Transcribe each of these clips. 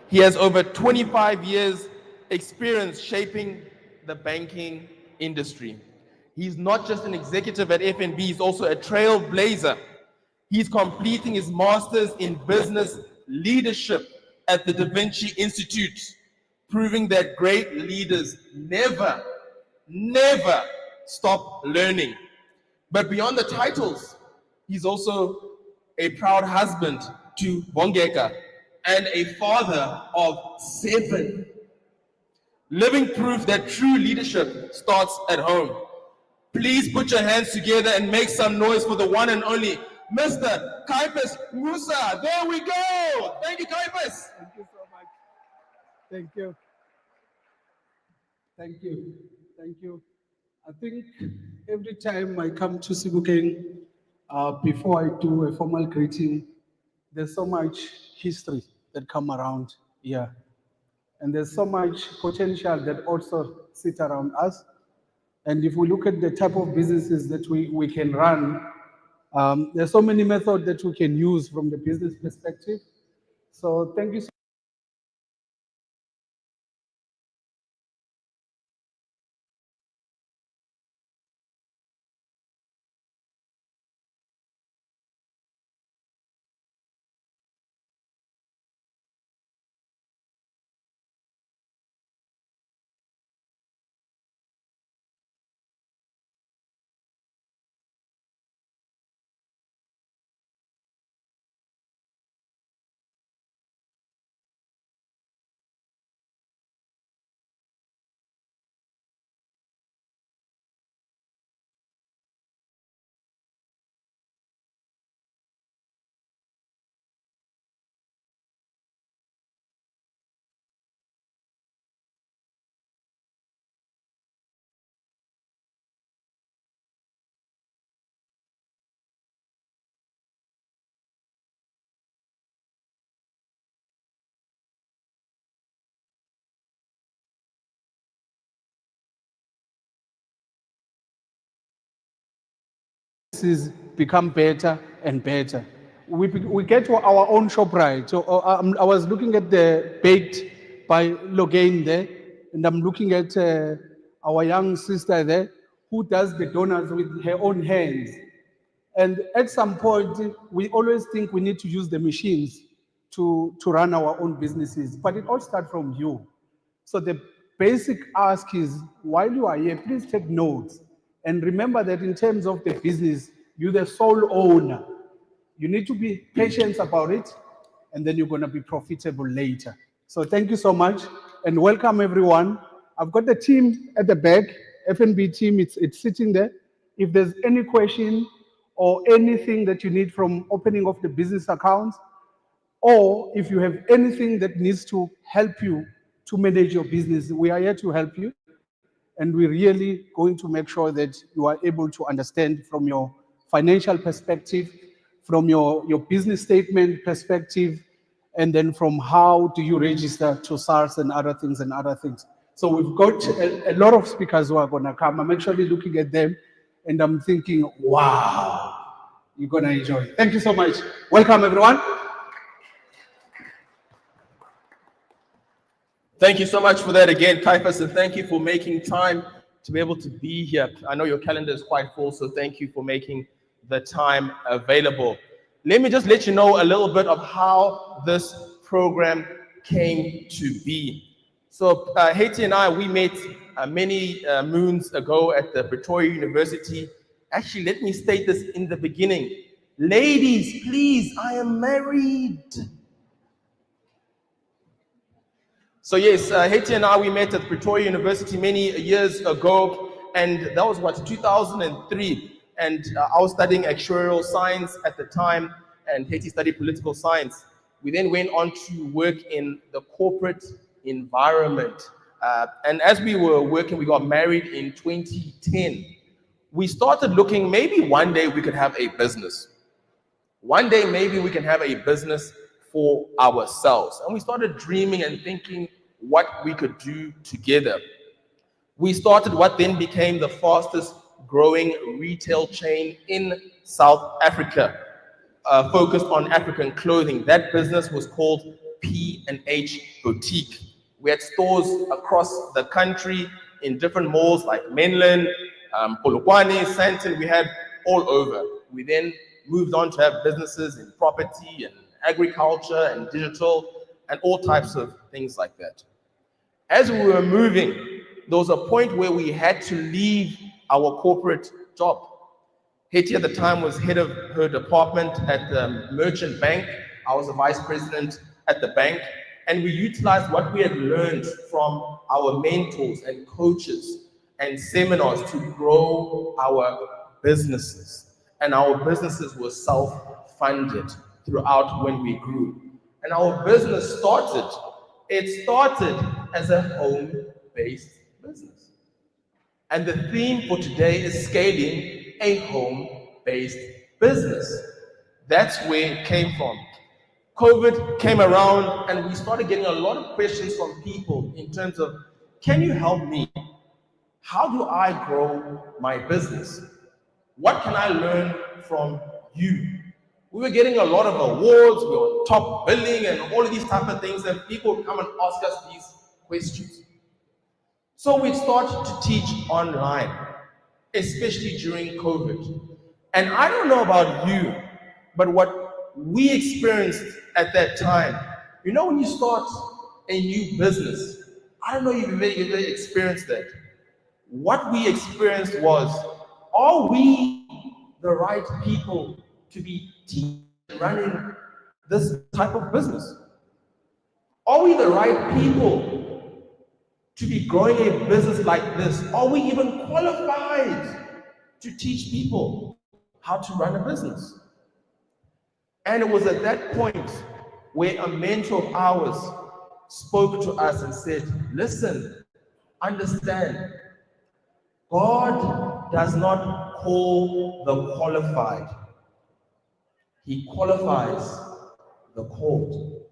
He has over 25 years experience shaping the banking industry. He's not just an executive at FNB, he's also a trailblazer. He's completing his master's in business leadership at the Da Vinci Institute, proving that great leaders never stop learning. But beyond the titles, he's also a proud husband to Bongeka and a father of 7, living proof that true leadership starts at home. Please put your hands together and make some noise for the one and only Mr. Caiphus Musa. There we go. Thank you, Caiphus. Thank you so much. Thank you. Thank you. Thank you. I think every time I come to Sebokeng, before I do a formal greeting, there's so much history that come around here. And there's so much potential that also sit around us. And if we look at the type of businesses that we can run, there's so many methods that we can use from the business perspective. So thank you so businesses become better and better. We get to our own shop right. So I was looking at the baked by Logain there, and I'm looking at our young sister there who does the donuts with her own hands. And at some point, we always think we need to use the machines to run our own businesses, but it all starts from you. So the basic ask is, while you are here, please take notes. And remember that in terms of the business, you're the sole owner. You need to be patient about it, and then you're going to be profitable later. So thank you so much, and welcome everyone. I've got the team at the back, FNB team, it's sitting there. If there's any question or anything that you need from opening of the business accounts, or if you have anything that needs to help you to manage your business, we are here to help you. And we're really going to make sure that you are able to understand from your financial perspective, from your business statement perspective, and then from how do you register to SARS and other things and other things. So we've got a lot of speakers who are going to come. I'm actually looking at them and I'm thinking, wow, you're going to enjoy. Thank you so much. Welcome, everyone. Thank you so much for that again, Caiphus, and thank you for making time to be able to be here. I know your calendar is quite full, so thank you for making the time available. Let me just let you know a little bit of how this program came to be. So Haiti and I, we met many moons ago at the Pretoria University. Actually, let me state this in the beginning. Ladies, please, I am married. So yes, Haiti and I, we met at Pretoria University many years ago, and that was what, 2003. And I was studying actuarial science at the time, and Haiti studied political science. We then went on to work in the corporate environment. And as we were working, we got married in 2010. We started looking, maybe one day we could have a business. One day, maybe we can have a business for ourselves. And we started dreaming and thinking what we could do together. We started what then became the fastest growing retail chain in South Africa, focused on African clothing. That business was called P&H Boutique. We had stores across the country in different malls like Menlyn, Polokwane, Sandton. We had all over. We then moved on to have businesses in property and agriculture and digital and all types of things like that. As we were moving, there was a point where we had to leave our corporate job. Hetty at the time was head of her department at the merchant bank. I was a vice president at the bank. And we utilized what we had learned from our mentors and coaches and seminars to grow our businesses. And our businesses were self-funded throughout when we grew. And our business started as a home-based business. And the theme for today is scaling a home-based business. That's where it came from. COVID came around and we started getting a lot of questions from people in terms of, can you help me? How do I grow my business? What can I learn from you? We were getting a lot of awards, we were top billing and all of these type of things, and people would come and ask us these questions. So we started to teach online, especially during COVID. And I don't know about you, but what we experienced at that time, you know, when you start a new business, I don't know if you've ever experienced that. What we experienced was, are we the right people to be running this type of business? Are we the right people to be growing a business like this? Are we even qualified to teach people how to run a business? And it was at that point where a mentor of ours spoke to us and said, listen, understand, God does not call the qualified. He qualifies the called.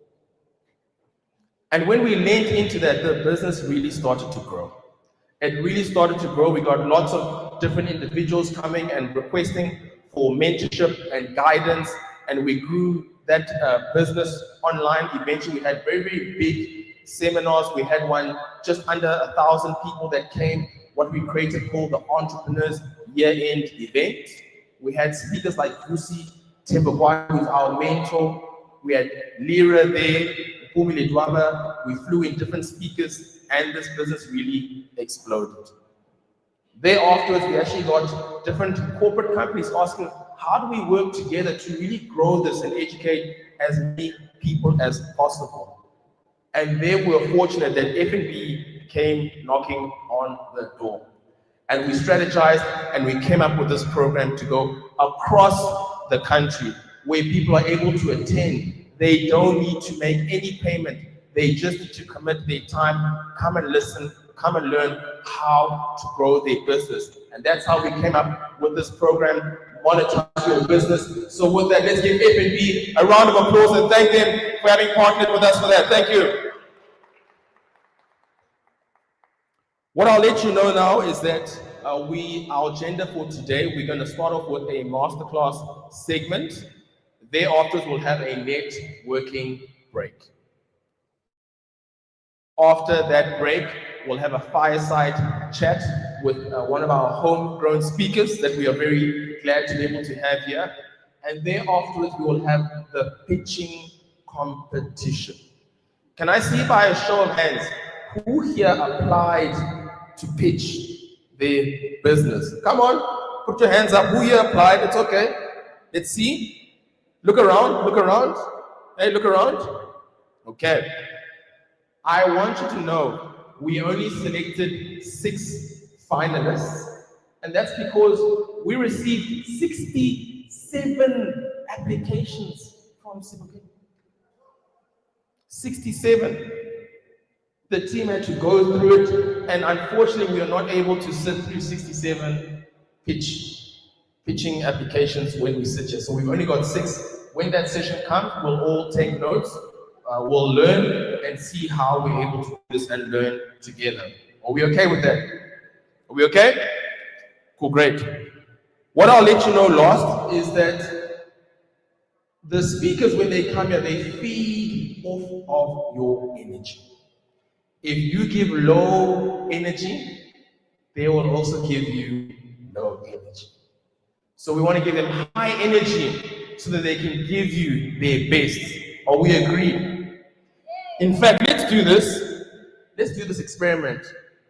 And when we leaned into that, the business really started to grow. It really started to grow. We got lots of different individuals coming and requesting for mentorship and guidance, and we grew that business online. Eventually, we had very, very big seminars. We had one just under 1,000 people that came, what we created called the Entrepreneurs Year-End Event. We had speakers like Vusi Sebokeng, who's our mentor. We had Lira there, Pumile Dwaba. We flew in different speakers, and this business really exploded. Thereafter, we actually got different corporate companies asking, how do we work together to really grow this and educate as many people as possible? And they were fortunate that F&B came knocking on the door. And we strategized and we came up with this program to go across the country where people are able to attend. They don't need to make any payment. They just need to commit their time, come and listen, come and learn how to grow their business. And that's how we came up with this program, Monetize Your Business. So with that, let's give F&B a round of applause and thank them for having partnered with us for that. Thank you. What I'll let you know now is that our agenda for today, we're going to start off with a masterclass segment. Thereafter, we'll have a networking break. After that break, we'll have a fireside chat with one of our homegrown speakers that we are very glad to be able to have here. And thereafter, we will have the pitching competition. Can I see by a show of hands who here applied to pitch their business? Come on, put your hands up. Who here applied? It's okay. Let's see. Look around, look around. Hey, look around. Okay. I want you to know we only selected 6 finalists, and that's because we received 67 applications from Sebokeng. 67. The team had to go through it, and unfortunately, we are not able to sit through 67 pitching applications when we sit here. So we've only got 6. When that session comes, we'll all take notes. We'll learn and see how we're able to do this and learn together. Are we okay with that? Are we okay? Cool, great. What I'll let you know last is that the speakers, when they come here, they feed off of your energy. If you give low energy, they will also give you low energy. So we want to give them high energy so that they can give you their best. Are we agree? In fact, let's do this. Let's do this experiment.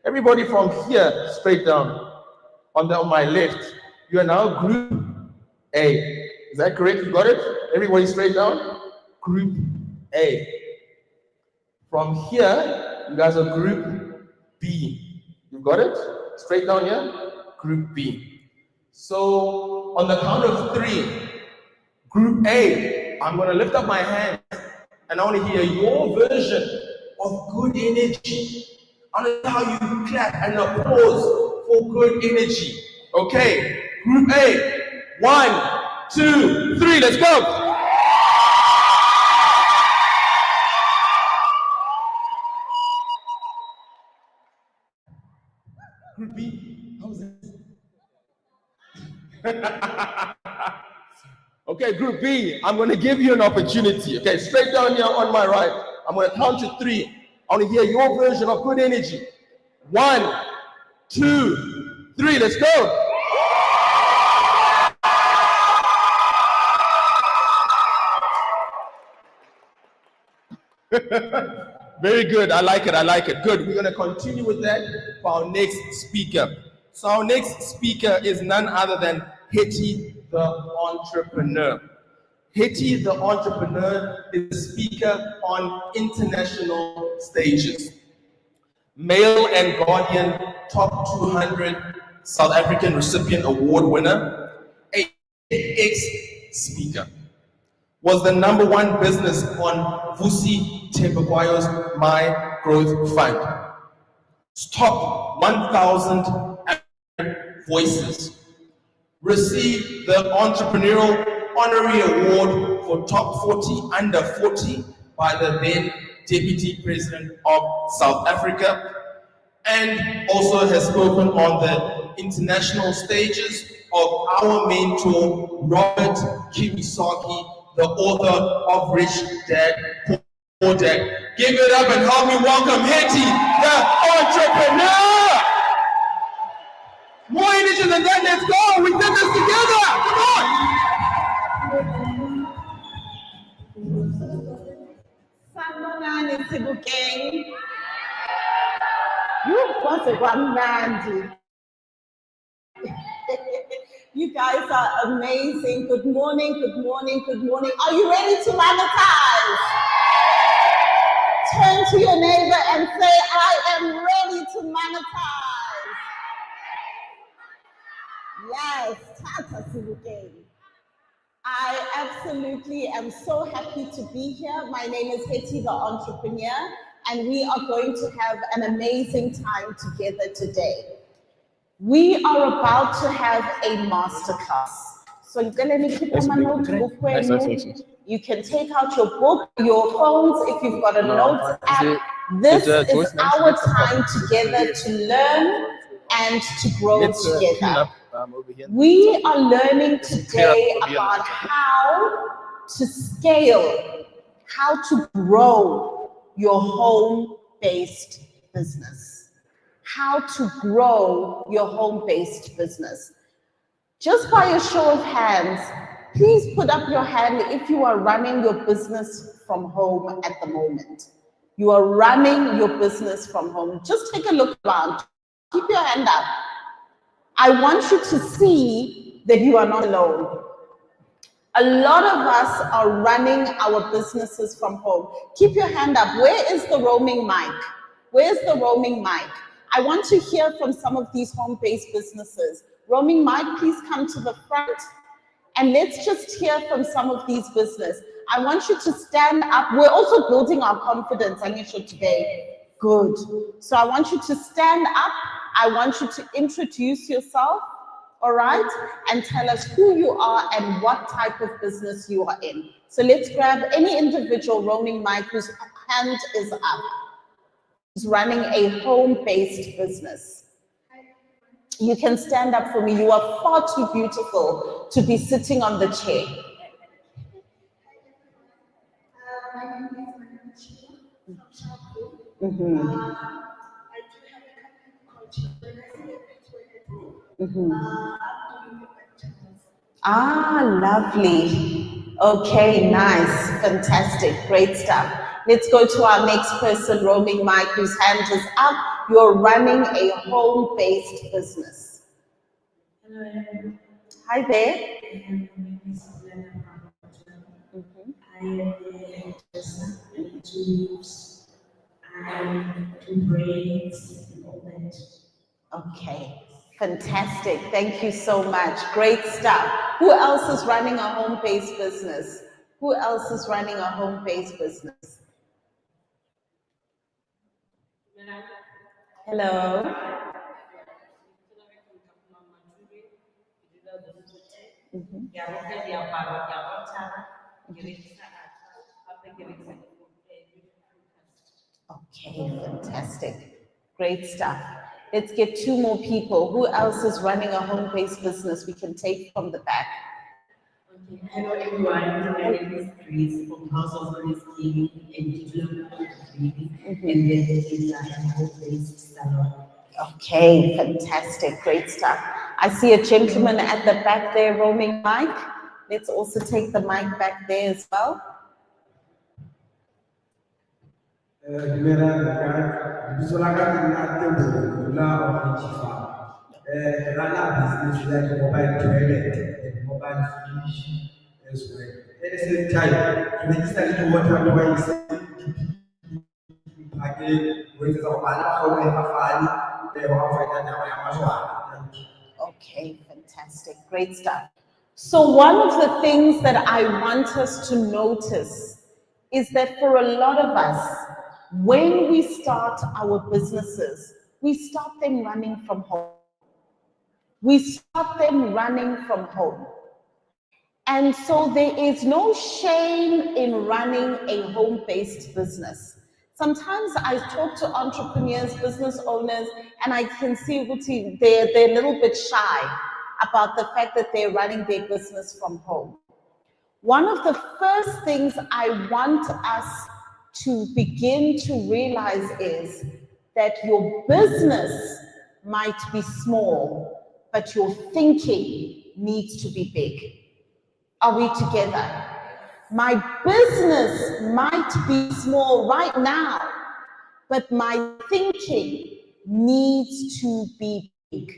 Everybody from here straight down. On my left, you are now group A. Is that correct? You got it? Everybody straight down? Group A. From here, you guys are group B. You got it? Straight down here? Group B. So, on the count of 3, group A, I'm going to lift up my hand and I want to hear your version of good energy. I want to know how you clap and applause for good energy. Okay, group A, 1, 2, 3, let's go. Group B, how was that? Okay, group B, I'm going to give you an opportunity. Okay, straight down here on my right. I'm going to count to 3. I want to hear your version of good energy. 1, 2, 3, let's go. Very good. I like it. Good. We're going to continue with that for our next speaker. So our next speaker is none other than Hetty the entrepreneur. Hetty the entrepreneur is a speaker on international stages. Mail and Guardian Top 200 South African Recipient Award winner, a TEDx speaker. Was the #1 business on Vusi Tebekwayo's My Growth Fund. Top 1,000 voices. Received the Entrepreneurial Honorary Award for Top 40 Under 40 by the then Deputy President of South Africa, and also has spoken on the international stages of our mentor, Robert Kiyosaki, the author of Rich Dad, Poor Dad. Give it up and help me welcome Hetty, the entrepreneur. More energy than that, let's go. We did this together. Come on. Sanibonani Sebokeng. Kwaze kwamnandi. You guys are amazing. Good morning. Are you ready to monetize? Turn to your neighbor and say, I am ready to monetize. Yes, Tata Sebokeng. I absolutely am so happy to be here. My name is Hetty the entrepreneur, and we are going to have an amazing time together today. We are about to have a masterclass. So you're going to keep on my notebook. You can take out your book, your phones, if you've got a notes app. This is our time together to learn and to grow together. We are learning today about how to scale, how to grow your home-based business. How to grow your home-based business. Just by a show of hands, please put up your hand if you are running your business from home at the moment. You are running your business from home. Just take a look around. Keep your hand up. I want you to see that you are not alone. A lot of us are running our businesses from home. Keep your hand up. Where is the roaming mic? Where's the roaming mic? I want to hear from some of these home-based businesses. Roaming mic, please come to the front. And let's just hear from some of these businesses. I want you to stand up. We're also building our confidence, Anisha, today. Good. So I want you to stand up. I want you to introduce yourself, all right? And tell us who you are and what type of business you are in. So let's grab any individual roaming mic whose hand is up. Who's running a home-based business. You can stand up for me. You are far too beautiful to be sitting on the chair. Mhm. I do have a company called Children. I see a picture at home. I'm doing the vegetables. Ah, lovely. Okay, nice, fantastic, great stuff. Let's go to our next person, roaming Mike, whose hand is up. You're running a home-based business. Hello, Hi there. my name is Lena Hamilton. I am a hairdresser. I do lips. I do braids and all that. Okay, fantastic. Thank you so much. Great stuff. Who else is running a home-based business? Who else is running a home-based business? Hello. Okay, fantastic. Great stuff. Let's get two more people. Who else is running a home-based business we can take from the back? Okay. Hello everyone, my name is Grace from House of Holy Skin and Digital Creativity, and then it's a home-based salon. Okay, fantastic. Great stuff. I see a gentleman at the back there roaming mic. Let's also take the mic back there as well. Dumelang kae? Lebitso la ka ke nna Teboho, ke dula Orange Farm. Ke run-a business ya di-mobile toilet and mobile fridge as well. At the same time, ke rekisa le di-water toys, diphakeng, ho etsetsa hore bana ba kgone ho hafale, ho haufinyana taba ya majwala. Thank you. Okay, fantastic. Great stuff. So, one of the things that I want us to notice is that for a lot of us, when we start our businesses, we start them running from home. We start them running from home. And so there is no shame in running a home-based business. Sometimes I talk to entrepreneurs, business owners, and I can see they're a little bit shy about the fact that they're running their business from home. One of the first things I want us to begin to realize is that your business might be small, but your thinking needs to be big. Are we together? My business might be small right now, but my thinking needs to be big.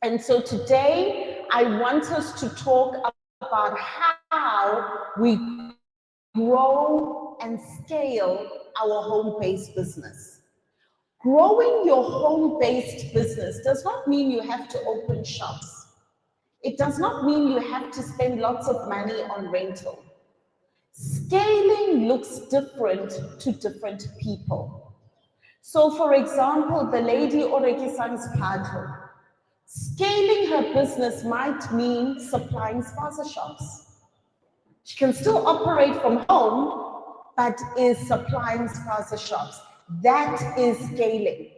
And so today, I want us to talk about how we grow and scale our home-based business. Growing your home-based business does not mean you have to open shops. It does not mean you have to spend lots of money on rental. Scaling looks different to different people. So for example, the lady Orekisang's Pato, scaling her business might mean supplying spaza shops. She can still operate from home, but is supplying spaza shops. That is scaling.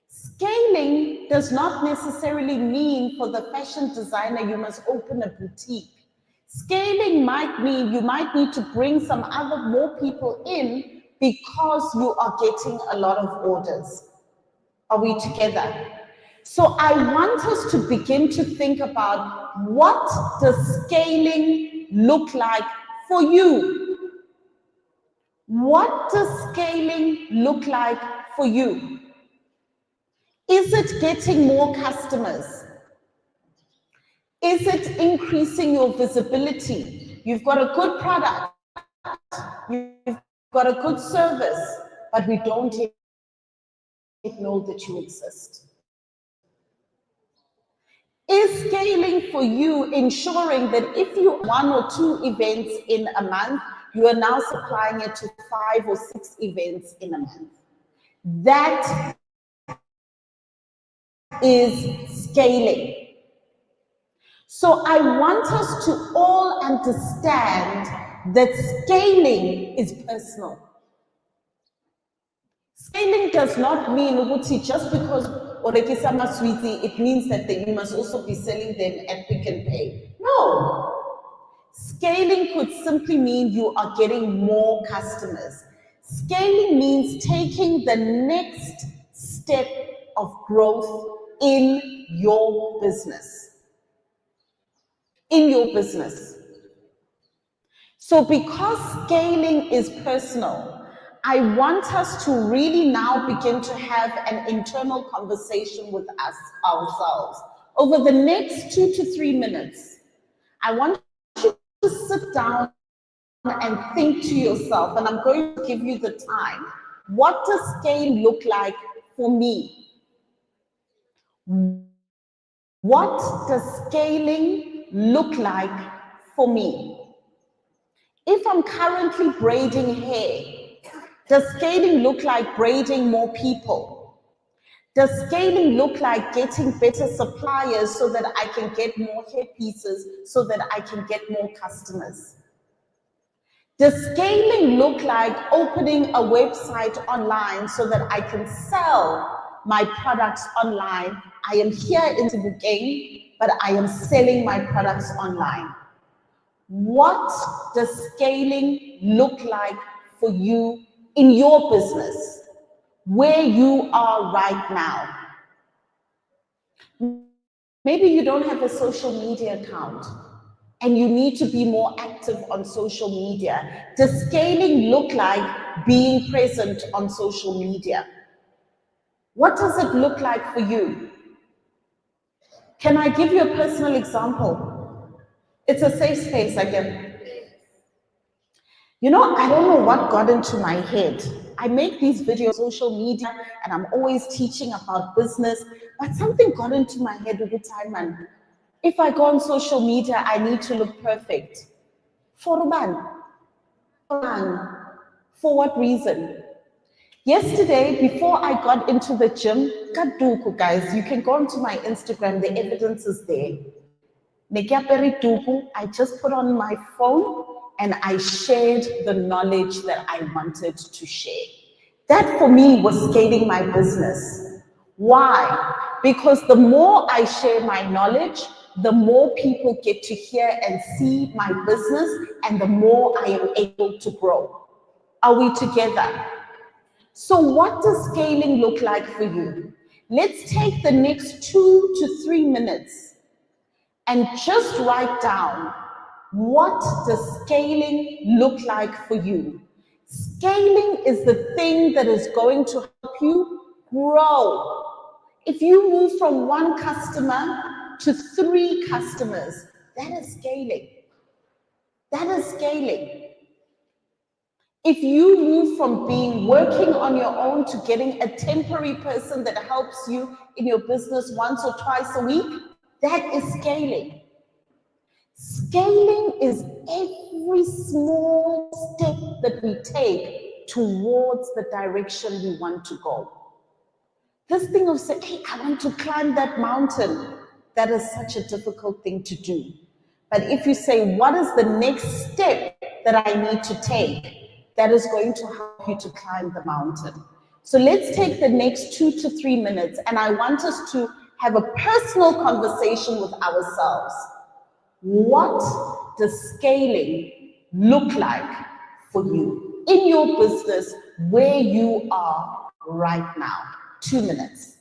Scaling does not necessarily mean for the fashion designer you must open a boutique. Scaling might mean you might need to bring some more people in because you are getting a lot of orders. Are we together? So I want us to begin to think about what does scaling look like for you? What does scaling look like for you? Is it getting more customers? Is it increasing your visibility? You've got a good product, you've got a good service, but we don't yet know that you exist. Is scaling for you ensuring that if you have 1 or 2 events in a month, you are now supplying it to 5 or 6 events in a month? That is scaling. So I want us to all understand that scaling is personal. Scaling does not mean just because orekisa maswiti, it means that you must also be selling them at Pick and Pay. No. Scaling could simply mean you are getting more customers. Scaling means taking the next step of growth in your business. In your business. So because scaling is personal, I want us to really now begin to have an internal conversation with us ourselves. Over the next 2 to 3 minutes, I want you to sit down and think to yourself, and I'm going to give you the time. What does scaling look like for me? What does scaling look like for me? If I'm currently braiding hair, does scaling look like braiding more people? Does scaling look like getting better suppliers so that I can get more hair pieces, so that I can get more customers? Does scaling look like opening a website online so that I can sell my products online? I am here in Sebokeng, but I am selling my products online. What does scaling look like for you in your business, where you are right now? Maybe you don't have a social media account and you need to be more active on social media. Does scaling look like being present on social media? What does it look like for you? Can I give you a personal example? It's a safe space again. You know, I don't know what got into my head. I make these videos on social media and I'm always teaching about business, but something got into my head at the time, and if I go on social media, I need to look perfect. For what reason? Yesterday, before I got into the gym, kaduku guys, you can go onto my Instagram, the evidence is there. I just put on my phone and I shared the knowledge that I wanted to share. That for me was scaling my business. Why? Because the more I share my knowledge, the more people get to hear and see my business, and the more I am able to grow. Are we together? So what does scaling look like for you? Let's take the next 2 to 3 minutes and just write down, what does scaling look like for you? Scaling is the thing that is going to help you grow. If you move from 1 customer to 3 customers, that is scaling. That is scaling. If you move from working on your own to getting a temporary person that helps you in your business once or twice a week, that is scaling. Scaling is every small step that we take towards the direction we want to go. This thing of saying, hey, I want to climb that mountain, that is such a difficult thing to do. But if you say, what is the next step that I need to take, that is going to help you to climb the mountain. So let's take the next 2 to 3 minutes, and I want us to have a personal conversation with ourselves. What does scaling look like for you in your business, where you are right now? 2 minutes.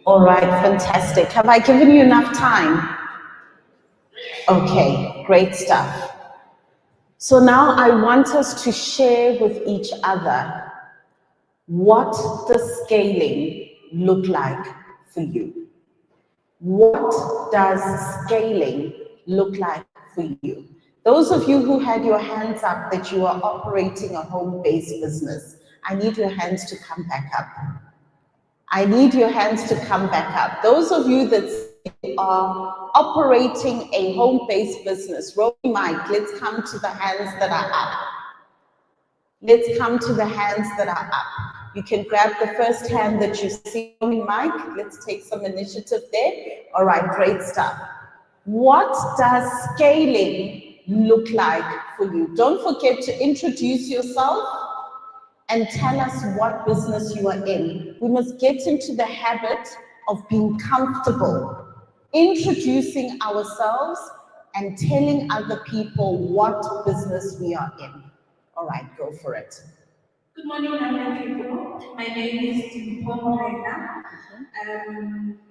All right, fantastic. Have I given you enough time? Okay, great stuff. So now I want us to share with each other, what does scaling look like for you? What does scaling look like for you? Those of you who had your hands up that you are operating a home-based business, I need your hands to come back up. I need your hands to come back up. Those of you that are operating a home-based business, roll your mic, let's come to the hands that are up. Let's come to the hands that are up. You can grab the first hand that you see on your mic. Let's take some initiative there. All right, great stuff. What does scaling look like for you? Don't forget to introduce yourself and tell us what business you are in. We must get into the habit of being comfortable, introducing ourselves and telling other people what business we are in. All right, go for it. Good morning, lovely people. My name is Sebokeng.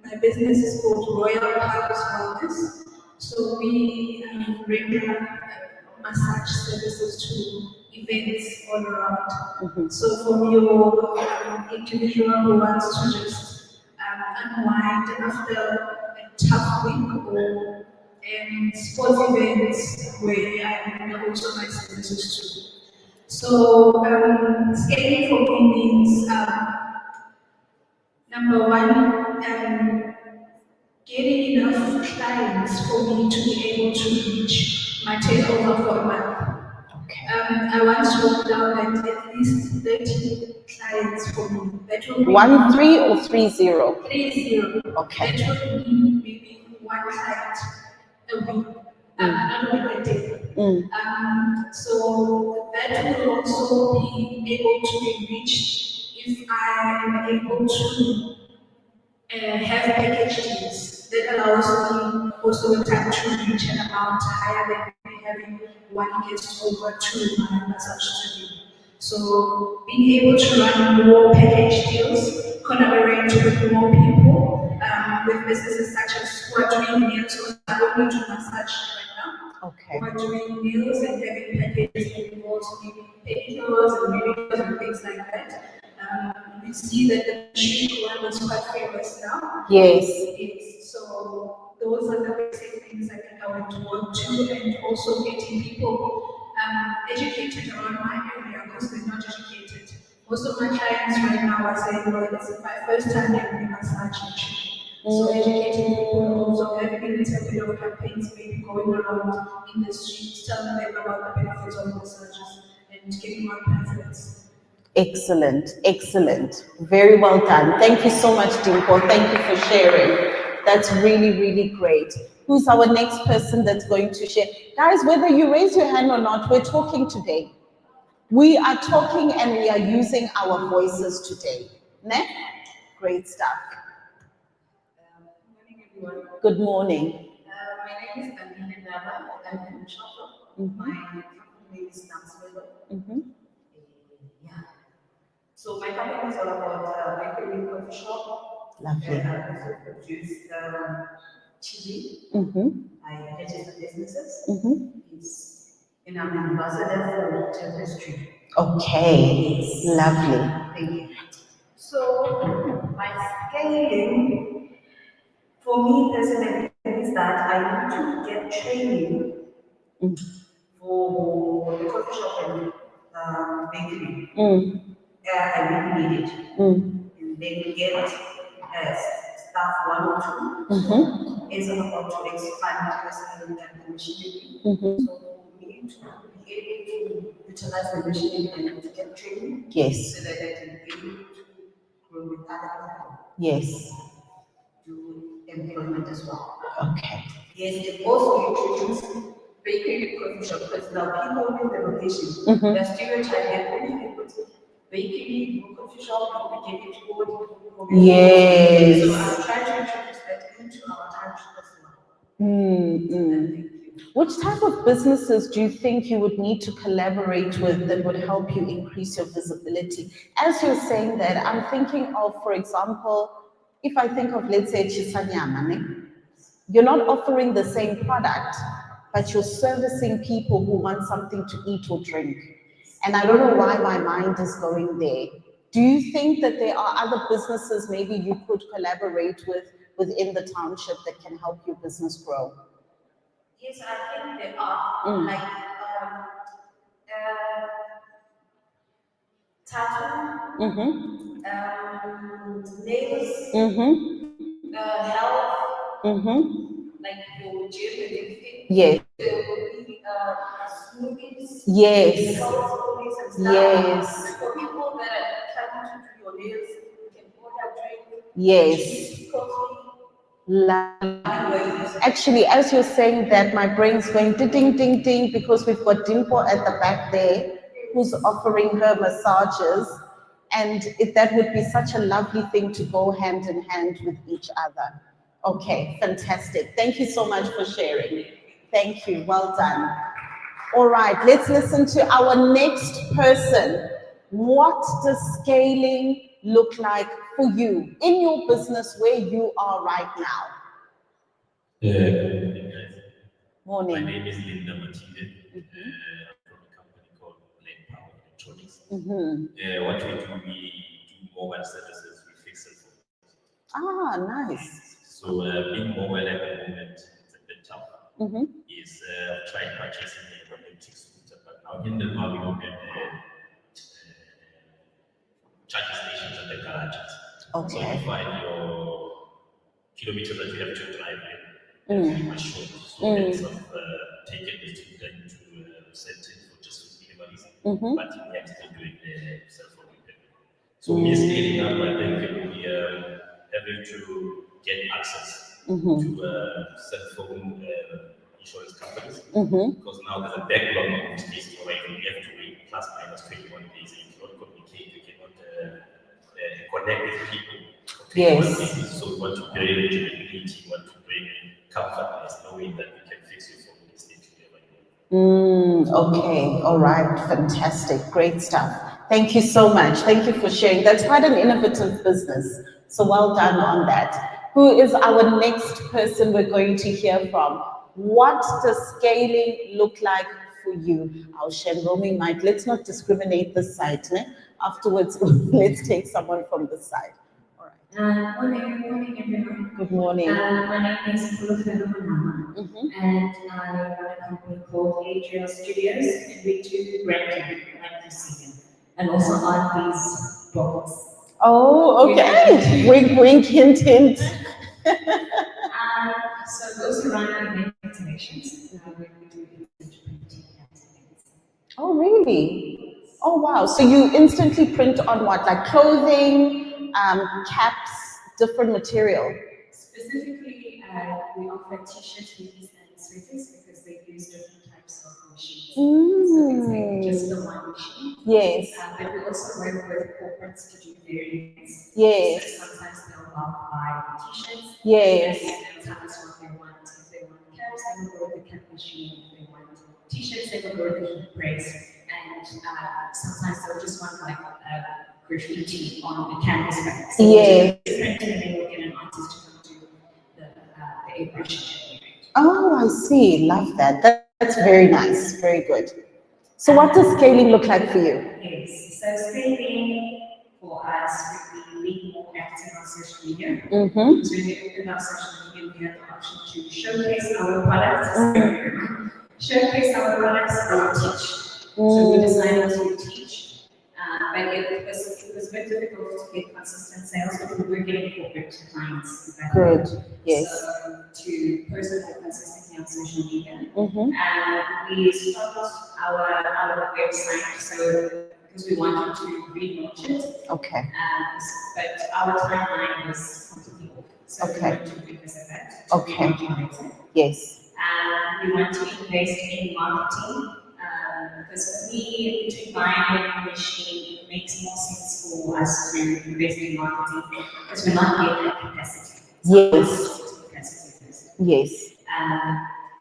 My business is called Royal House Wellness. So we render massage services to events all around. So for your individual who wants to just unwind after a tough week or sports events where I render also my services too. So scaling for me means number one, getting enough clients for me to be able to reach my turnover for a month. Okay. I want to work down at least 30 clients for me. That will be 13 or 30? 30. Okay. That will be maybe one client a week. Not a week, a day. So that will also be able to be reached if I am able to have package deals that allows me also time to reach an amount higher than having one guest over to my massage studio. So being able to run more package deals, collaborate with more people, with businesses such as who are doing meals, so I don't need to massage right now. Okay. Who are doing meals and having packages that involves maybe pedicures and manicures and things like that. We see that the machine one is quite famous now. Yes. Yes. So those are the basic things I think I want to work to, and also getting people educated around my area because they're not educated. Most of my clients right now are saying, well, it's my first time getting massage machine. So educating people, also having little campaigns maybe going around in the streets, telling them about the benefits of massages and getting out pamphlets. Excellent, excellent. Very well done. Thank you so much, Dimple. Thank you for sharing. That's really, really great. Who's our next person that's going to share? Guys, whether you raise your hand or not, we're talking today. We are talking and we are using our voices today. Ne? Great stuff. Good morning, everyone. Good morning. My name is Aline Ndaba. I'm from Choco. My company name is Namswelo. Yeah. So my company is all about making a coffee shop. Lovely. I also produce TV. I register businesses. And I'm an ambassador for Tapestry. Okay. Lovely. Thank you. So my scaling, for me personally, is that I need to get training for the coffee shop and bakery. I really need it. And then get staff 1 or 2. Is about to expand personally and the machinery. So we need to be able to utilize the machinery and to get training. Yes. So that I can be able to grow with other people. Yes. Do employment as well. Okay. Yes, it also introduce bakery and coffee shop because now people know the location. The stereotype that only people bakery, coffee shop, we get it all. Yes. So I'm trying to introduce that into our township as well. Which type of businesses do you think you would need to collaborate with that would help you increase your visibility? As you're saying that, I'm thinking of, for example, if I think of, let's say, Chisanyama, you're not offering the same product, but you're servicing people who want something to eat or drink. And I don't know why my mind is going there. Do you think that there are other businesses maybe you could collaborate with within the township that can help your business grow? Yes, I think there are. Like tattoo, nails, health, like your gym and everything. Yes. There will be smoothies, Yes. health smoothies and stuff. Yes. For people that are trying to do your nails, you can order drink, Yes. tea, coffee. Actually, as you're saying that, my brain's going ding, ding, ding, because we've got Dimple at the back there who's offering her massages. And that would be such a lovely thing to go hand in hand with each other. Okay, fantastic. Thank you so much for sharing. Thank you. Well done. All right, let's listen to our next person. What does scaling look like for you in your business where you are right now? Good morning, guys. Morning. My name is Linda Matide. I'm from a company called Black Power Electronics. What we do, we do mobile services, we fix it for. Ah, nice. So being mobile at the moment, it's a bit tough. Is trying purchasing an electric scooter, but now in the Valley we have charging stations at the garages. Okay. So you find your kilometers that you have to drive in very much short. So instead of taking the student to center for just deliveries, but you have to do it cell phone repair. So me scaling up, I think it will be having to get access to cell phone insurance companies because now there's a backlog of cases where you have to wait plus minus 21 days and you cannot communicate, you cannot connect with people. Yes. So we want to bring reliability, we want to bring comfortness, knowing that we can fix your phone mistake together. Okay, all right, fantastic, great stuff. Thank you so much. Thank you for sharing. That's quite an innovative business. So well done on that. Who is our next person we're going to hear from? What does scaling look like for you? Our Shen roaming mic. Let's not discriminate this side. Ne? Afterwards, let's take someone from this side. All right. Morning everyone. Good morning. My name is Kulufelo Manama, and I run a company called Adriel Studios, and we do branding, like you see, and also art these books. Oh, okay. Wink, wink, hint, hint. So those who run event activations, we do instant printing activations. Oh, really? Oh, wow. So you instantly print on what? Like clothing, caps, different material? Specifically, we offer t-shirts, hoodies, and sweaters because they use different types of machines. So it's like just the one machine. Yes. But we also work with corporates to do variants. Yes. So sometimes they'll buy t-shirts. Yes. And sometimes what they want. If they want caps, they will go with the cap machine. If they want t-shirts, they will go with the heat press. And sometimes they'll just want like graffiti on a canvas back. So yeah. And then we'll get an artist to come do the airbrushing. Oh, I see. Love that. That's very nice. Very good. So what does scaling look like for you? Yes. So scaling for us would be being more active on social media. Because when we opened our social media, we had the option to showcase our products, showcase our products or teach. So we decided to teach, but it was very difficult to get consistent sales, but we were getting corporate clients. Good. Yes. So to post more consistently on social media, and we stopped our website. So because we wanted to relaunch it. Okay. But our timeline was completely off. So we want to revisit that. Okay. Yes. And we want to invest in marketing because for me, between buying a machine, it makes more sense for us to invest in marketing because we're not yet at capacity. Yes. Yes.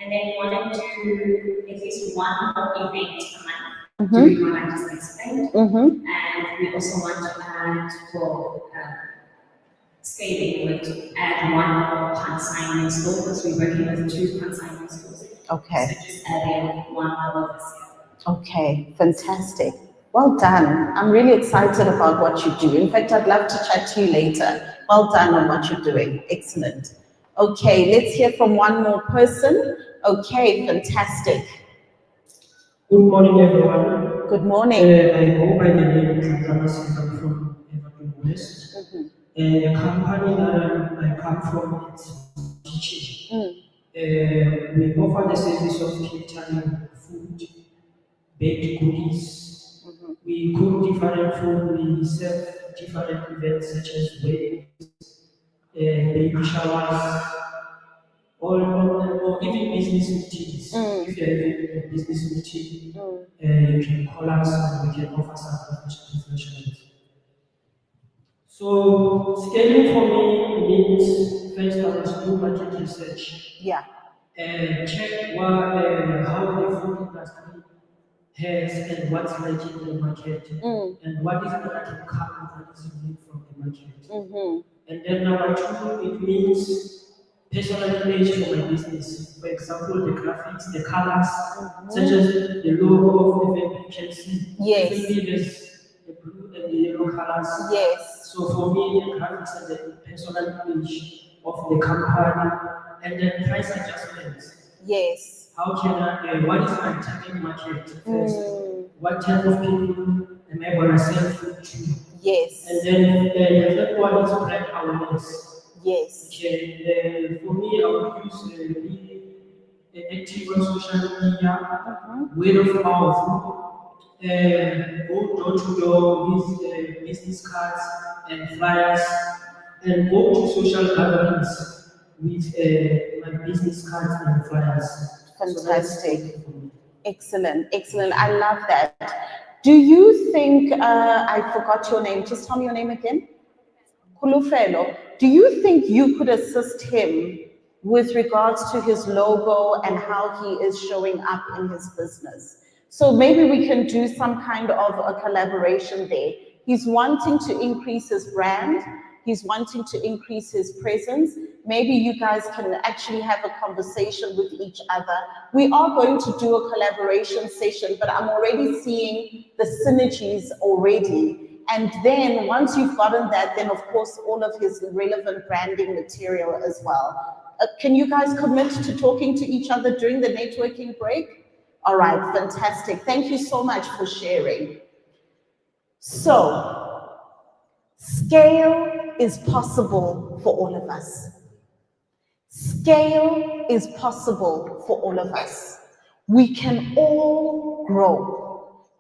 And then we wanted to do at least one more event a month to do what I just explained. And we also want to add for scaling, to add one more consignment store because we're working with 2 consignment stores. Okay. So just adding one more this year. Okay, fantastic. Well done. I'm really excited about what you do. In fact, I'd love to chat to you later. Well done on what you're doing. Excellent. Okay, let's hear from one more person. Okay, fantastic. Good morning, everyone. Good morning. I go by the name Thomas. I'm from Everton West. The company that I come from is teaching. We offer the service of catering food, baked goodies. We cook different food. We serve different events such as weddings, baby showers, or even business meetings. If you're having a business meeting, you can call us and we can offer some professionals. So scaling for me means first I must do market research. Yeah. Check how the food industry has and what's making the market and what is that I can come and what is unique from the market. And then number 2, it means personal image for my business. For example, the graphics, the colors, such as the logo of the event you can see. Yes. There's the blue and the yellow colors. Yes. So for me, the graphics and the personal image of the company, and then price adjustments. Yes. How can what is my target market first? What type of people am I going to sell food to? Yes. And then the third one is brand awareness. Yes. Okay, for me, I would use be active on social media, word of mouth, go door to door with business cards and flyers, and go to social gatherings with my business cards and flyers. Fantastic. Excellent, excellent. I love that. Do you think, I forgot your name, just tell me your name again? Kulufelo. Do you think you could assist him with regards to his logo and how he is showing up in his business? So maybe we can do some kind of a collaboration there. He's wanting to increase his brand. He's wanting to increase his presence. Maybe you guys can actually have a conversation with each other. We are going to do a collaboration session, but I'm already seeing the synergies already. And then once you've gotten that, then of course all of his relevant branding material as well. Can you guys commit to talking to each other during the networking break? All right, fantastic. Thank you so much for sharing. So, scale is possible for all of us. Scale is possible for all of us. We can all grow.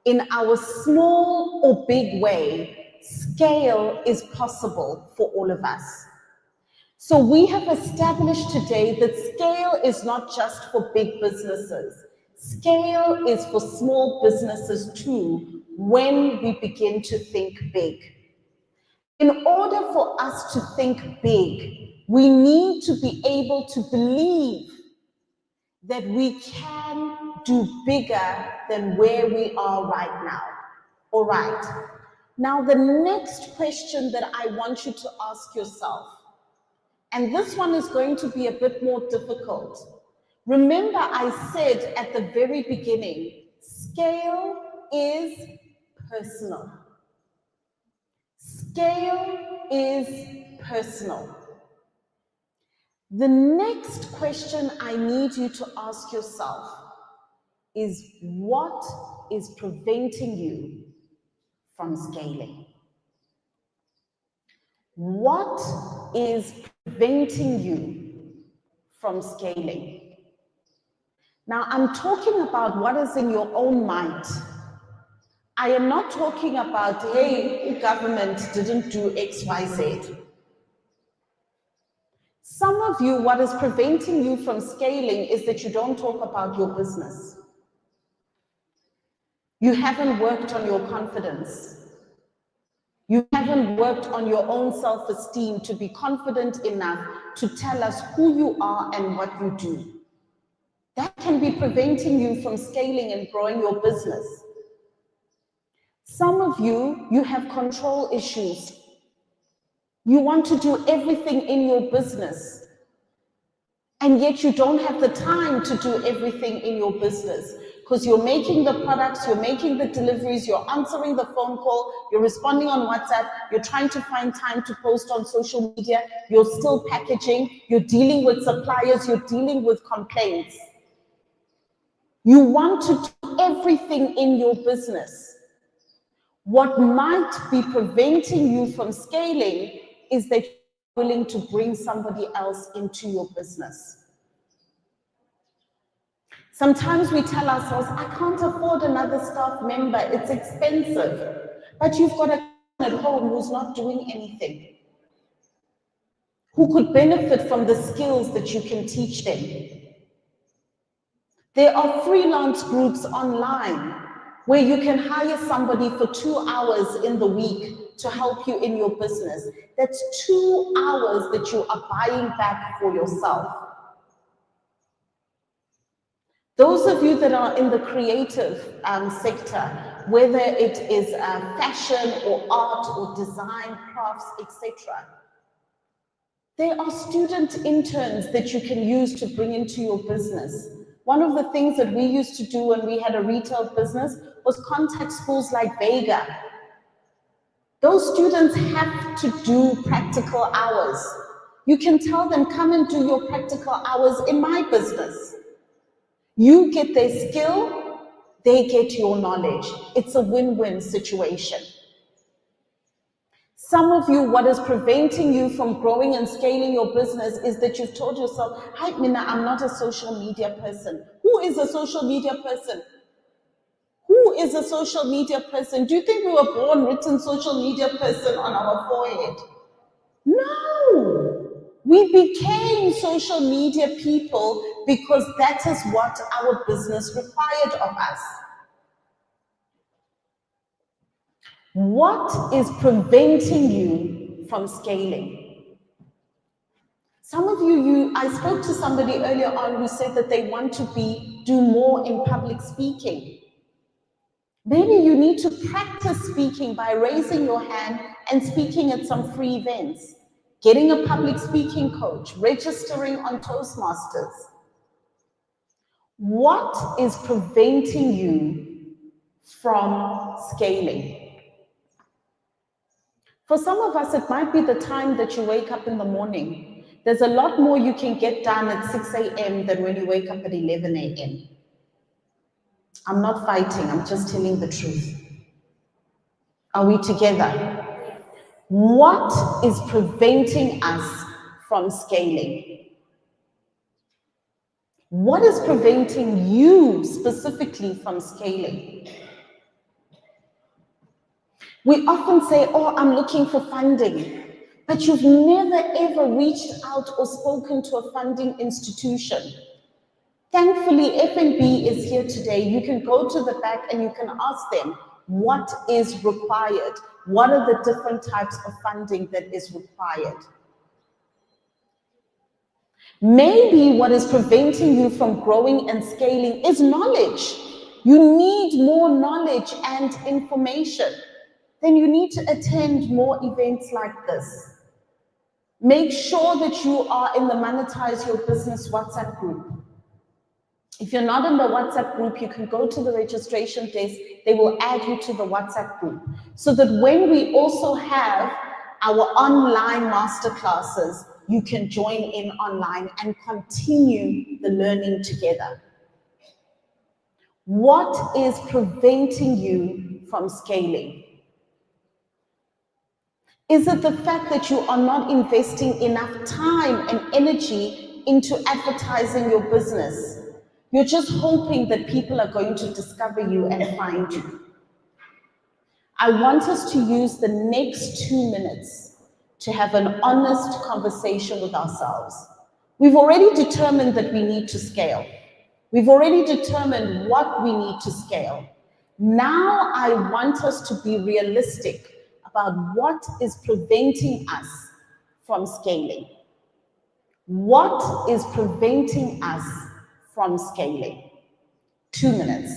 In our small or big way, scale is possible for all of us. So we have established today that scale is not just for big businesses. Scale is for small businesses too, when we begin to think big. In order for us to think big, we need to be able to believe that we can do bigger than where we are right now. All right. Now, the next question that I want you to ask yourself, and this one is going to be a bit more difficult. Remember, I said at the very beginning, scale is personal. Scale is personal. The next question I need you to ask yourself is, what is preventing you from scaling? What is preventing you from scaling? Now, I'm talking about what is in your own mind. I am not talking about, hey, government didn't do X, Y, Z. Some of you, what is preventing you from scaling is that you don't talk about your business. You haven't worked on your confidence. You haven't worked on your own self-esteem to be confident enough to tell us who you are and what you do. That can be preventing you from scaling and growing your business. Some of you, you have control issues. You want to do everything in your business, and yet you don't have the time to do everything in your business because you're making the products, you're making the deliveries, you're answering the phone call, you're responding on WhatsApp, you're trying to find time to post on social media, you're still packaging, you're dealing with suppliers, you're dealing with complaints. You want to do everything in your business. What might be preventing you from scaling is that you're willing to bring somebody else into your business. Sometimes we tell ourselves, I can't afford another staff member, it's expensive. But you've got a at home who's not doing anything, who could benefit from the skills that you can teach them. There are freelance groups online where you can hire somebody for 2 hours in the week to help you in your business. That's 2 hours that you are buying back for yourself. Those of you that are in the creative sector, whether it is fashion or art or design, crafts, etc., there are student interns that you can use to bring into your business. One of the things that we used to do when we had a retail business was contact schools like Vega. Those students have to do practical hours. You can tell them, come and do your practical hours in my business. You get their skill, they get your knowledge. It's a win-win situation. Some of you, what is preventing you from growing and scaling your business is that you've told yourself, hi, Mina, I'm not a social media person. Who is a social media person? Who is a social media person? Do you think we were born written social media person on our forehead? No. We became social media people because that is what our business required of us. What is preventing you from scaling? Some of you, I spoke to somebody earlier on who said that they want to do more in public speaking. Maybe you need to practice speaking by raising your hand and speaking at some free events. Getting a public speaking coach, registering on Toastmasters. What is preventing you from scaling? For some of us, it might be the time that you wake up in the morning. There's a lot more you can get done at 6 a.m. than when you wake up at 11 a.m. I'm not fighting, I'm just telling the truth. Are we together? What is preventing us from scaling? What is preventing you specifically from scaling? We often say, oh, I'm looking for funding, but you've never ever reached out or spoken to a funding institution. Thankfully, FNB is here today. You can go to the back and you can ask them what is required. What are the different types of funding that is required? Maybe what is preventing you from growing and scaling is knowledge. You need more knowledge and information. Then you need to attend more events like this. Make sure that you are in the Monetize Your Business WhatsApp group. If you're not in the WhatsApp group, you can go to the registration desk. They will add you to the WhatsApp group so that when we also have our online masterclasses, you can join in online and continue the learning together. What is preventing you from scaling? Is it the fact that you are not investing enough time and energy into advertising your business? You're just hoping that people are going to discover you and find you. I want us to use the next 2 minutes to have an honest conversation with ourselves. We've already determined that we need to scale. We've already determined what we need to scale. Now I want us to be realistic about what is preventing us from scaling. What is preventing us from scaling? 2 minutes.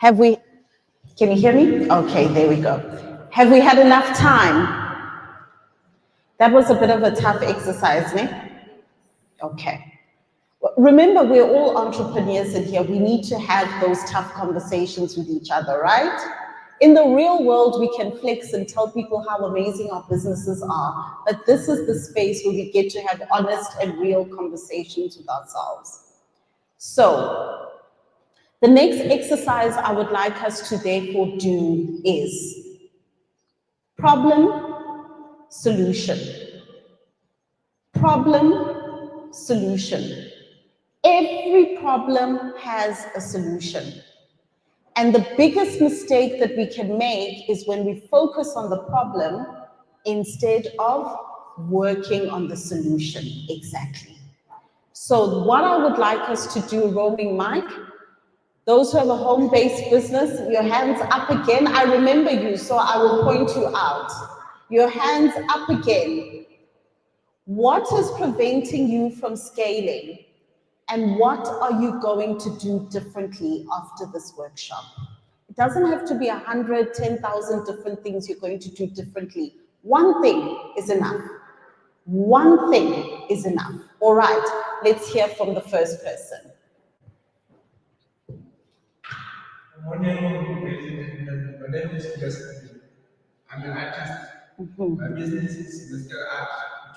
Okay. Can you hear me? Okay, there we go. Have we had enough time? That was a bit of a tough exercise, ne? Okay. Remember, we're all entrepreneurs in here. We need to have those tough conversations with each other, right? In the real world, we can flex and tell people how amazing our businesses are, but this is the space where we get to have honest and real conversations with ourselves. So, the next exercise I would like us to therefore do is problem, solution. Problem, solution. Every problem has a solution. And the biggest mistake that we can make is when we focus on the problem instead of working on the solution. Exactly. So what I would like us to do, roaming mic, those who have a home-based business, your hands up again. I remember you, so I will point you out. Your hands up again. What is preventing you from scaling? And what are you going to do differently after this workshop? It doesn't have to be 100, 10,000 different things you're going to do differently. One thing is enough. One thing is enough. All right, let's hear from the first person. Good morning, ladies and gentlemen. My name is Sebokeng. I'm an artist. My business is Mr. Art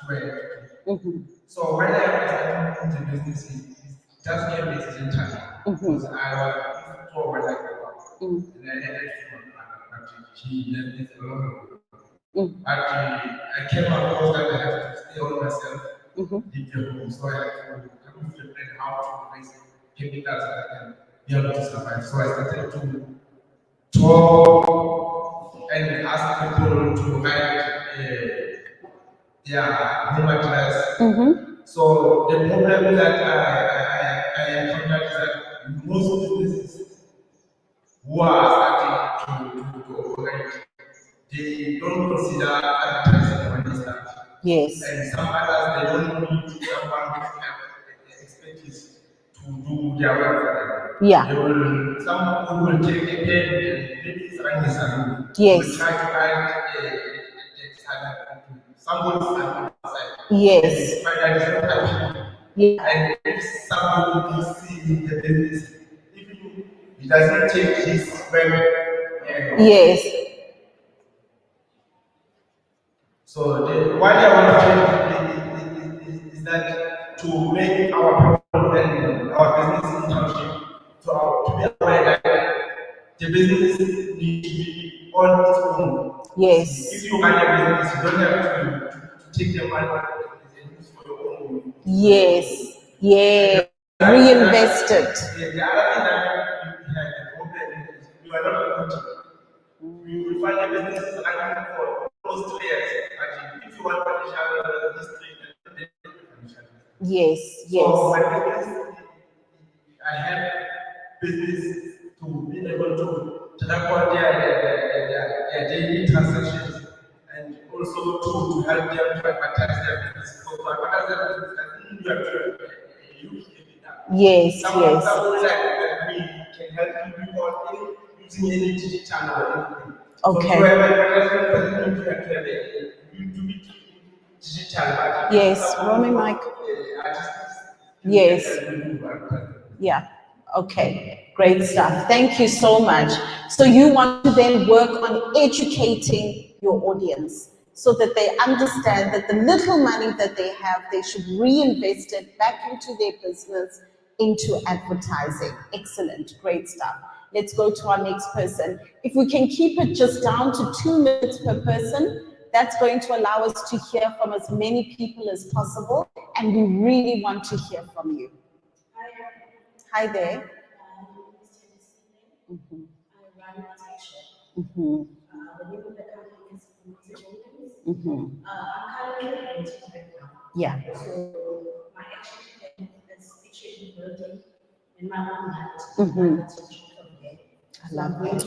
12. So when I was starting the business, it doesn't have a decision time. Because I was told when I grew up. And I had but she left it alone. But I came across that I have to stay on myself, leave the home. So I had to come to learn how to raise capitals that I can be able to survive. So I started to talk and ask people to write their home address. So the problem that I encountered is that most businesses who are starting to operate, they don't consider advertising when they start. Yes. And some others, they don't need someone with expertise to do their work for them. Yeah. Some people will take a pen and maybe it's running a salon. Yes. Will try to write somebody's salon outside. Yes. And find that it's not happening. Yeah. And if somebody is seeing the business, even he doesn't take his web. Yes. So what I want to change is that to make our people and our business in township to be aware that the business needs to be on its own. Yes. If you run a business, you don't have to take the money and use for your own. Yes. Yeah. Reinvest it. The other thing that we have a problem is you are not coaching. You will find a business running for almost 2 years. But if you want financial history, Yes. Yes. so my business, I have business to be able to record their daily transactions and also to help them to advertise their business. So to advertise their business, I think you have to use it. Yes. Someone Yes. like me can help you without using any digital or anything. Okay. So you have advertisement doesn't mean you have to have you do it digital. But Yes. Romy Mike. Yes. Yeah. Okay. Great stuff. Thank you so much. So you want to then work on educating your audience so that they understand that the little money that they have, they should reinvest it back into their business, into advertising. Excellent. Great stuff. Let's go to our next person. If we can keep it just down to 2 minutes per person, that's going to allow us to hear from as many people as possible, and we really want to hear from you. Hi there. Mm-hmm. Mm-hmm. Mm-hmm. Yeah. Mm-hmm. I love that.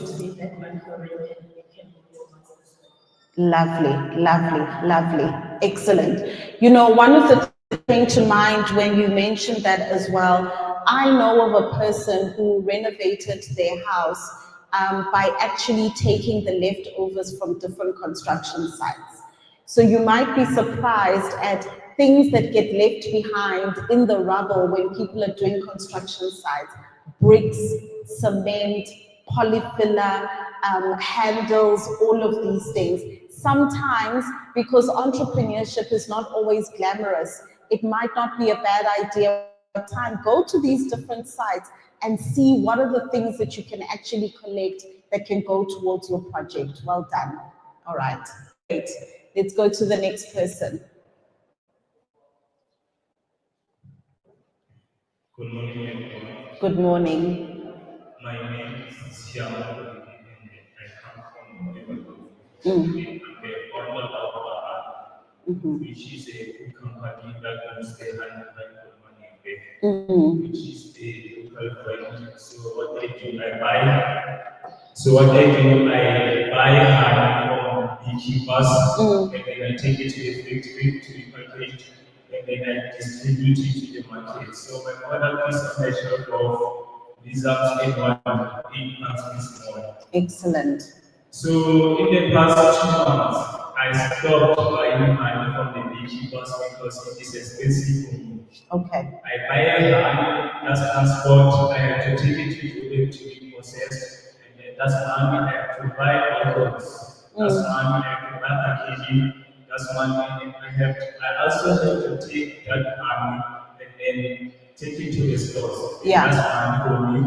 Lovely, lovely, lovely. Excellent. You know, one of the things that came to mind when you mentioned that as well, I know of a person who renovated their house by actually taking the leftovers from different construction sites. So you might be surprised at things that get left behind in the rubble when people are doing construction sites. Bricks, cement, polyfiller, handles, all of these things. Sometimes, because entrepreneurship is not always glamorous, it might not be a bad idea at the time. Go to these different sites and see what are the things that you can actually collect that can go towards your project. Well done. All right. Great. Let's go to the next person. Good morning, everyone. Good morning. My name is Siam, and I come from Liverpool. I'm the owner of which is a company that owns the high money, which is the local brand. So what I do, I buy honey from beekeepers, and then I take it to the factory to be packaged, and then I distribute it to the market. So my product is a measure of results in 8 months this morning. Excellent. So in the past 2 months, I stopped buying honey from the beekeepers because it is expensive for me. Okay. I buy a honey, that's transport, I have to take it to them to be processed, and then that's honey I have to buy bottles, that's honey I have to buy packaging, That's one thing I also have to take that money and then take it to the stores. Yeah. That's one for me.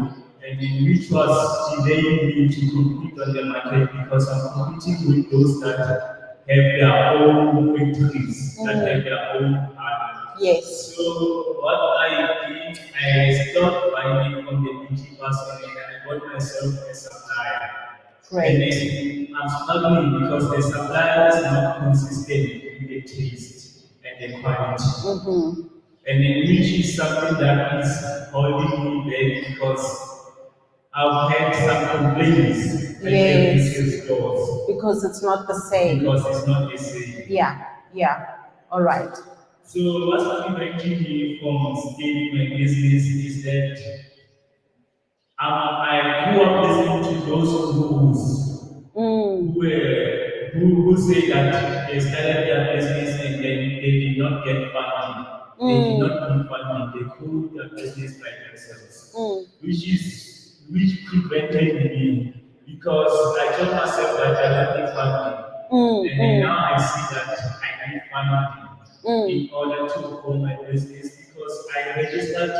And then which was delaying me to compete on the market because I'm competing with those that have their own factories, that have their own partners. Yes. So what I did, I stopped buying it from the beekeepers and I bought myself a supplier. Great. And then I'm struggling because the supplier is not consistent in the taste and the quality. And then which is something that is holding me back because I've had some complaints at the retail stores. Because it's not the same. Because it's not the same. Yeah. All right. So what's preventing me from scaling my business is that I grew up listening to those who say that they started their business and then they did not get funding. They did not need funding. They grew their business by themselves, which prevented me because I told myself that I don't need funding, and then now I see that I need funding in order to grow my business because I registered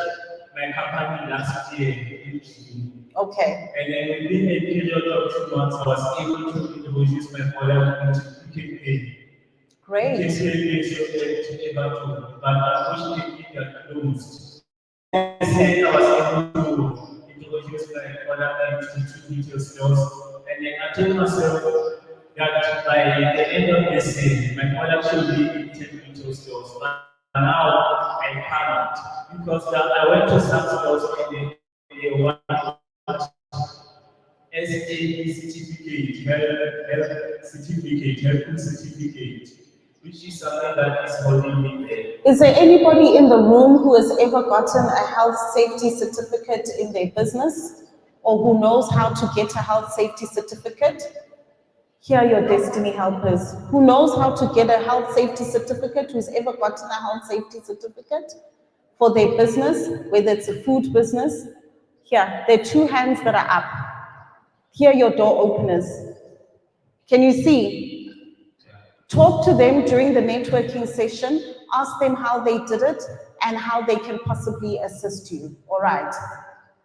my company last year in June. Okay. And then within a period of 2 months, I was able to introduce my product into Pay. Great. Pay so that but unfortunately they are closed. Then I was able to introduce my product into 2 retail stores, and then I told myself that by the end of this year, my product should be in 10 retail stores. But now I can't because I went to some stores and they want SAE certificate, health food certificate, which is something that is holding me there. Is there anybody in the room who has ever gotten a health safety certificate in their business or who knows how to get a health safety certificate? Here are your destiny helpers. Who knows how to get a health safety certificate? Who's ever gotten a health safety certificate for their business, whether it's a food business? Here, there are 2 hands that are up. Here are your door openers. Can you see? Talk to them during the networking session. Ask them how they did it and how they can possibly assist you. All right.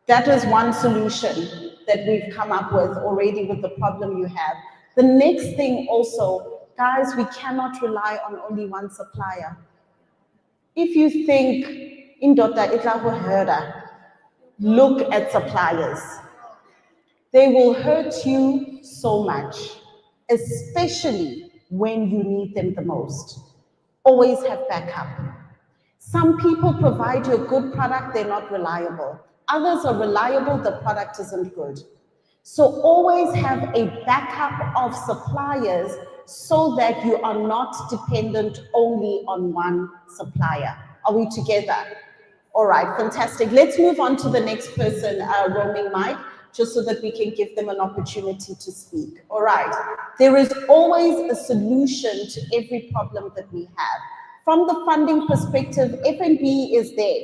That is one solution that we've come up with already with the problem you have. The next thing also, guys, we cannot rely on only one supplier. If you think, Indota itla herda, look at suppliers. They will hurt you so much, especially when you need them the most. Always have backup. Some people provide you a good product, they're not reliable. Others are reliable, the product isn't good. So always have a backup of suppliers so that you are not dependent only on one supplier. Are we together? All right, fantastic. Let's move on to the next person, roaming mic, just so that we can give them an opportunity to speak. All right, there is always a solution to every problem that we have. From the funding perspective, F&B is there.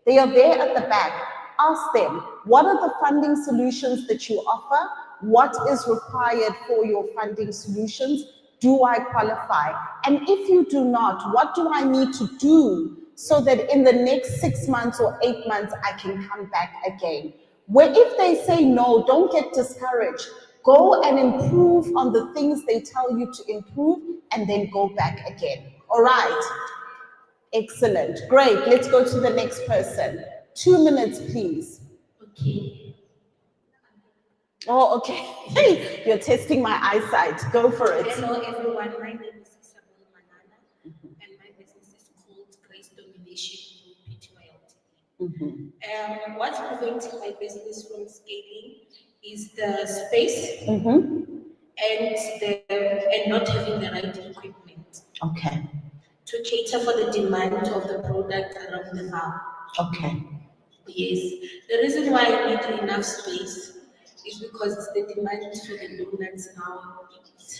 They are there at the back. Ask them, what are the funding solutions that you offer? What is required for your funding solutions? Do I qualify? And if you do not, what do I need to do so that in the next 6 months or 8 months, I can come back again? Where if they say no, don't get discouraged. Go and improve on the things they tell you to improve and then go back again. All right. Excellent. Great. Let's go to the next person. 2 minutes, please. Okay. Oh, okay. Hey, you're testing my eyesight. Go for it. Hello, everyone. My name is Isabel Manana, and my business is called Grace Domination Group Pty. What's preventing my business from scaling is the space and not having the right equipment. Okay. To cater for the demand of the product around the farm. Okay. Yes. The reason why I need enough space is because the demand for the donuts now it's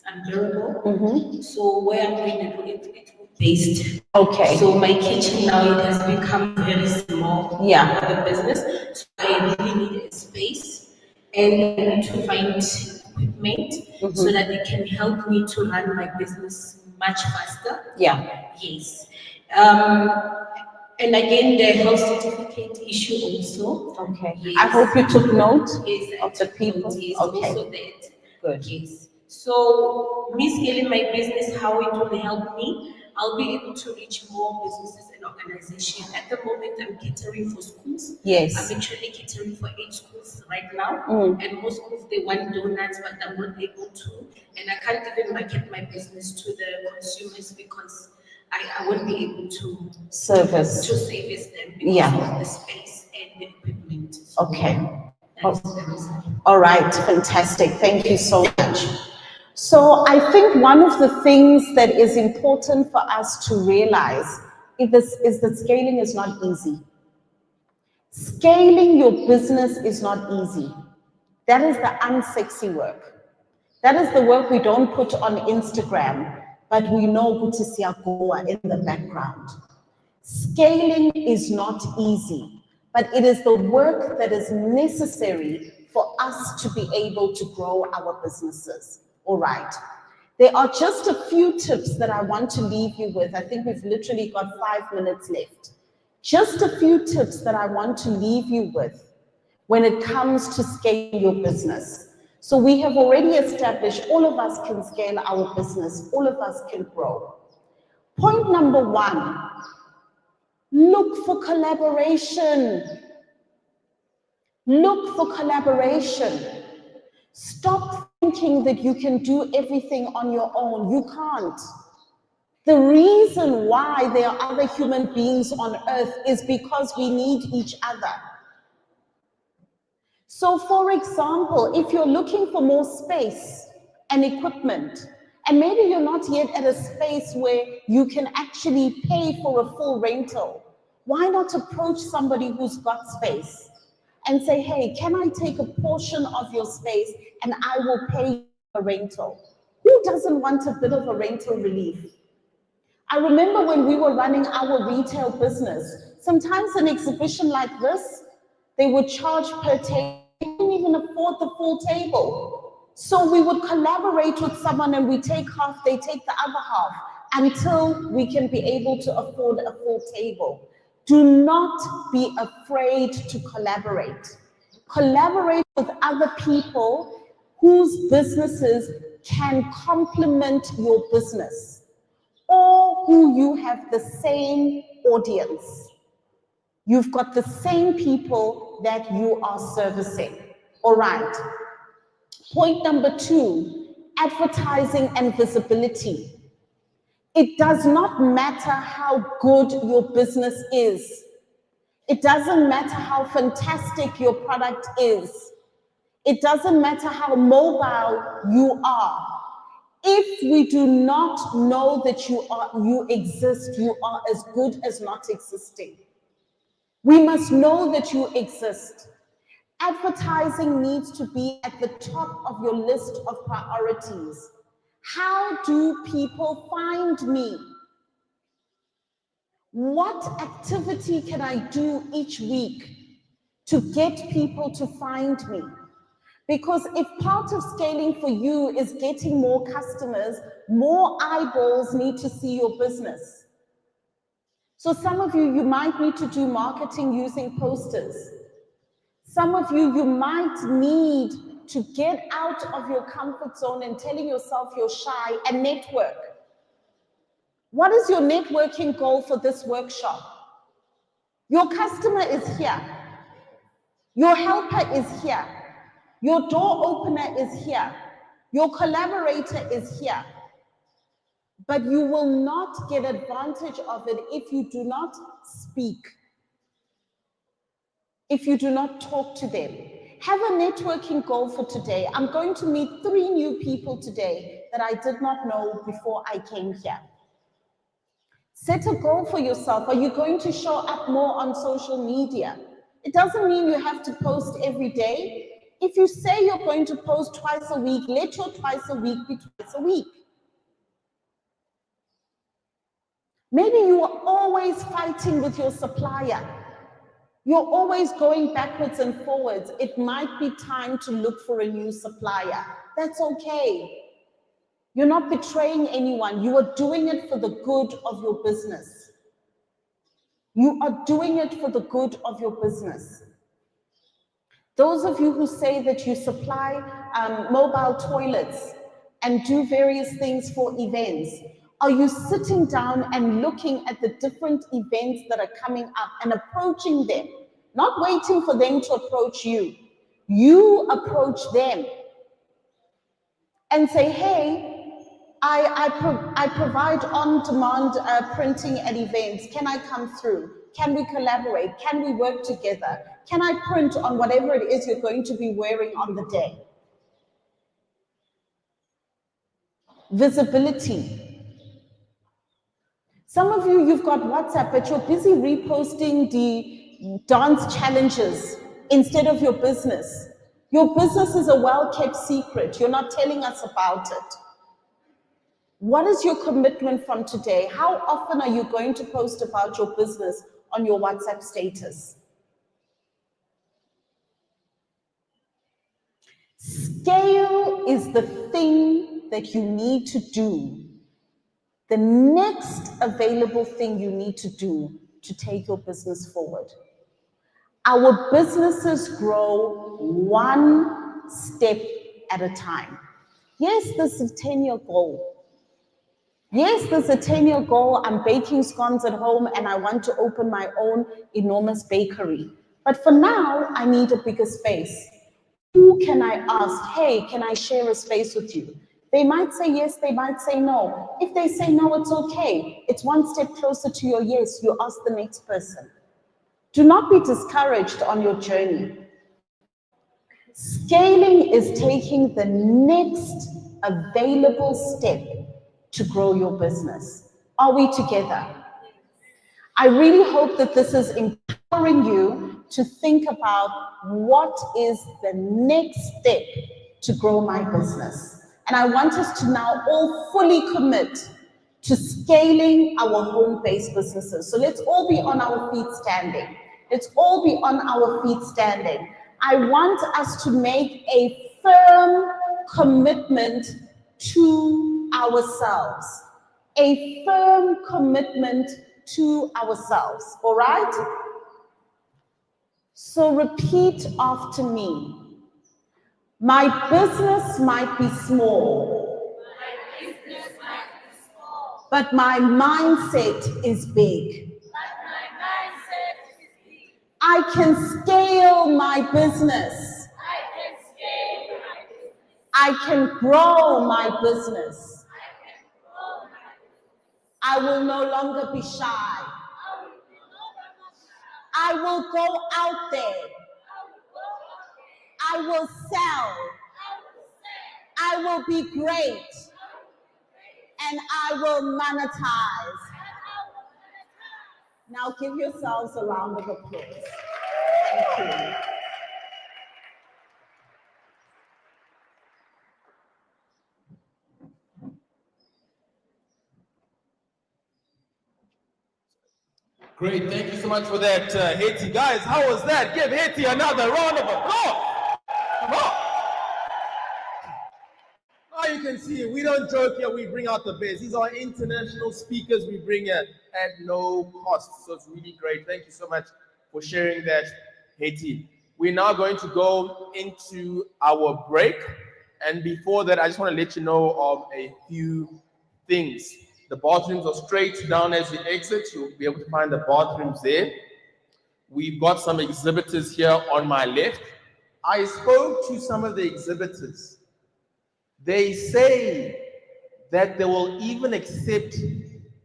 unbearable. So where I'm going to do it based. Okay. So my kitchen now it has become very small for the business. So I really need a space and to find equipment so that they can help me to run my business much faster. Yeah. Yes. And again, the health certificate issue also. Okay. Yes. I hope you took note Yes, of the people. Yes, Okay. also that. Good. Yes. So, me scaling my business, how it will help me, I'll be able to reach more businesses and organizations. At the moment, I'm catering for schools. Yes. I'm actually catering for 8 schools right now. And most schools, they want donuts, but I'm not able to. And I can't even market my business to the consumers because I won't be able to service them because of the space and the equipment. So okay. that is the reason. All right, fantastic. Thank you so much. So I think one of the things that is important for us to realize is that scaling is not easy. Scaling your business is not easy. That is the unsexy work. That is the work we don't put on Instagram, but we know Butisia Goa in the background. Scaling is not easy, but it is the work that is necessary for us to be able to grow our businesses. All right. There are just a few tips that I want to leave you with. I think we've literally got 5 minutes left. Just a few tips that I want to leave you with when it comes to scaling your business. So we have already established all of us can scale our business, all of us can grow. Point number 1, look for collaboration. Look for collaboration. Stop thinking that you can do everything on your own. You can't. The reason why there are other human beings on earth is because we need each other. So for example, if you're looking for more space and equipment, and maybe you're not yet at a space where you can actually pay for a full rental, why not approach somebody who's got space and say, hey, can I take a portion of your space and I will pay a rental? Who doesn't want a bit of a rental relief? I remember when we were running our retail business, sometimes an exhibition like this, they would charge per table. We couldn't even afford the full table. So we would collaborate with someone and we take half, they take the other half until we can be able to afford a full table. Do not be afraid to collaborate. Collaborate with other people whose businesses can complement your business, or who you have the same audience. You've got the same people that you are servicing. All right. Point number 2, advertising and visibility. It does not matter how good your business is. It doesn't matter how fantastic your product is. It doesn't matter how mobile you are. If we do not know that you exist, you are as good as not existing. We must know that you exist. Advertising needs to be at the top of your list of priorities. How do people find me? What activity can I do each week to get people to find me? Because if part of scaling for you is getting more customers, more eyeballs need to see your business. So some of you might need to do marketing using posters. Some of you might need to get out of your comfort zone and telling yourself you're shy and network. What is your networking goal for this workshop? Your customer is here. Your helper is here. Your door opener is here. Your collaborator is here. But you will not get advantage of it if you do not speak, if you do not talk to them. Have a networking goal for today. I'm going to meet 3 new people today that I did not know before I came here. Set a goal for yourself. Are you going to show up more on social media? It doesn't mean you have to post every day. If you say you're going to post twice a week, let your twice a week be twice a week. Maybe you are always fighting with your supplier. You're always going backwards and forwards. It might be time to look for a new supplier. That's okay. You're not betraying anyone. You are doing it for the good of your business. You are doing it for the good of your business. Those of you who say that you supply mobile toilets and do various things for events, are you sitting down and looking at the different events that are coming up and approaching them? Not waiting for them to approach you. You approach them and say, hey, I provide on-demand printing at events. Can I come through? Can we collaborate? Can we work together? Can I print on whatever it is you're going to be wearing on the day? Visibility. Some of you, you've got WhatsApp, but you're busy reposting the dance challenges instead of your business. Your business is a well-kept secret. You're not telling us about it. What is your commitment from today? How often are you going to post about your business on your WhatsApp status? Scale is the thing that you need to do. The next available thing you need to do to take your business forward. Our businesses grow one step at a time. Yes, this is a 10-year goal. Yes, there's a 10-year goal. I'm baking scones at home and I want to open my own enormous bakery. But for now, I need a bigger space. Who can I ask? Hey, can I share a space with you? They might say yes, they might say no. If they say no, it's okay. It's one step closer to your yes. You ask the next person. Do not be discouraged on your journey. Scaling is taking the next available step to grow your business. Are we together? I really hope that this is empowering you to think about what is the next step to grow my business. And I want us to now all fully commit to scaling our home-based businesses. So let's all be on our feet standing. Let's all be on our feet standing. I want us to make a firm commitment to ourselves. A firm commitment to ourselves, all right? So repeat after me. My business might be small, but my mindset is big. I can scale my business. I can grow my business. I will no longer be shy. I will go out there. I will sell. I will be great. And I will monetize. Now give yourselves a round of applause. Thank you. Great, thank you so much for that, Hetty. Guys, how was that? Give Hetty another round of applause. Come on. Now you can see, we don't joke here, we bring out the best. These are international speakers we bring in at no cost. So it's really great. Thank you so much for sharing that, Hetty. We're now going to go into our break. And before that, I just want to let you know of a few things. The bathrooms are straight down as you exit. You'll be able to find the bathrooms there. We've got some exhibitors here on my left. I spoke to some of the exhibitors. They say that they will even accept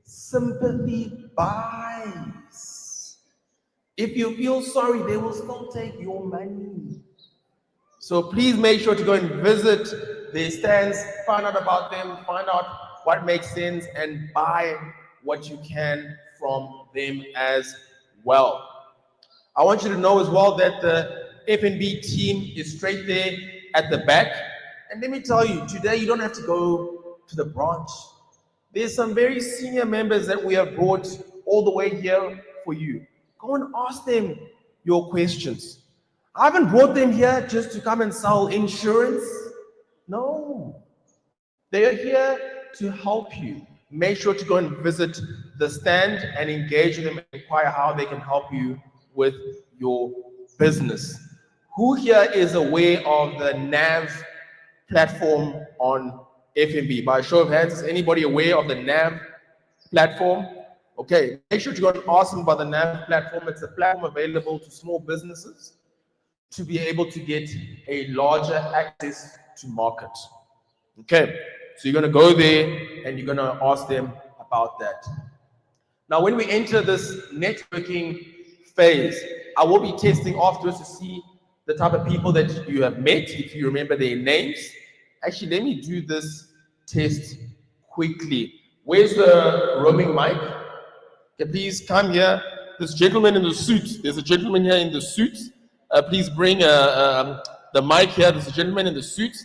sympathy buys. If you feel sorry, they will still take your money. So please make sure to go and visit their stands, find out about them, find out what makes sense, and buy what you can from them as well. I want you to know as well that the F&B team is straight there at the back. And let me tell you, today you don't have to go to the branch. There's some very senior members that we have brought all the way here for you. Go and ask them your questions. I haven't brought them here just to come and sell insurance. No. They are here to help you. Make sure to go and visit the stand and engage with them and inquire how they can help you with your business. Who here is aware of the NAV platform on FNB? By a show of hands, is anybody aware of the NAV platform? Okay, make sure to go and ask them about the NAV platform. It's a platform available to small businesses to be able to get a larger access to market. Okay, so you're going to go there and you're going to ask them about that. Now, when we enter this networking phase, I will be testing afterwards to see the type of people that you have met, if you remember their names. Actually, let me do this test quickly. Where's the roaming mic? Okay, please come here. This gentleman in the suit. There's a gentleman here in the suit. Please bring the mic here. There's a gentleman in the suit.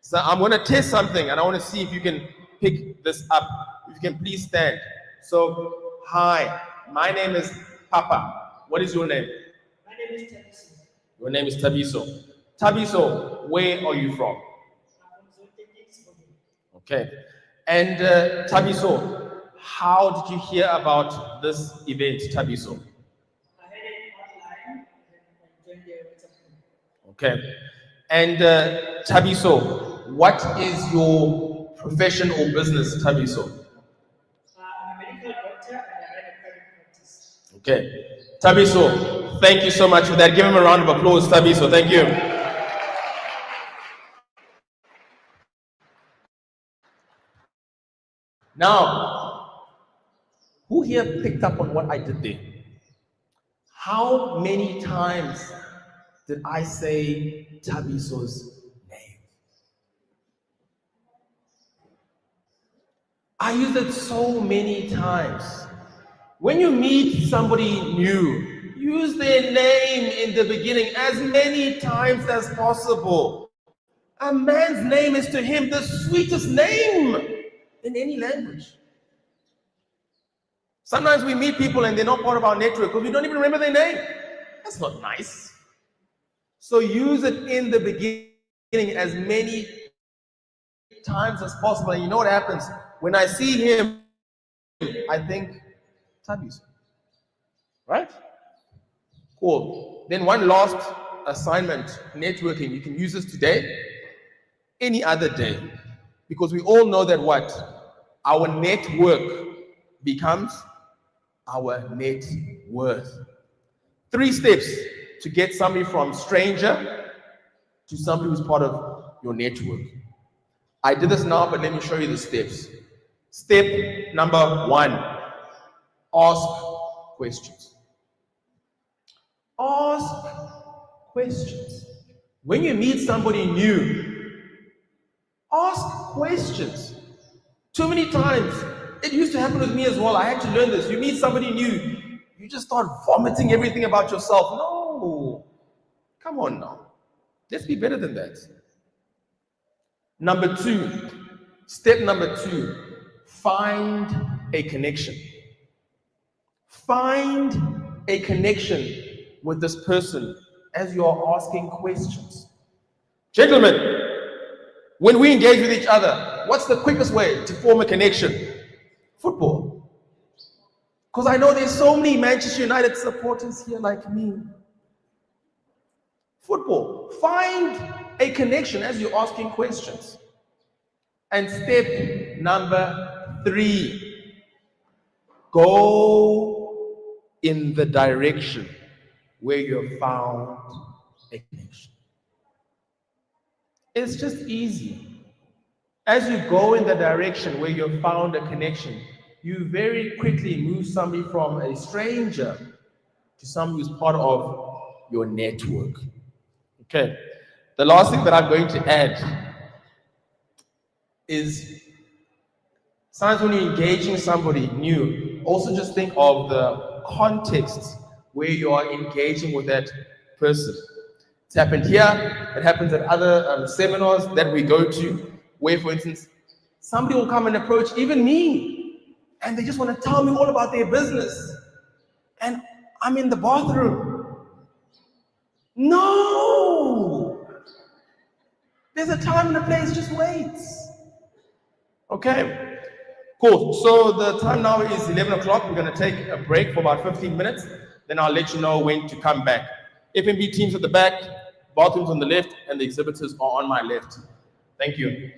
So I'm going to test something, and I want to see if you can pick this up. If you can please stand. So, hi, my name is Papa. What is your name? My name is Tabiso. Your name is Tabiso. Tabiso, where are you from? Okay. And Tabiso, how did you hear about this event, Tabiso? I heard it online and joined the WhatsApp group. Okay. And Tabiso, what is your profession or business, Tabiso? I'm a medical doctor and I run a private practice. Okay. Tabiso, thank you so much for that. Give him a round of applause, Tabiso. Thank you. Now, who here picked up on what I did there? How many times did I say Tabiso's name? I used it so many times. When you meet somebody new, use their name in the beginning as many times as possible. A man's name is to him the sweetest name in any language. Sometimes we meet people and they're not part of our network because we don't even remember their name. That's not nice. So use it in the beginning as many times as possible. And you know what happens? When I see him, I think, Tabiso. Right? Cool. Then one last assignment, networking. You can use this today, any other day. Because we all know that what? Our network becomes our net worth. 3 steps to get somebody from stranger to somebody who's part of your network. I did this now, but let me show you the steps. Step number 1, ask questions. Ask questions. When you meet somebody new, ask questions. Too many times, it used to happen with me as well. I had to learn this. You meet somebody new, you just start vomiting everything about yourself. No. Come on now. Let's be better than that. Number 2, step number 2, find a connection. Find a connection with this person as you are asking questions. Gentlemen, when we engage with each other, what's the quickest way to form a connection? Football. Because I know there's so many Manchester United supporters here like me. Football. Find a connection as you're asking questions. And step number 3, go in the direction where you have found a connection. It's just easy. As you go in the direction where you have found a connection, you very quickly move somebody from a stranger to somebody who's part of your network. Okay. The last thing that I'm going to add is sometimes when you're engaging somebody new, also just think of the context where you are engaging with that person. It's happened here, it happens at other seminars that we go to, where, for instance, somebody will come and approach even me, and they just want to tell me all about their business. And I'm in the bathroom. No! There's a time and a place, just wait. Okay, cool. So the time now is 11 o'clock. We're going to take a break for about 15 minutes. Then I'll let you know when to come back. FMB teams at the back, bathrooms on the left, and the exhibitors are on my left. Thank you.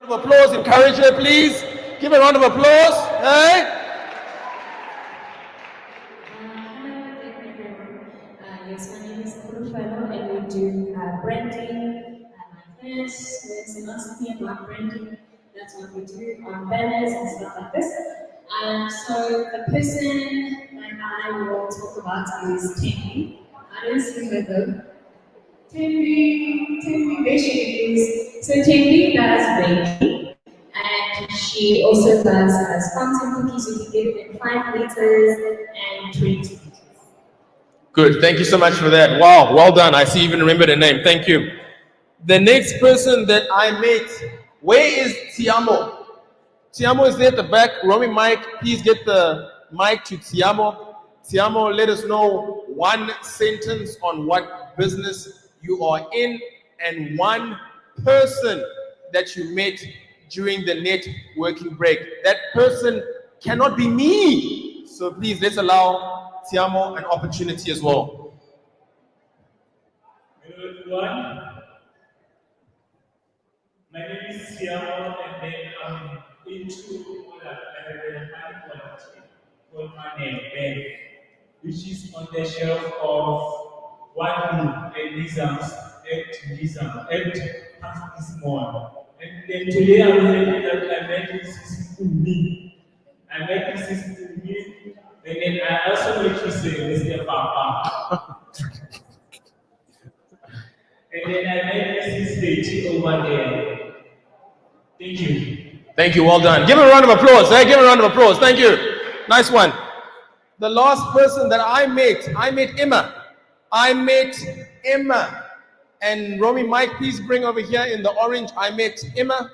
Round of applause, encourage her, please. Give a round of applause. Hey? Hello again, everyone. Yes, my name is Kurufalo, and we do branding. My friends, there's a lot of about branding. That's what we do on banners and stuff like this. So the person that I will talk about is Timmy. I don't see her though. Timmy, there she is. So Timmy does baking, and she also does fountain cookies. You can get it in 5 liters and 20 liters. Good. Thank you so much for that. Wow. Well done. I see you even remember the name. Thank you. The next person that I met, where is Tiamo? Tiamo is there at the back. Romy Mike, please get the mic to Tiamo. Tiamo, let us know one sentence on what business you are in and one person that you met during the networking break. That person cannot be me. So please, let's allow Tiamo an opportunity as well. Hello everyone. My name is Siamo, and then I'm into product. I have a high quality called Monetise, which is on the shelf of one exams, 8 exams, 8 past this morning. And then today I'm happy that I met Mrs. Kumi. I met Mrs. Kumi, and then I also met Mr. Papa. And then I met Mrs. Betty over there. Thank you. Thank you. Well done. Give a round of applause. Hey, give a round of applause. Thank you. Nice one. The last person that I met Emma. I met Emma. And Romy Mike, please bring over here in the orange. I met Emma.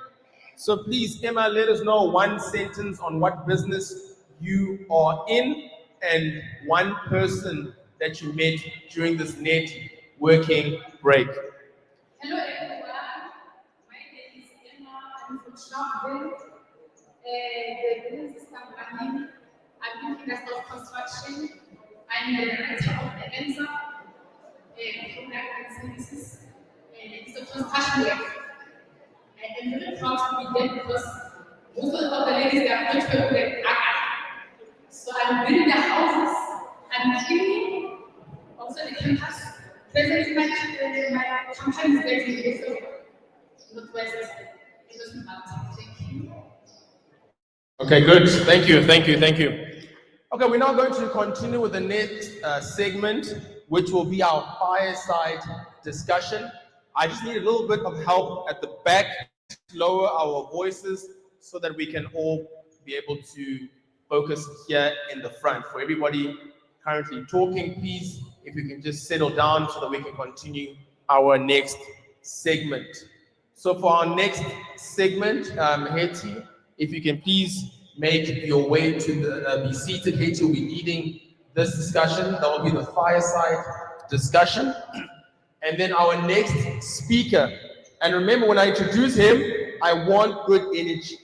So please, Emma, let us know one sentence on what business you are in and one person that you met during this networking break. Hello everyone, my name is Emma, I'm from Sharpeville. The business company, I'm in industry of construction. I'm the director of the ENSA, product and services. It's a construction work. I'm really proud to be there because most of the ladies, they are not very good at art. So I'm building their houses, I'm cleaning, also the campus. Presently, my company is based in Northwest. It was about. Thank you. Okay, good. Thank you, thank you, thank you. Okay, we're now going to continue with the next segment, which will be our fireside discussion. I just need a little bit of help at the back to lower our voices so that we can all be able to focus here in the front. For everybody currently talking, please, if you can just settle down so that we can continue our next segment. So for our next segment, Hetty, if you can please make your way to the, be seated. Hetty will be leading this discussion. That will be the fireside discussion. And then our next speaker, and remember when I introduce him, I want good energy.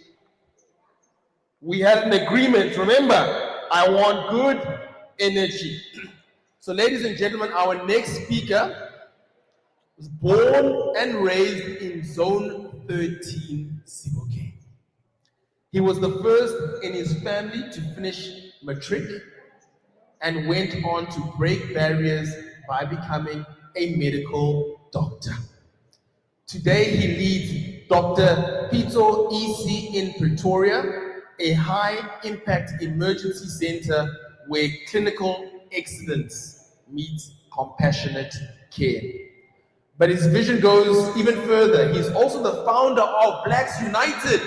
We had an agreement, remember? I want good energy. So ladies and gentlemen, our next speaker was born and raised in Zone 13, Sebokeng. He was the first in his family to finish matric and went on to break barriers by becoming a medical doctor. Today he leads Dr. Pito EC in Pretoria, a high-impact emergency center where clinical excellence meets compassionate care. But his vision goes even further. He's also the founder of Blacks United,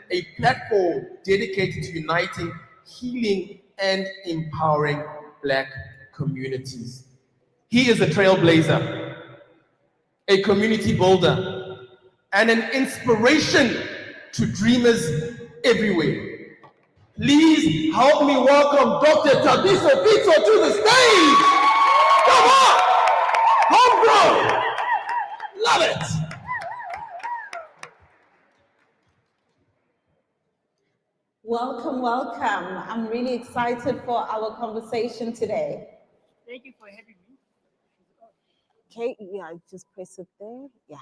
a platform dedicated to uniting, healing, and empowering Black communities. He is a trailblazer, a community builder, and an inspiration to dreamers everywhere. Please help me welcome Dr. Tabiso Pito to the stage. Come on! Homegrown! Love it! Welcome, welcome. I'm really excited for our conversation today. Thank you for having me. Okay, yeah, just press it there. Yeah.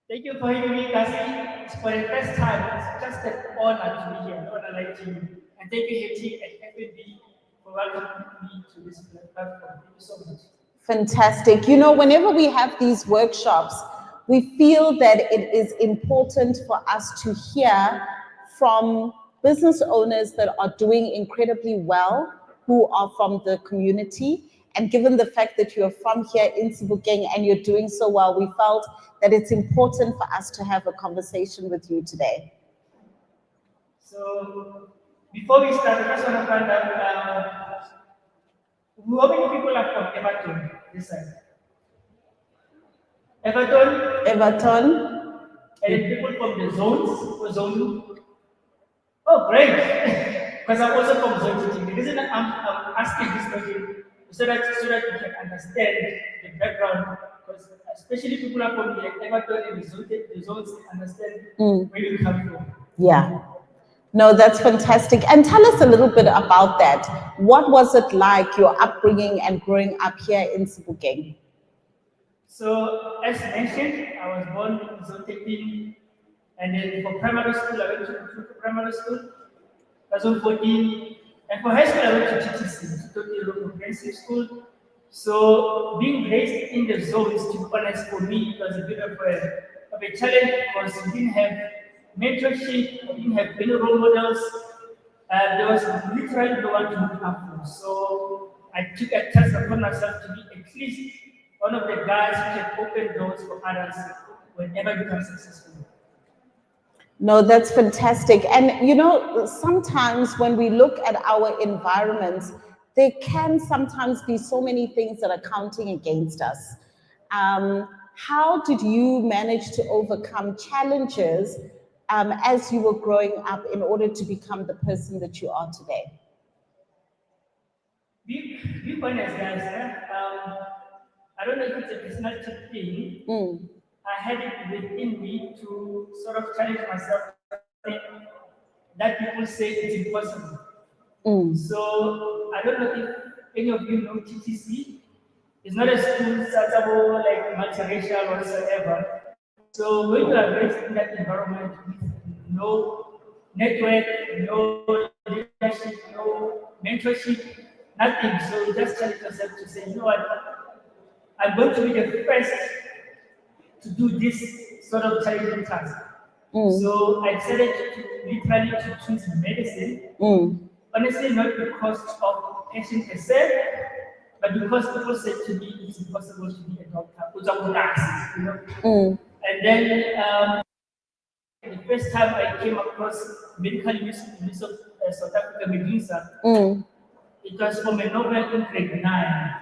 Thank you for having me, Kasi. It's for the first time. It's just an honor to be here, an honor like you. And thank you, Hetty and FNB, for welcoming me to this platform. Thank you so much. Fantastic. You know, whenever we have these workshops, we feel that it is important for us to hear from business owners that are doing incredibly well, who are from the community. And given the fact that you're from here in Sebokeng and you're doing so well, we felt that it's important for us to have a conversation with you today. So, before we start, I just want to find out how many people are from Everton this side? Everton? Everton? And then people from the zones? Zone? Oh, great! Because I'm also from zone 2. The reason I'm asking this question is so that you can understand the background. Because especially people are from the Everton and the zones understand where you come from. Yeah. No, that's fantastic. And tell us a little bit about that. What was it like, your upbringing and growing up here in Sebokeng? So, as mentioned, I was born in Zone 13, and then for primary school, I went to primary school, Zone 14, and for high school, I went to TTC, Total Comprehensive School. So, being raised in the zones, to be honest, for me, it was a bit of a challenge because we didn't have mentorship, we didn't have many role models. There was literally no one to look up for. So, I took a task upon myself to be at least one of the guys who can open doors for others whenever you become successful. No, that's fantastic. And you know, sometimes when we look at our environments, there can sometimes be so many things that are counting against us. How did you manage to overcome challenges as you were growing up in order to become the person that you are today? Be honest, guys. I don't know if it's a personality thing. I had it within me to sort of challenge myself that people say it's impossible. So I don't know if any of you know TTC. It's not a school startable like multiracial or whatsoever. So when you are raised in that environment with no network, no leadership, no mentorship, nothing. So you just challenge yourself to say, you know what, I'm going to be the first to do this sort of challenging task. So I decided to literally to choose medicine. Honestly, not because of patient per se, but because people said to me it's impossible to be a doctor, you know. And then the first time I came across medical news of South Africa, Medusa, it was from a novel in grade 9.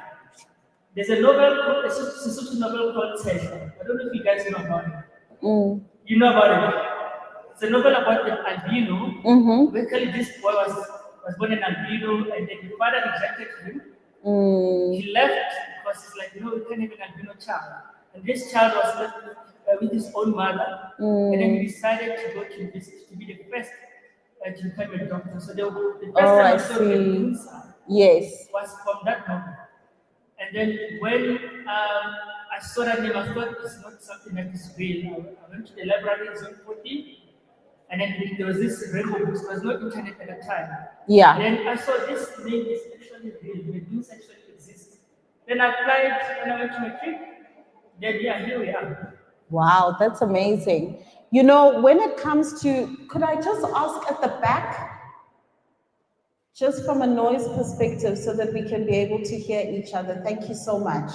There's a novel called, a social novel called Tesla. I don't know if you guys know about it. You know about it? It's a novel about an albino. Basically, this boy was born an albino, and then the father rejected him. He left because he's like, no, we can't have an albino child. And this child was left with his own mother, and then he decided to go to university to be the first to become a doctor. So the first time I saw Medusa was from that novel. And then when I saw that name, I thought it's not something that is real. I went to the library in Zone 14, and then there was this rainbow books. There was no internet at the time. Yeah. And then I saw this name is actually real. Medusa actually exists. Then I applied when I went to matric. Then yeah, here we are. Wow, that's amazing. You know, when it comes to, could I just ask at the back? Just from a noise perspective so that we can be able to hear each other. Thank you so much.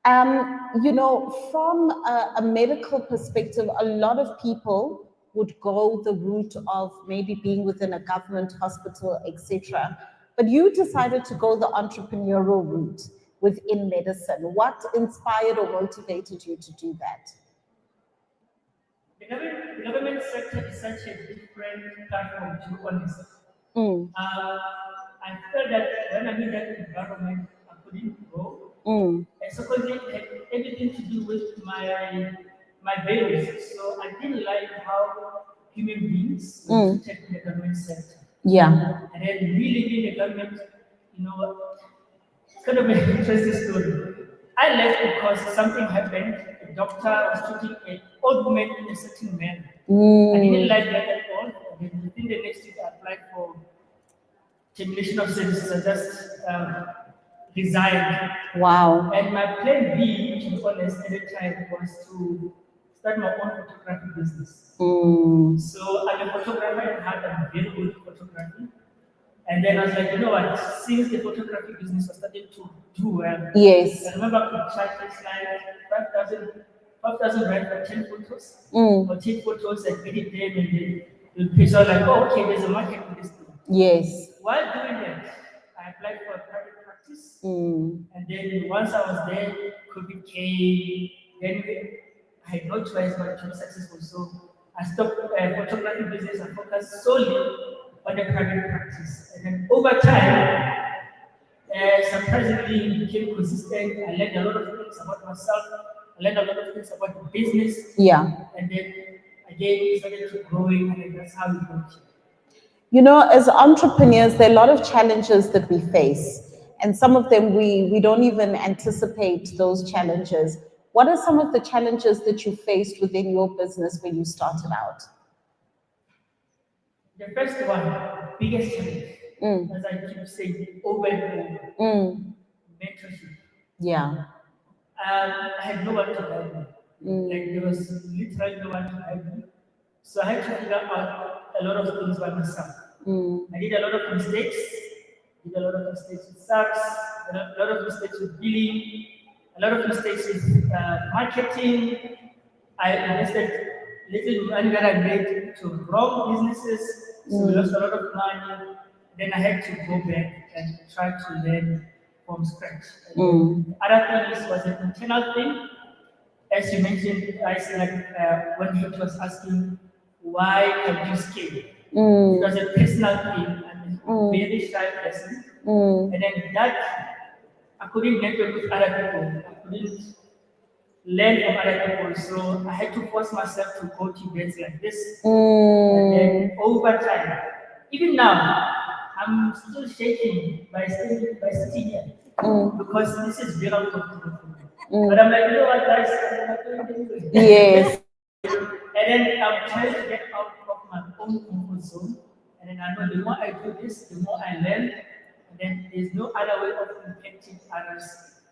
You know, from a medical perspective, a lot of people would go the route of maybe being within a government hospital, etc. But you decided to go the entrepreneurial route within medicine. What inspired or motivated you to do that? The government sector is such a different platform, to be honest. I felt that when I'm in that environment, I couldn't grow. And secondly, it had everything to do with my values. So I didn't like how human beings were treated in the government sector. Yeah. And then we live in the government, you know, it's kind of an interesting story. I left because something happened. A doctor was treating old woman in a certain manner. I didn't like that at all. And then within the next week, I applied for termination of services. I just resigned. Wow. And my plan B, to be honest, at the time was to start my own photography business. So I'm a photographer at heart. I'm very good at photography. And then I was like, you know what? Since the photography business was starting to do well, Yes. I remember I could charge this like 5,000 rand for 10 photos, or 10 photos and edit them, and then you'll pay. So I was like, oh, okay, there's a market for this thing. Yes. While doing that, I applied for a private practice, and then once I was there, COVID came. Then I had no choice but to be successful. So I stopped photography business and focused solely on the private practice. And then over time, surprisingly, became consistent. I learned a lot of things about myself. I learned a lot of things about the business. Yeah. And then again, started to growing, and then that's how we got here. You know, as entrepreneurs, there are a lot of challenges that we face. And some of them we don't even anticipate those challenges. What are some of the challenges that you faced within your business when you started out? The first one, biggest challenge, as I keep saying over and over, mentorship. Yeah. I had no one to guide me. Like there was literally no one to guide me. So I had to figure out a lot of things by myself. I did a lot of mistakes. Did a lot of mistakes with subs, a lot of mistakes with billing, a lot of mistakes with marketing. I invested little money that I made to wrong businesses, so we lost a lot of money. Then I had to go back and try to learn from scratch. The other thing was an internal thing. As you mentioned, I said when he was asking why can you scale? It was a personal thing. I'm a very shy person, and then that I couldn't network with other people. I couldn't learn from other people, so I had to force myself to go to events like this. And then over time, even now, I'm still shaking by sitting here because this is very uncomfortable for me. But I'm like, you know what, guys, I'm not doing this. Yes. And then I'm trying to get out of my own comfort zone. And then I know the more I do this, the more I learn. And then there's no other way of impacting others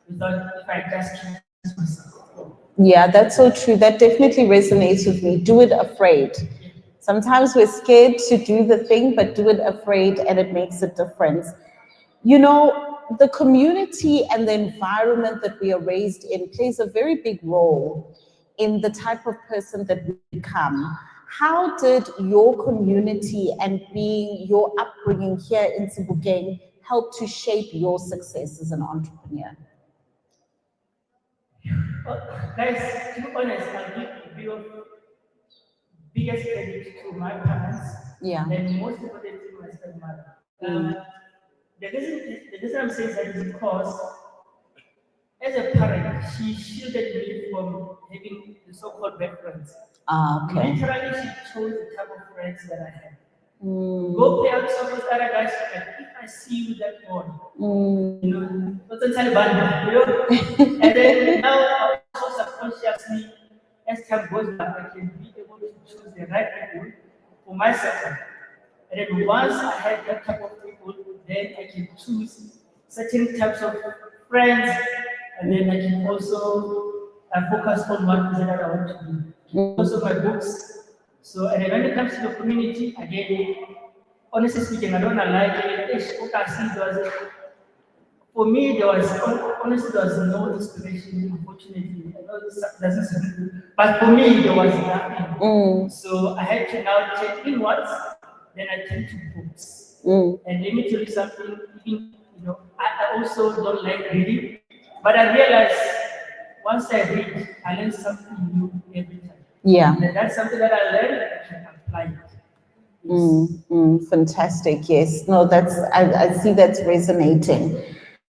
without if I just trust myself. Yeah, that's so true. That definitely resonates with me. Do it afraid. Sometimes we're scared to do the thing, but do it afraid and it makes a difference. You know, the community and the environment that we are raised in plays a very big role in the type of person that we become. How did your community and being your upbringing here in Sebokeng help to shape your success as an entrepreneur? Guys, to be honest, I'll give the biggest credit to my parents. Yeah. And most importantly, to my stepmother. The reason I'm saying that is because as a parent, she shielded me from having the so-called bad friends. Okay. Literally, she chose the type of friends that I had. Go play out some of the other guys, like, if I see you that boy, you know, what's a Taliban, you know? And then now I also subconsciously, as time goes by, I can be able to choose the right people for myself. And then once I have that type of people, then I can choose certain types of friends, and then I can also focus on what is that I want to do. Also my books. So, and then when it comes to the community, again, honestly speaking, I don't like it. For me, there was honestly there was no inspiration, unfortunately. I know this doesn't sound good, but for me there was nothing. So I had to now take inwards, then I turned to books. And let me tell you something, even I also don't like reading, but I realized once I read, I learn something new every time. Yeah. And that's something that I learned and I can apply it. Fantastic. Yes. No, I see that's resonating.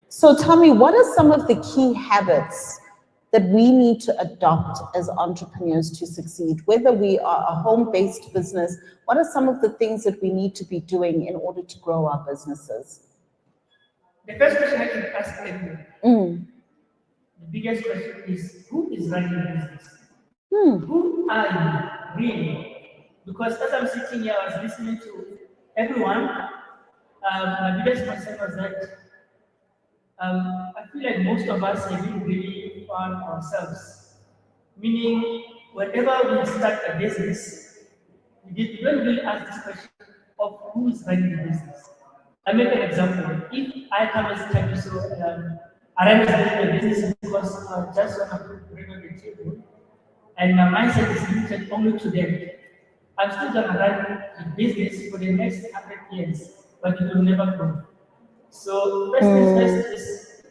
So tell me, what are some of the key habits that we need to adopt as entrepreneurs to succeed? Whether we are a home-based business, what are some of the things that we need to be doing in order to grow our businesses? The first question I can ask everyone, the biggest question is, who is running the business? Who are you really? Because as I'm sitting here, I was listening to everyone. My biggest concern was that I feel like most of us have been really found ourselves. Meaning, whenever we start a business, we don't really ask this question of who's running the business. I make an example. If I come as a so I run a business because I just want to bring on the table, and my mindset is limited only to them. I'm still gonna run the business for the next 100 years, but it will never grow. So first things first is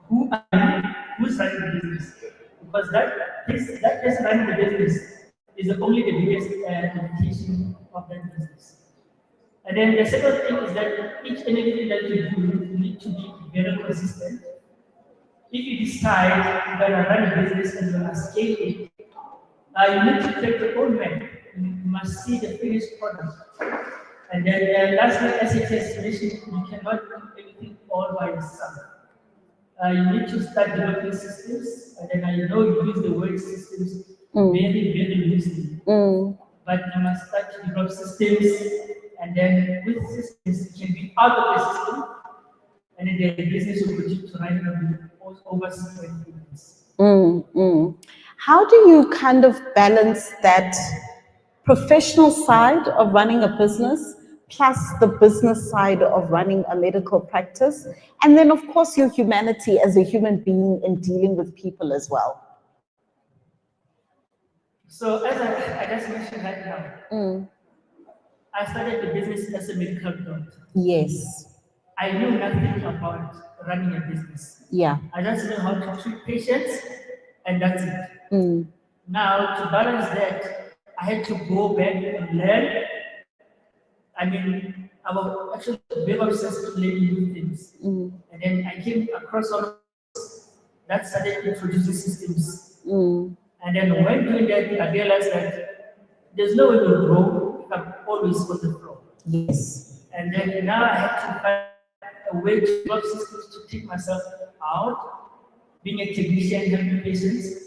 who are you? Who's running the business? Because that person running the business is only the biggest limitation of that business. And then the second thing is that each and everything that you do, you need to be very consistent. If you decide you're gonna run a business and you're gonna scale it, you need to take the own man. You must see the finished product. And then lastly, as it has mentioned, you cannot do everything all by yourself. You need to start developing systems, and then I know you use the word systems very, very loosely. But you must start to develop systems, and then with systems, you can be out of the system, and then the business will continue to run over 20 years. How do you kind of balance that professional side of running a business plus the business side of running a medical practice, and then of course your humanity as a human being in dealing with people as well? So as I just mentioned right now, I started the business as a medical doctor. Yes. I knew nothing about running a business. Yeah. I just knew how to treat patients, and that's it. Now, to balance that, I had to go back and learn. I mean, I was actually very obsessed with learning new things. And then I came across all of this that started introducing systems. And then when doing that, I realized that there's no way to grow if I'm always on the floor. Yes. And then now I have to find a way to develop systems to take myself out, being a technician, helping patients,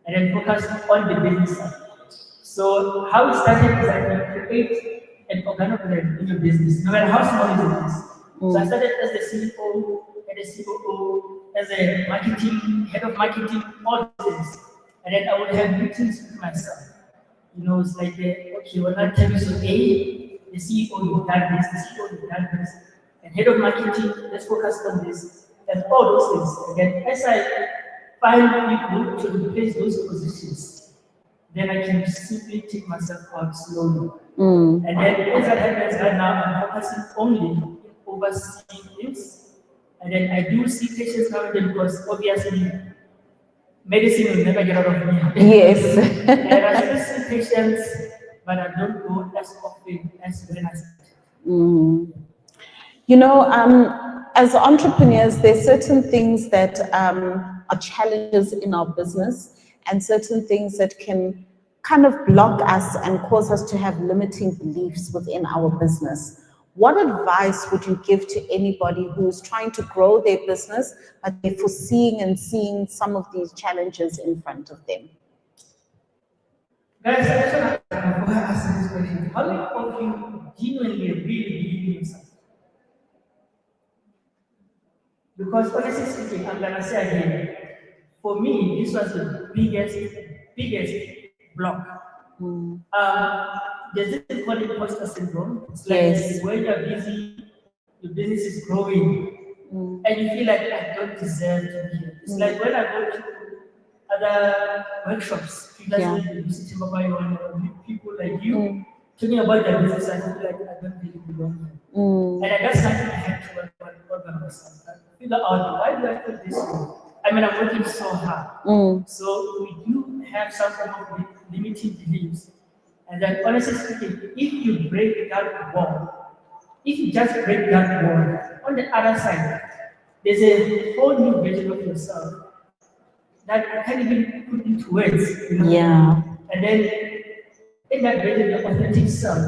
and then focus on the business side. So how it started is that you create an organogram in your business, no matter how small it is. So I started as the CEO, and the COO, as a marketing, head of marketing, all these things. And then I would have meetings with myself. You know, it's like, okay, when I tell you so A, the CEO, you've done this, the CEO, you've done this, and head of marketing, let's focus on this, and all those things. And then as I find people to replace those positions, then I can simply take myself out slowly. And then as that happens right now, I'm focusing only in overseeing things. And then I do see patients now and then because obviously medicine will never get out of me. Yes. And I still see patients, but I don't go as often as when I started. You know, as entrepreneurs, there's certain things that are challenges in our business and certain things that can kind of block us and cause us to have limiting beliefs within our business. What advice would you give to anybody who's trying to grow their business, but they're foreseeing and seeing some of these challenges in front of them? Guys, I want to ask this question. How many of you genuinely really believe in yourself? Because honestly speaking, I'm gonna say again, for me, this was the biggest block. There's this thing called imposter syndrome. It's like when you're busy, your business is growing, and you feel like I don't deserve to be here. It's like when I go to other workshops, you guys will visit meet people like you, talking about their business, I feel like I don't really belong here. And that's something I had to work on myself. Figure out why do I feel this way? I mean, I'm working so hard. So we do have some form of limiting beliefs. And then honestly speaking, if you break that wall, if you just break that wall, on the other side, there's a whole new version of yourself that you can't even put into words. You know? Yeah. And then in that version, your authentic self,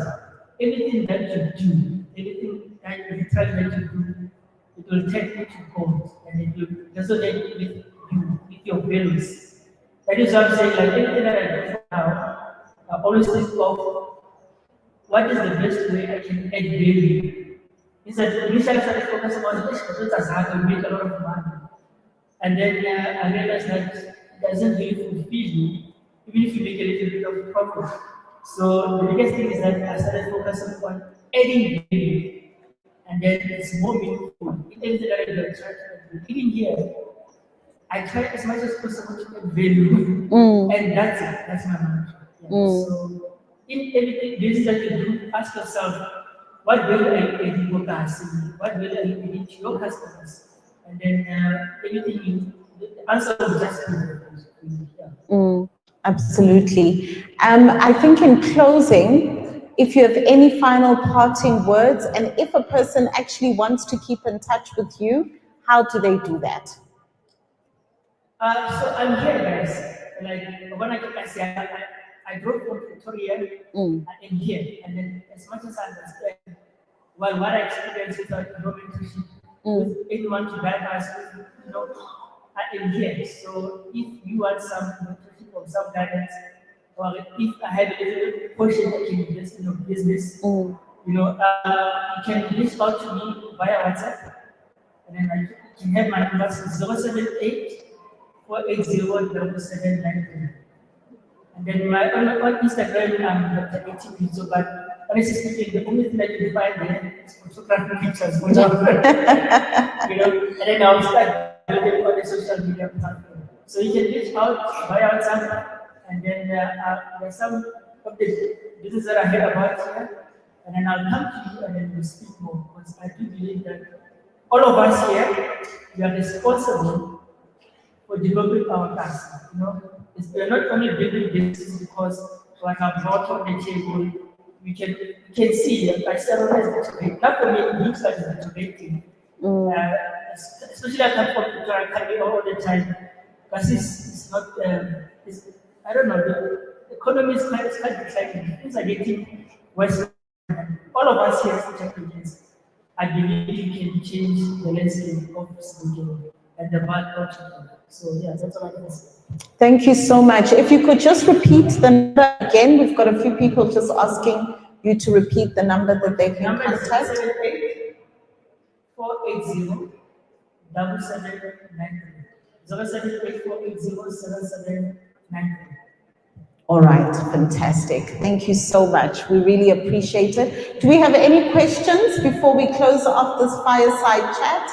everything that you do, everything that you try to do, it will take you to God, and it will resonate with you, with your values. That is what I'm saying, like anything that I do for now, I always think of what is the best way I can add value. Instead, initially I started focusing on this, but as I can make a lot of money. And then I realized that it doesn't really fulfill me, even if you make a little bit of profit. So the biggest thing is that I started focusing on adding value, and then it's more meaningful. In everything that I do, I try to do. Even here, I try as much as possible to add value, and that's it. That's my mantra. Yeah. So in everything business that you do, ask yourself, what value are you adding to your customer? What value are you adding to your customers? And then everything the answer will just be yeah. Absolutely. I think in closing, if you have any final parting words, and if a person actually wants to keep in touch with you, how do they do that? So I'm here, guys. Like when I get I drove from Victoria and in here, and then as much as I understand, well, what I experienced is that no mentorship with anyone to guide us, I am here. So if you want some mentorship or some guidance, or if I have a little portion that can invest in your business, you can reach out to me via WhatsApp, and then I can have my number 078 480 And then my on Instagram, I'm Dr. 80 so but honestly speaking, the only thing that you find there is photography pictures, and then I'll start building on the social media platform. So you can reach out via WhatsApp, and then there's some of the business that I heard about here, and then I'll come to you and then we'll speak more, because I do believe that all of us here, we are responsible for developing our task. We're not only building business because, like I brought on the table, we can see that I said, not for me, it looks like it's motivating. Especially I come from Victoria, I can't be all the time. Because it's not, I don't know, the economy is quite declining. Things are getting worse. All of us here as entrepreneurs, I believe you can change the landscape of Sebokeng and the market. So yeah, that's all I can say. Thank you so much. If you could just repeat the number again, we've got a few people just asking you to repeat the number that they can contact. 078 480 7793. 078 480 7793. All right, fantastic. Thank you so much. We really appreciate it. Do we have any questions before we close off this fireside chat?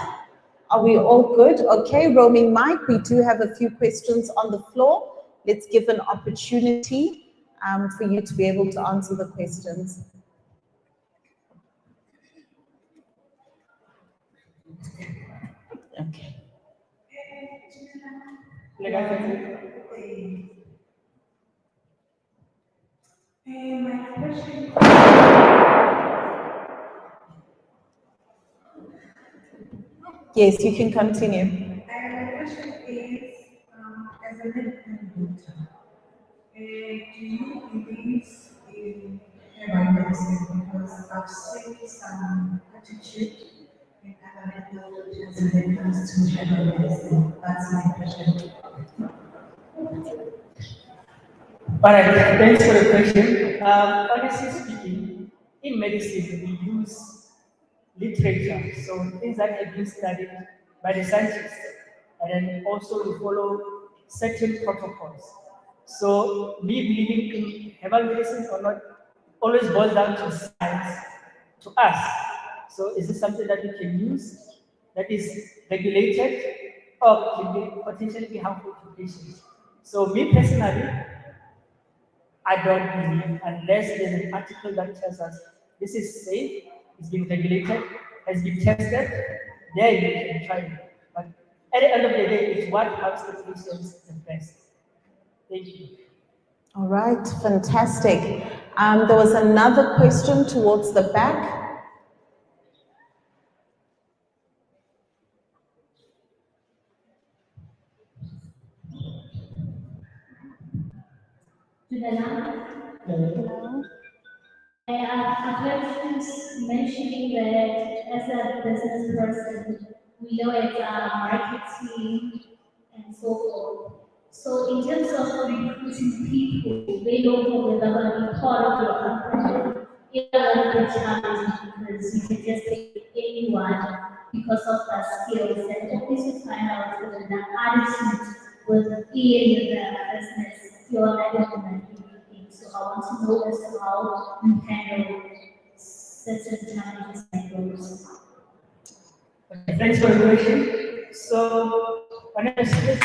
Are we all good? Okay, roaming mic, we do have a few questions on the floor. Let's give an opportunity for you to be able to answer the questions. Okay. My question. Yes, you can continue. My question is, as a medical doctor, do you believe in herbal medicine? Because I've seen some attitude in other medical doctors when it comes to herbal medicine. That's my question. All right, thanks for the question. Honestly speaking, in medicine, we use literature, so things that have been studied by the scientists, and then also we follow certain protocols. So, me believing in herbal medicine or not always boils down to science, to us. So, is this something that we can use that is regulated or can be potentially be harmful to patients? So, me personally, I don't believe unless there's an article that tells us this is safe, it's been regulated, has been tested, then you can try it. But at the end of the day, it's what helps the patients the best. Thank you. All right, fantastic. There was another question towards the back. Hello. I've heard you mentioning that as a business person, we know it's marketing and so forth. So in terms of recruiting people, they don't know whether they're going to be part of your company. It's a little bit challenging because you can just take anyone because of their skills and always you find out whether the attitude within the business, you're implementing everything. So I want to know as to how you handle certain challenges like those. Thanks for the question. So, when I say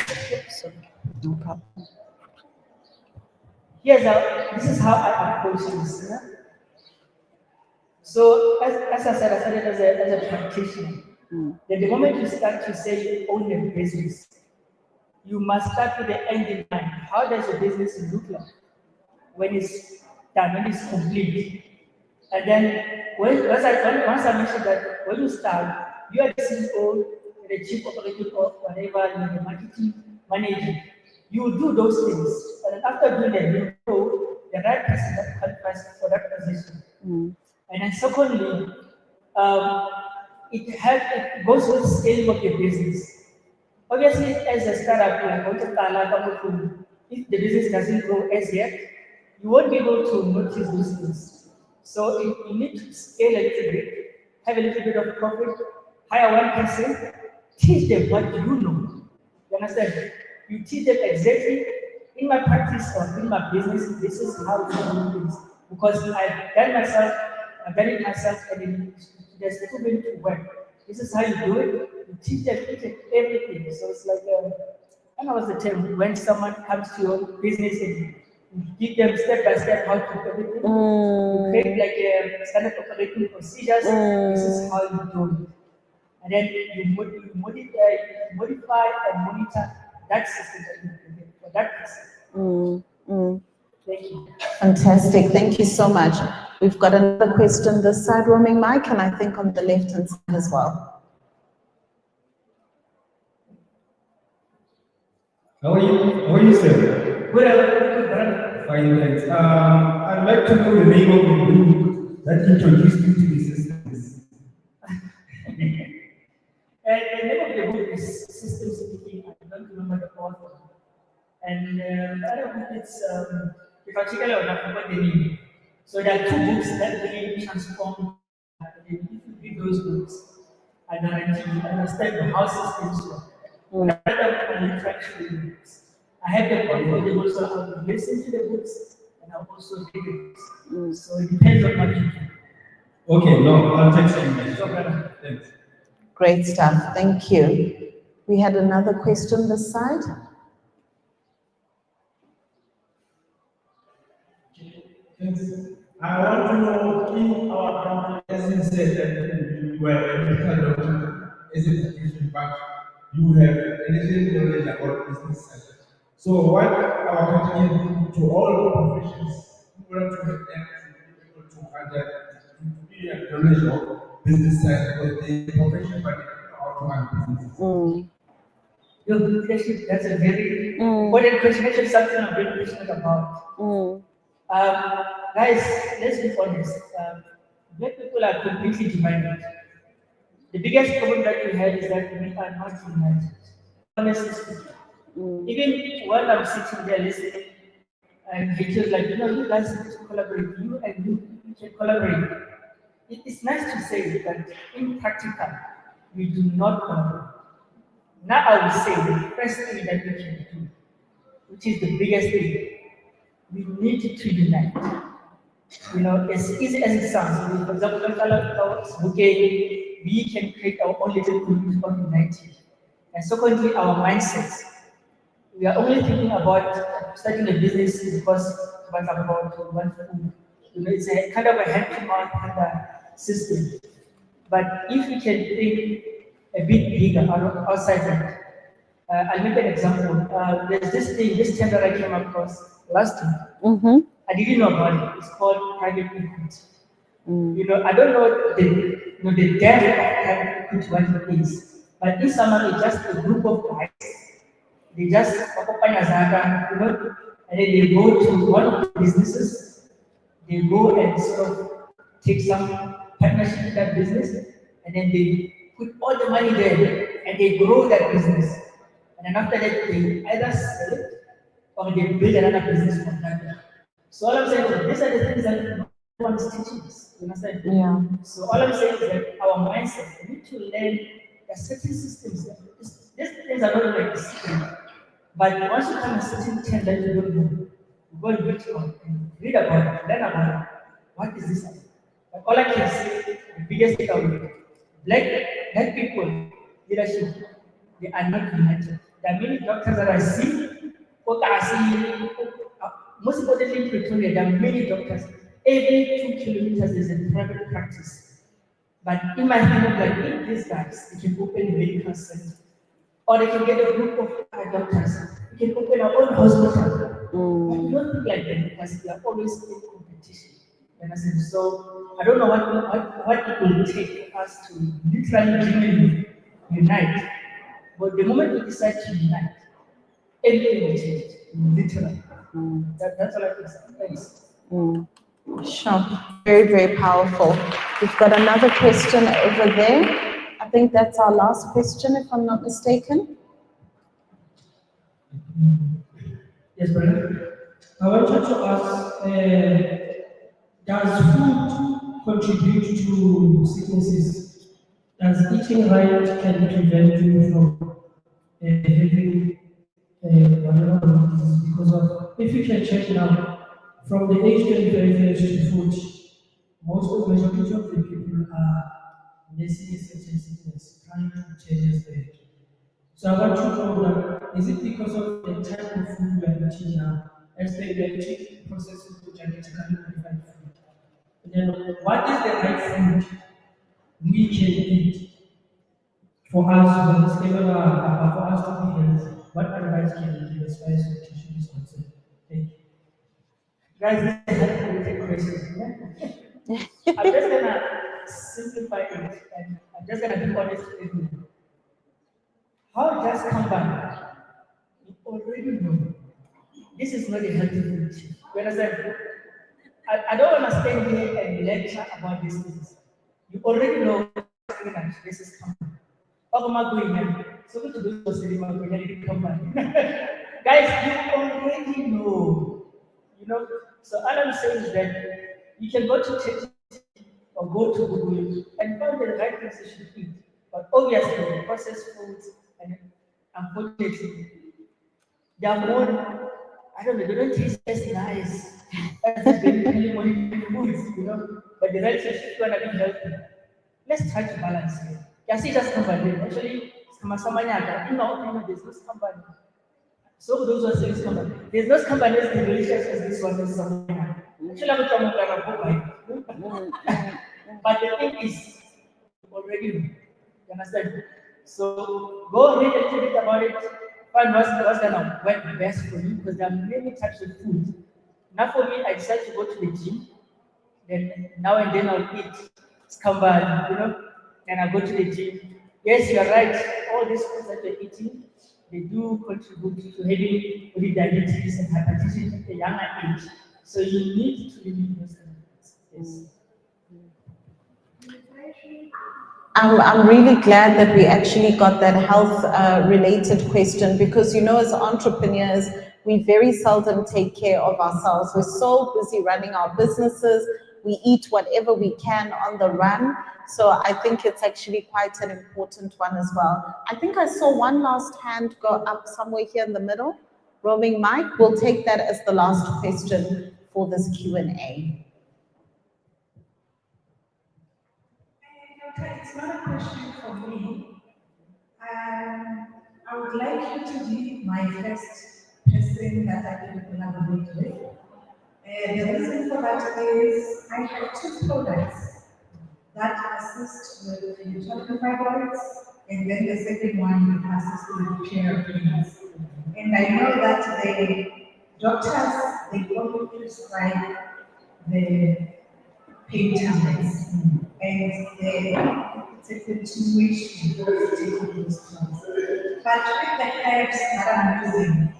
No problem. this is how I approach this. Yeah? So, as I said, I started as a practitioner. Then the moment you start to say you own a business, you must start with the end in mind. How does your business look like when it's done, when it's complete? And then once I mentioned that when you start, you are the CEO, the chief operating of whatever, you're the marketing manager. You will do those things. And then after doing that, you know the right person that qualifies for that position. And then secondly, it goes with scaling of your business. Obviously, as a startup, if the business doesn't grow as yet, you won't be able to notice those things. So you need to scale a little bit, have a little bit of profit, hire one person, teach them what you know. You understand? You teach them exactly in my practice or in my business, this is how to do things. Because I've done it myself, and there's proven to work. This is how you do it. You teach them everything. So it's like, I know what's the term, when someone comes to your business and you give them step by step how to do everything. You create like a standard operating procedures. This is how you do it. And then you modify and monitor that system that you create for that person. Thank you. Fantastic. Thank you so much. We've got another question this side, roaming mic, and I think on the left-hand side as well. How are you? How are you, sir? Good. Fine, thanks. I'd like to know the name of the group that introduced you to the systems. The name of the book is Systems Thinking. I don't remember the author. And the other book is, in particular, I forgot the name. So there are two books that really transform. If you read those books, I guarantee you understand how systems work. I have them on audible, so I will listen to the books and I'll also read the books. So it depends on what you do. Okay, no, I'll text you. Thanks. Great stuff. Thank you. We had another question this side. Thanks. I want to know in our company, as you said that you were a medical doctor, as a technician, but you have a little knowledge about business side. So what our company can do to all professions, in order to help them to be able to adapt, to be a knowledge of business side, because the profession, but they don't know how to run business. That's a very important question. Actually, something I'm very passionate about. Guys, let's be honest. Black people are completely divided. The biggest problem that we have is that we are not united. Honestly speaking. Even when I'm sitting there listening, and he was like, you guys need to collaborate. You and you can collaborate. It's nice to say that in practical, we do not collaborate. Now I will say the first thing that we can do, which is the biggest thing, we need to unite. As easy as it sounds, for example, we can create our own little community of united. And secondly, our mindsets. We are only thinking about starting a business because about one food. It's a kind of a hand-to-mouth kind of system. But if we can think a bit bigger outside that, I'll make an example. There's this term that I came across last week. I didn't know about it. It's called private equity. I don't know the depth of private equity what it is, but if someone is just a group of guys, they just open a zaga, and then they go to one of the businesses, they go and sort of take some partnership in that business, and then they put all the money there, and they grow that business. And then after that, they either sell it or they build another business from that. So all I'm saying is these are the things that no one is teaching us. You understand? Yeah. So all I'm saying is that our mindset, we need to learn that certain systems, these things are not like the system. But once you come and certain term that you don't know, you go and read on and read about it, learn about it. What is this about? But all I can say, the biggest takeaway, black people, leadership, they are not united. There are many doctors that I see, most importantly in Pretoria, there are many doctors. Every 2 kilometers is a private practice. But in my opinion, like if these guys, they can open a medical center, or they can get a group of other doctors, we can open our own hospital. But we don't think like that because we are always in competition. You understand? So I don't know what it will take for us to literally unite. But the moment we decide to unite, everything will change. Literally. That's all I can say. Thanks. Sure. Very, very powerful. We've got another question over there. I think that's our last question, if I'm not mistaken. Yes, brother. I wanted to ask, does food contribute to sicknesses? Does eating right can prevent you from having whatever disease? Because of, if you can check now, from the age 25 years to 40, majority of the people are missing a certain sickness, trying to 10 years back. So I want to know that, is it because of the type of food we are eating now, experimenting processing food, genetically modified food? And then what is the right food we can eat for us to be healthy? What advice can you give as far as nutrition is concerned? Thank you. Guys, this is a related question. I'm just gonna simplify it and I'm just gonna be honest with you. How does come back? You already know. This is not a healthy food. You understand? I don't want to stand here and lecture about these things. You already know this is coming. Oh, my goodness. So to do so, come back. Guys, you already know. You know, so all I'm saying is that you can go to church or go to Google and find the right things you should eat. But obviously, the processed foods and unfortunately, they are more, I don't know, they don't taste as nice as the very foods, you know. But the right thing is going to be healthy. Let's try to balance it. You see, just company. Actually, in my opinion, there's no company. So those are things company. There's no company as delicious as this one is somewhere. Actually, I'm going to but the thing is, already know. You understand? So go read a little bit about it. Find what's gonna work best for you because there are many types of food. Now for me, I decided to go to the gym. Then now and then I'll eat scambal, you know, and I go to the gym. Yes, you're right. All these foods that you're eating, they do contribute to having diabetes and hypertension at a younger age. So you need to limit those things. Yes. I'm really glad that we actually got that health related question because, you know, as entrepreneurs, we very seldom take care of ourselves. We're so busy running our businesses. We eat whatever we can on the run. So I think it's actually quite an important one as well. I think I saw one last hand go up somewhere here in the middle. Roaming Mike, we'll take that as the last question for this Q&A. It's not a question for me. I would like you to be my first person that I can collaborate with. The reason for that is I have 2 products that assist with uterine fibroids, and then the second one assists with care pains. And I know that the doctors, they only prescribe the pain tablets, and it's a continuation of taking those drugs. But with the herbs that I'm using,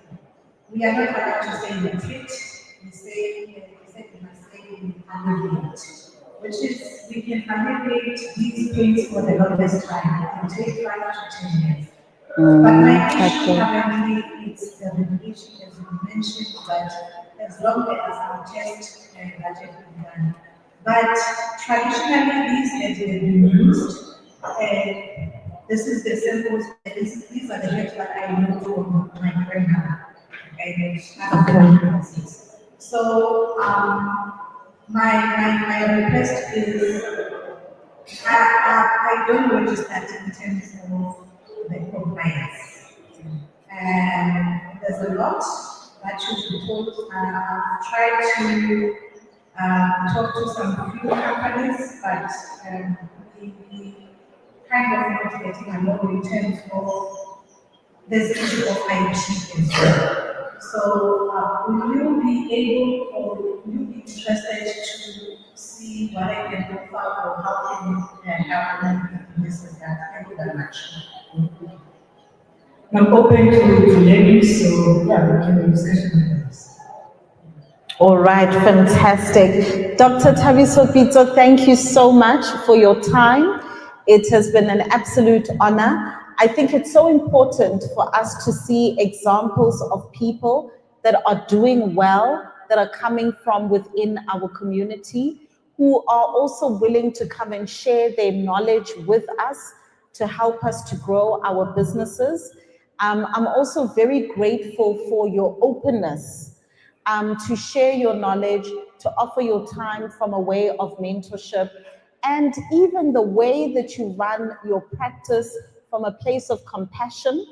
we are not allowed to say retreat, we say we must say alleviate, which is we can alleviate these pains for the longest time. It can take 5 to 10 years. But my issue currently is the medication, as you mentioned, but as long as our test budget is done. But traditionally, these heads have been used. This is the samples, these are the heads that I know from my grandmother. And okay. So, my request is I don't know where to start in terms of the compliance. And there's a lot that should be told. I've tried to talk to some few companies, but we kind of not getting along in terms of this issue of IP as well. So, will you be able or will you be interested to see what I can offer or how can you help me in this regard? Thank you very much. I'm open to learning, so yeah, we can have a discussion on this. All right, fantastic. Dr. Thabiso Pitso, thank you so much for your time. It has been an absolute honor. I think it's so important for us to see examples of people that are doing well, that are coming from within our community, who are also willing to come and share their knowledge with us to help us to grow our businesses. I'm also very grateful for your openness to share your knowledge, to offer your time from a way of mentorship, and even the way that you run your practice from a place of compassion.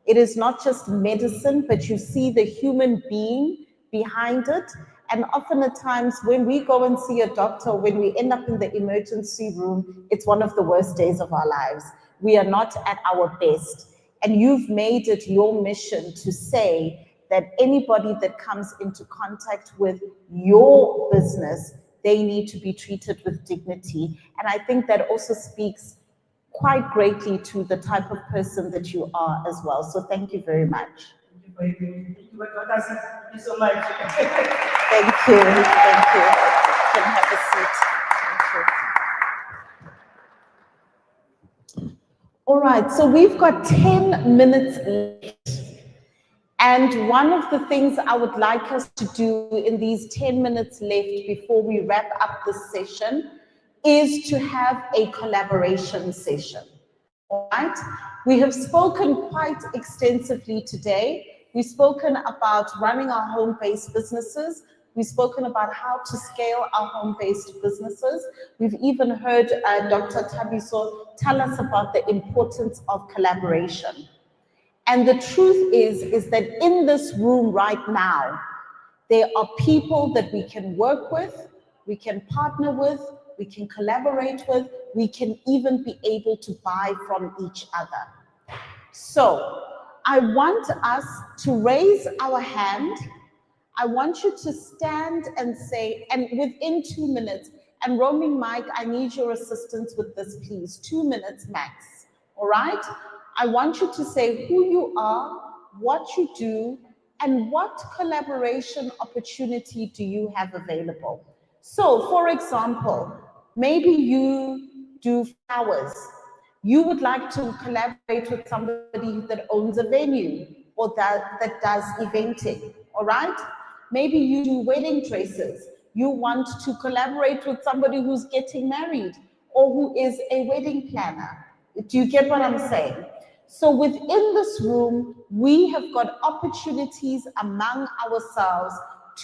It is not just medicine, but you see the human being behind it. And often at times when we go and see a doctor, when we end up in the emergency room, it's one of the worst days of our lives. We are not at our best. And you've made it your mission to say that anybody that comes into contact with your business, they need to be treated with dignity. And I think that also speaks quite greatly to the type of person that you are as well. So thank you very much. Thank you so much. Thank you. Thank you. You can have a seat. Thank you. All right, so we've got 10 minutes left. And one of the things I would like us to do in these 10 minutes left before we wrap up this session is to have a collaboration session. All right? We have spoken quite extensively today. We've spoken about running our home-based businesses. We've spoken about how to scale our home-based businesses. We've even heard Dr. Thabiso tell us about the importance of collaboration. And the truth is that in this room right now, there are people that we can work with, we can partner with, we can collaborate with, we can even be able to buy from each other. So I want us to raise our hand. I want you to stand and say, and within 2 minutes, and roaming Mike, I need your assistance with this, please. 2 minutes max, all right? I want you to say who you are, what you do, and what collaboration opportunity do you have available. So, for example, maybe you do flowers. You would like to collaborate with somebody that owns a venue or that does eventing, all right? Maybe you do wedding dresses. You want to collaborate with somebody who's getting married or who is a wedding planner. Do you get what I'm saying? So within this room, we have got opportunities among ourselves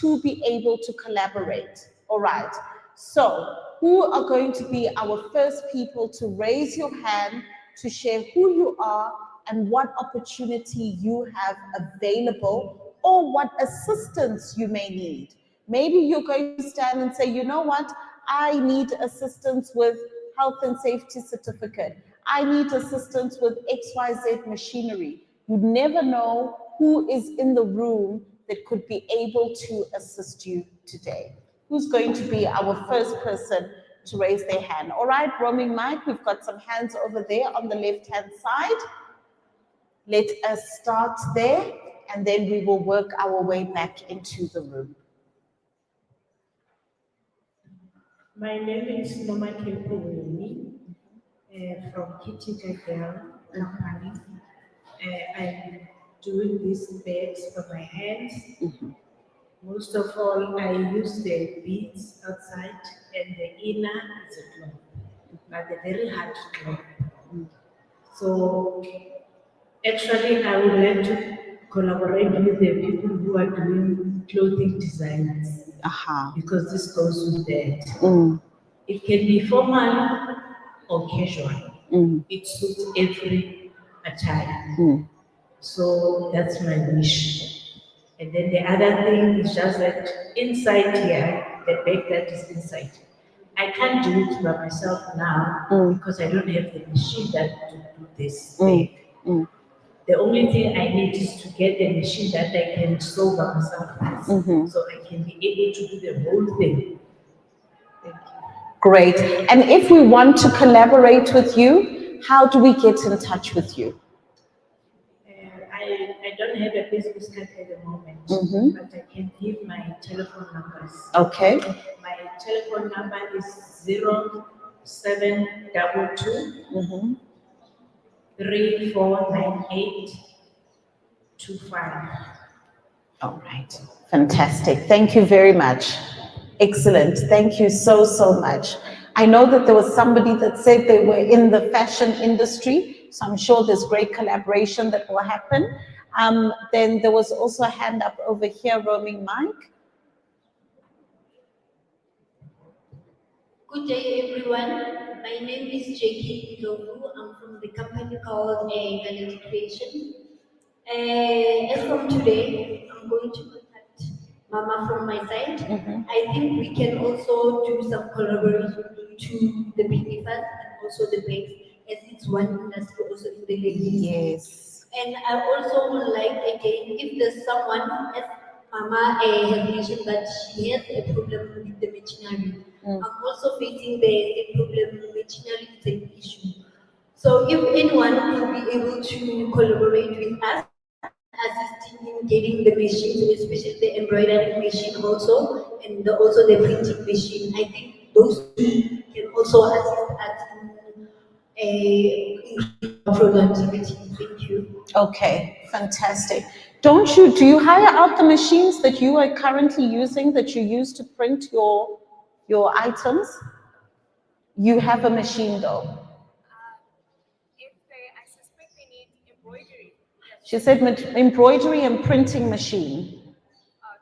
to be able to collaborate. All right. So who are going to be our first people to raise your hand to share who you are and what opportunity you have available or what assistance you may need? Maybe you're going to stand and say, you know what? I need assistance with health and safety certificate. I need assistance with XYZ machinery. You never know who is in the room that could be able to assist you today. Who's going to be our first person to raise their hand? All right, roaming Mike, we've got some hands over there on the left-hand side. Let us start there, and then we will work our way back into the room. My name is Mama Kempuni from Kitchen Girl Company. I'm doing these bags for my hands. Most of all, I use the beads outside, and the inner is a cloth, but they're very hard to draw. So actually, I would like to collaborate with the people who are doing clothing designs because this goes with that. It can be formal or casual. It suits every attire. So that's my wish. And then the other thing is just that inside here, the bag that is inside, I can't do it by myself now because I don't have the machine that to do this bag. The only thing I need is to get the machine that I can sew by myself, so I can be able to do the whole thing. Thank you. Great. And if we want to collaborate with you, how do we get in touch with you? I don't have a business card at the moment, but I can give my telephone numbers. Okay. My telephone number is 0722 349825. All right. Fantastic. Thank you very much. Excellent. Thank you so, so much. I know that there was somebody that said they were in the fashion industry, so I'm sure there's great collaboration that will happen. Then there was also a hand up over here, roaming mic. Good day, everyone. My name is Jackie Lovu. I'm from the company called Galati Creation. As from today, I'm going to contact Mama from my side. I think we can also do some collaboration to the PPFAS and also the banks, as it's one industry also in the ladies. Yes. And I also would like, again, if there's someone, as Mama has mentioned that she has a problem with the machinery. I'm also facing the problem with machinery is an issue. So if anyone will be able to collaborate with us, assisting in getting the machines, especially the embroidery machine also, and also the printing machine, I think those two can also assist us in productivity. Thank you. Okay, fantastic. Do you hire out the machines that you are currently using, that you use to print your items? You have a machine though. I suspect they need embroidery. She said embroidery and printing machine.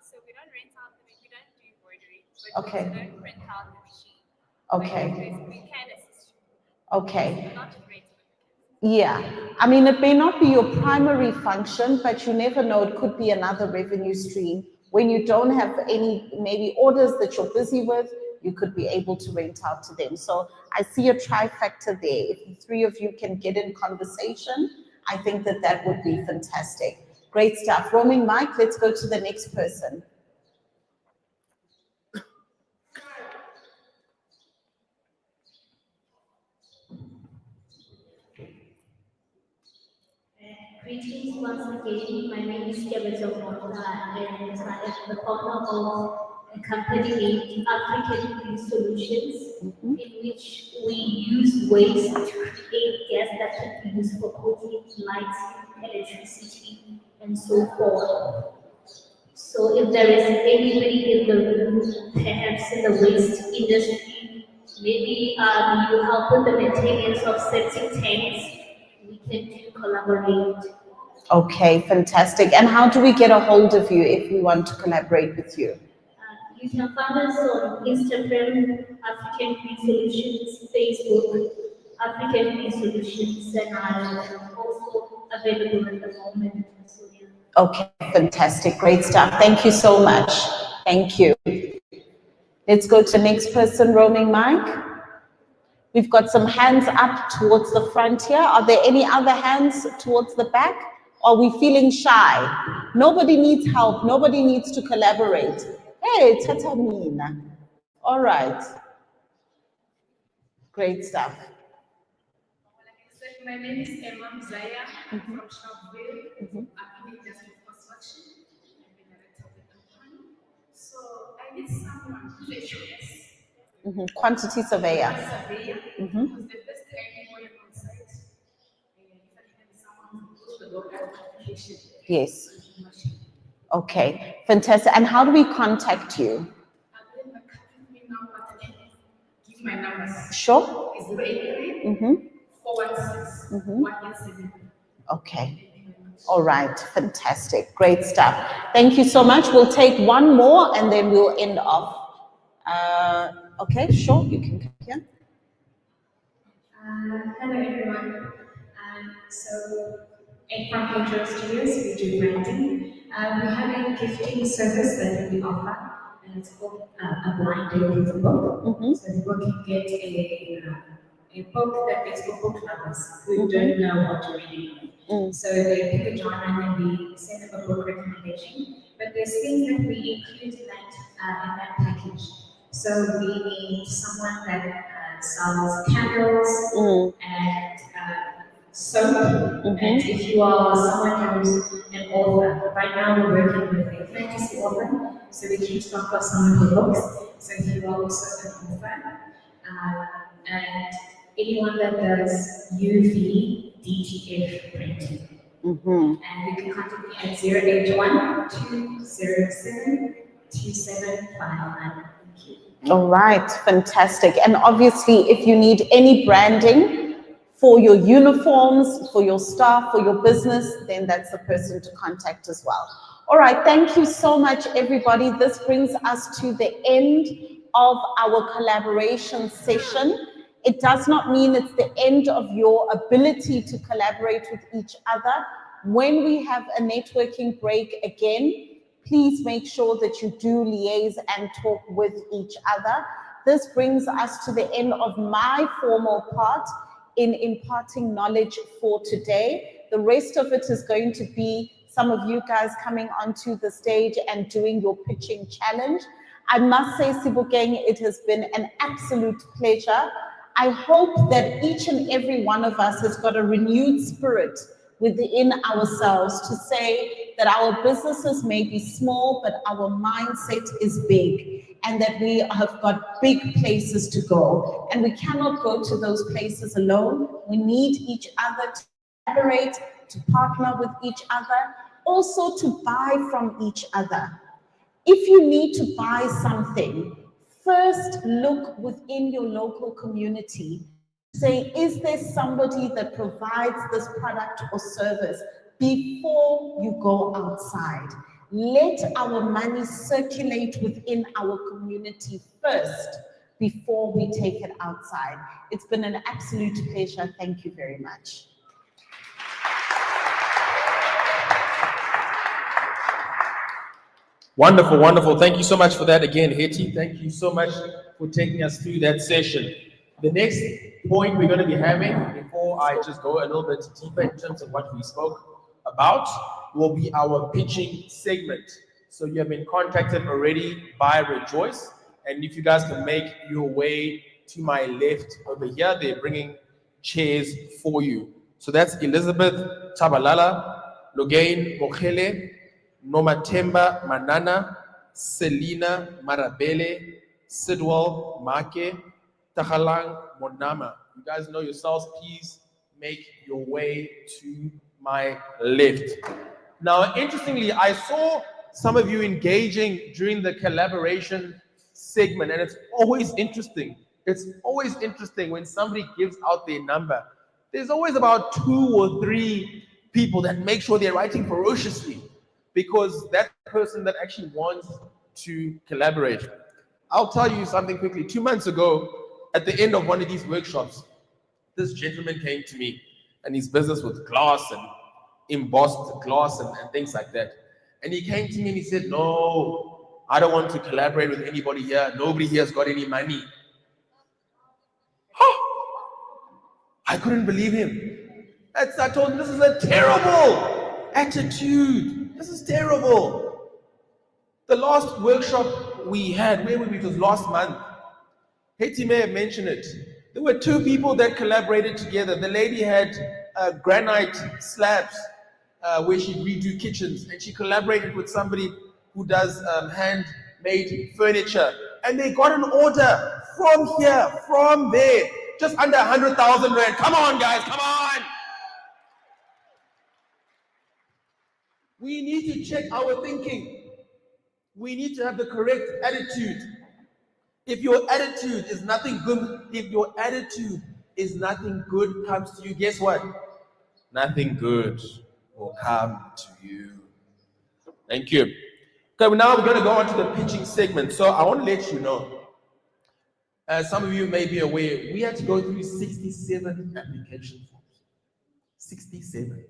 So we don't rent out we don't do embroidery, but Okay. we don't print out the machine. Okay. We can assist you. Okay. Not just rent. Yeah, I mean, it may not be your primary function, but you never know, it could be another revenue stream. When you don't have any maybe orders that you're busy with, you could be able to rent out to them. So I see a trifecta there. If the three of you can get in conversation, I think that would be fantastic. Great stuff. Roaming mic, let's go to the next person. Greetings once again. My name is Sebokeng, and I am the owner of a company named African Green Solutions, in which we use waste to create gas that can be used for cooking, lighting, electricity, and so forth. So if there is anybody in the room, perhaps in the waste industry, maybe you help with the maintenance of septic tanks, we can collaborate. Okay, fantastic. And how do we get a hold of you if we want to collaborate with you? You can find us on Instagram, African Green Solutions, Facebook, African Green Solutions, and I am also available at the moment. So, yeah. Okay, fantastic. Great stuff. Thank you so much. Thank you. Let's go to the next person, roaming mic. We've got some hands up towards the front here. Are there any other hands towards the back? Or are we feeling shy? Nobody needs help. Nobody needs to collaborate. Hey, Tata Mina. All right. Great stuff. My name is Emma Mzaya. I'm from Sharpeville. I'm in industry construction. I'm the director of the company. So I need someone who's a QS. Quantity surveyor. Because the first thing I need when I'm on site, if I can someone who goes to the local application. Yes. Okay, fantastic. And how do we contact you? Give my numbers. Sure. It's 083 Mm-hmm. 416 Mm-hmm. 187. Okay. All right. Fantastic. Great stuff. Thank you so much. We'll take one more and then we'll end off. Okay, sure. You can come here. Hello everyone. So at Frank Studios, we do branding. We have a gifting service that we offer, and it's called a blind date with a book. So people can get a book that is for book lovers who don't know what to read. So they pick a genre and then we send them a book recommendation. But there's things that we include in that package. So we need someone that sells candles and soap. And if you are someone who's an author, right now we're working with a fantasy author, so we keep stock of some of her books. So if you are also an author, and anyone that does UV DTF printing. And you can contact me at 081 207 2759. Thank you. All right, fantastic. And obviously, if you need any branding for your uniforms, for your staff, for your business, then that's the person to contact as well. All right, thank you so much, everybody. This brings us to the end of our collaboration session. It does not mean it's the end of your ability to collaborate with each other. When we have a networking break again, please make sure that you do liaise and talk with each other. This brings us to the end of my formal part in imparting knowledge for today. The rest of it is going to be some of you guys coming onto the stage and doing your pitching challenge. I must say, Sebokeng, it has been an absolute pleasure. I hope that each and every one of us has got a renewed spirit within ourselves to say that our businesses may be small, but our mindset is big, and that we have got big places to go. And we cannot go to those places alone. We need each other to collaborate, to partner with each other, also to buy from each other. If you need to buy something, first look within your local community. Say, is there somebody that provides this product or service before you go outside? Let our money circulate within our community first before we take it outside. It's been an absolute pleasure. Thank you very much. Wonderful, wonderful. Thank you so much for that again, Hetty. Thank you so much for taking us through that session. The next point we're going to be having, before I just go a little bit deeper in terms of what we spoke about, will be our pitching segment. So you have been contacted already by Rejoice, and if you guys can make your way to my left over here, they're bringing chairs for you. So that's Elizabeth Tabalala, Logain Mokhele, Nomatemba Manana, Selina Marabele, Sidwell Make, Tahalang Monama. You guys know yourselves, please make your way to my left. Now, interestingly, I saw some of you engaging during the collaboration segment, and it's always interesting. It's always interesting when somebody gives out their number. There's always about 2 or 3 people that make sure they're writing ferociously, because that's the person that actually wants to collaborate. I'll tell you something quickly. 2 months ago, at the end of one of these workshops, this gentleman came to me, and his business was glass and embossed glass and things like that. And he came to me and he said, no, I don't want to collaborate with anybody here. Nobody here has got any money. I couldn't believe him. I told him, this is a terrible attitude. This is terrible. The last workshop we had, where were we? It was last month. Hetty may have mentioned it. There were 2 people that collaborated together. The lady had granite slabs where she redo kitchens, and she collaborated with somebody who does handmade furniture. And they got an order from here, from there, just under 100,000 rand. Come on, guys, come on. We need to check our thinking. We need to have the correct attitude. If your attitude is nothing good, if your attitude is nothing good comes to you, guess what? Nothing good will come to you. Thank you. Okay, now we're going to go on to the pitching segment. So I want to let you know, as some of you may be aware, we had to go through 67 application forms. 67.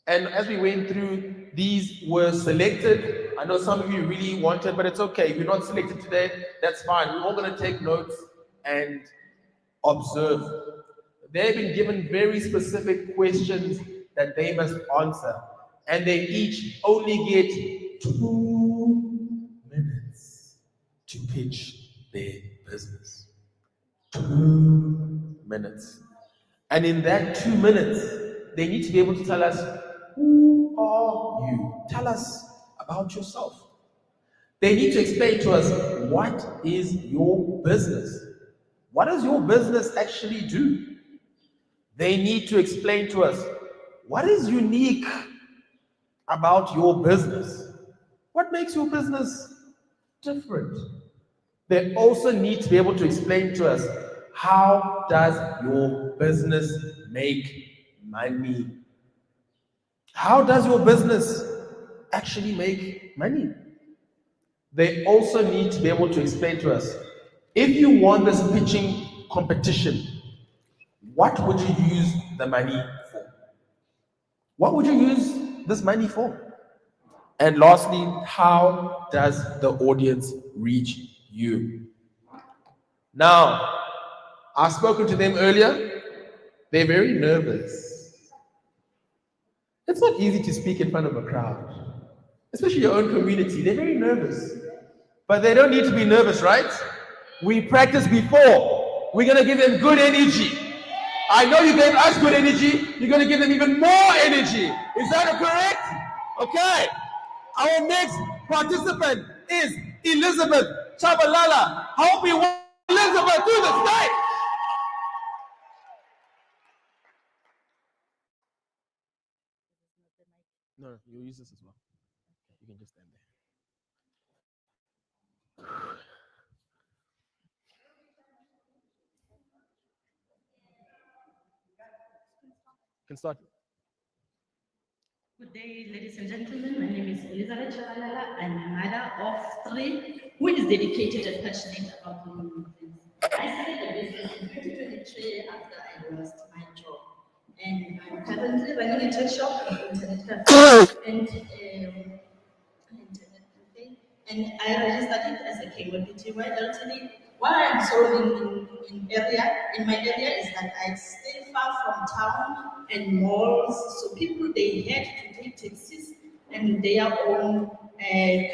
And as we went through, these were selected. I know some of you really wanted, but it's okay. If you're not selected today, that's fine. We're all going to take notes and observe. They've been given very specific questions that they must answer. And they each only get 2 minutes to pitch their business. 2 minutes. And in that 2 minutes, they need to be able to tell us, who are you? Tell us about yourself. They need to explain to us, what is your business? What does your business actually do? They need to explain to us, what is unique about your business? What makes your business different? They also need to be able to explain to us, how does your business make money? How does your business actually make money? They also need to be able to explain to us, if you won this pitching competition, what would you use the money for? What would you use this money for? And lastly, how does the audience reach you? Now, I've spoken to them earlier. They're very nervous. It's not easy to speak in front of a crowd, especially your own community. They're very nervous. But they don't need to be nervous, right? We practiced before. We're going to give them good energy. I know you gave us good energy. You're going to give them even more energy. Is that correct? Okay. Our next participant is Elizabeth Chabalala. Help me welcome Elizabeth to the stage. No, you'll use this as well. You can just stand there. Can start. Good day, ladies and gentlemen. My name is Elizabeth Chabalala. I'm a mother of 3 who is dedicated and passionate about women. I started the business in 2023 after I lost my job. And I'm currently running a tech shop, internet cafe, and internet cafe. And I registered it as a KYPT. What I'm solving in my area is that I stay far from town and malls, so people they had to take taxis and their own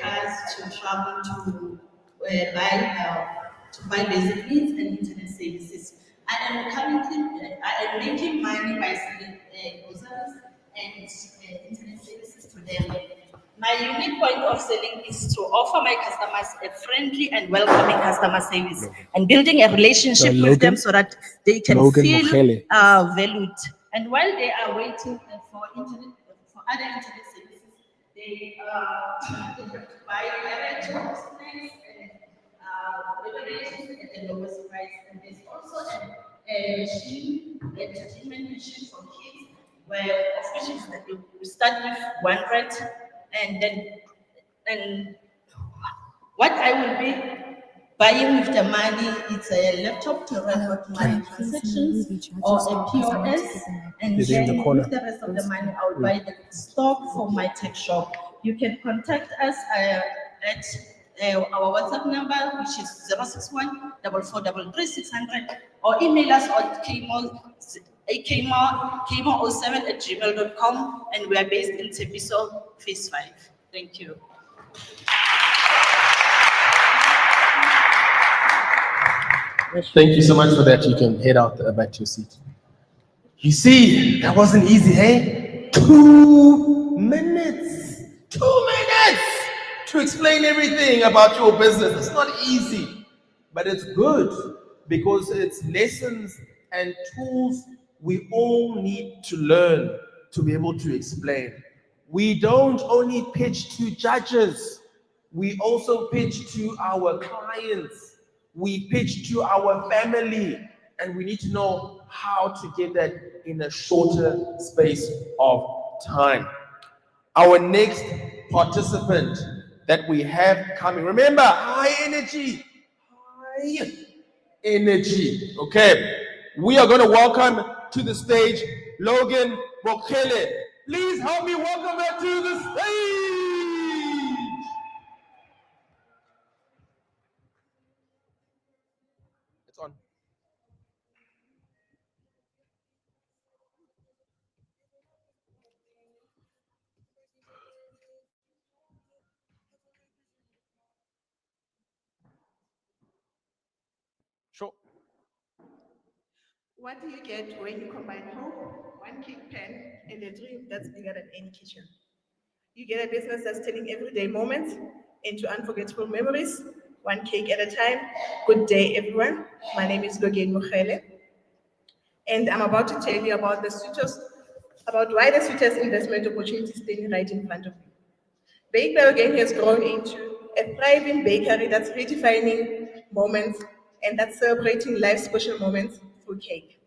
cars to travel to buy basic needs and internet services. I am currently making money by selling groceries and internet services to them. My unique point of selling is to offer my customers a friendly and welcoming customer service and building a relationship with them so that they can feel valued. And while they are waiting for other internet services, they have to buy direct jobs and regulations at the lowest price. And there's also a machine, entertainment machine for kids, where of which is that you start with 1 rent, and what I will be buying with the money, it's a laptop to run with money transactions or a POS, and then with the rest of the money, I will buy the stock for my tech shop. You can contact us at our WhatsApp number, which is 061 443 or email us on kmo07@gmail.com, and we are based in Tebiso, Phase 5. Thank you. Thank you so much for that. You can head out back to your seat. You see, that wasn't easy, hey? 2 minutes. 2 minutes to explain everything about your business. It's not easy, but it's good because it's lessons and tools we all need to learn to be able to explain. We don't only pitch to judges, we also pitch to our clients, we pitch to our family, and we need to know how to get that in a shorter space of time. Our next participant that we have coming, remember, high energy, okay? We are going to welcome to the stage Logan Bokele. Please help me welcome her to the stage. It's on. Sure. What do you get when you combine hope, one kick pen, and a dream that's bigger than any kitchen? You get a business that's turning everyday moments into unforgettable memories, one cake at a time. Good day, everyone. My name is Logan Mukhele, and I'm about to tell you about about why the sweetest investment opportunity is standing right in front of me. Bake Belgium has grown into a thriving bakery that's redefining moments and that's celebrating life's special moments through cake.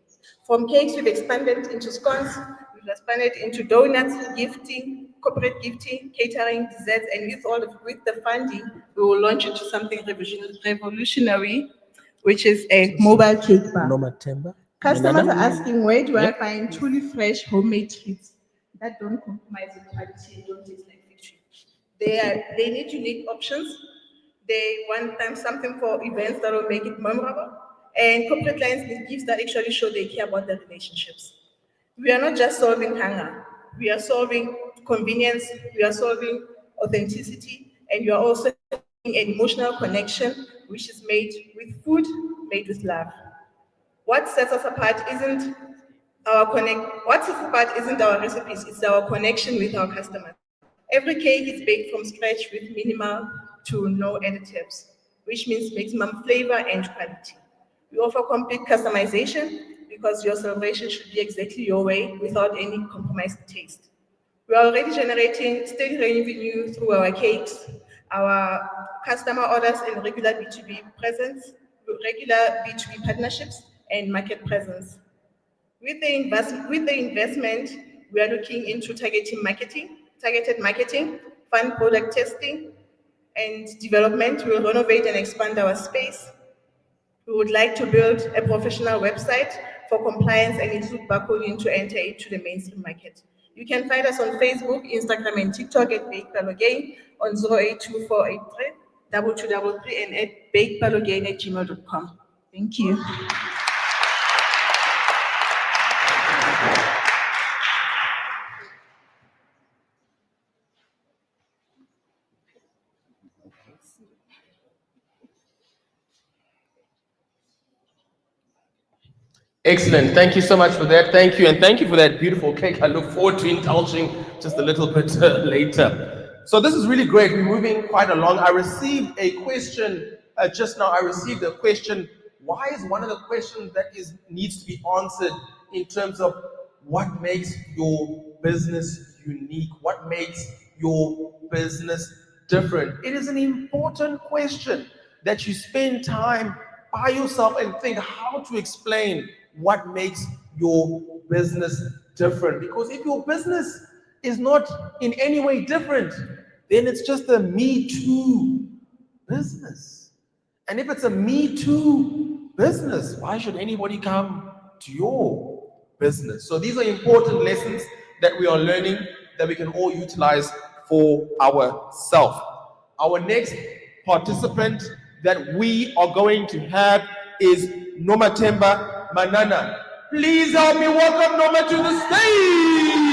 From cakes, we've expanded into scones, we've expanded into donuts, gifting, corporate gifting, catering, desserts, and with the funding, we will launch into something revolutionary, which is a mobile cake bar. Customers are asking, where do I find truly fresh homemade treats that don't compromise in quality and don't taste like factory? They need unique options. They want something for events that will make it memorable. And corporate clients need gifts that actually show they care about their relationships. We are not just solving hunger. We are solving convenience. We are solving authenticity. And we are also an emotional connection, which is made with food, made with love. What sets us apart isn't what sets us apart isn't our recipes, it's our connection with our customers. Every cake is baked from scratch with minimal to no additives, which means maximum flavor and quality. We offer complete customization because your celebration should be exactly your way without any compromised taste. We are already generating steady revenue through our cakes, our customer orders, and regular B2B partnerships, and market presence. With the investment, we are looking into targeted marketing, fund product testing, and development. We will renovate and expand our space. We would like to build a professional website for compliance and include barcoding to enter into the mainstream market. You can find us on Facebook, Instagram, and TikTok at BakePalogain on 082483 2233 and at bakepalogain@gmail.com. Thank you. Excellent. Thank you so much for that. Thank you. And thank you for that beautiful cake. I look forward to indulging just a little bit later. So this is really great. We're moving quite along. I received a question just now. I received a question. Why is one of the questions that needs to be answered in terms of what makes your business unique? What makes your business different? It is an important question that you spend time by yourself and think how to explain what makes your business different. Because if your business is not in any way different, then it's just a me too business. And if it's a me too business, why should anybody come to your business? So these are important lessons that we are learning that we can all utilize for ourselves. Our next participant that we are going to have is Nomatemba Manana. Please help me welcome Noma to the stage.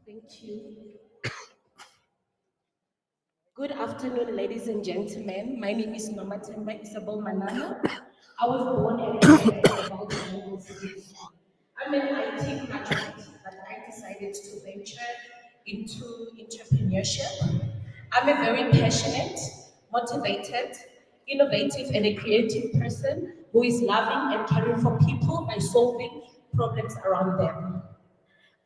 Thank you. Good afternoon, ladies and gentlemen. My name is Nomatemba Isabel Manana. I was born and raised in Baltimore City. I'm an IT graduate, but I decided to venture into entrepreneurship. I'm a very passionate, motivated, innovative and a creative person who is loving and caring for people by solving problems around them.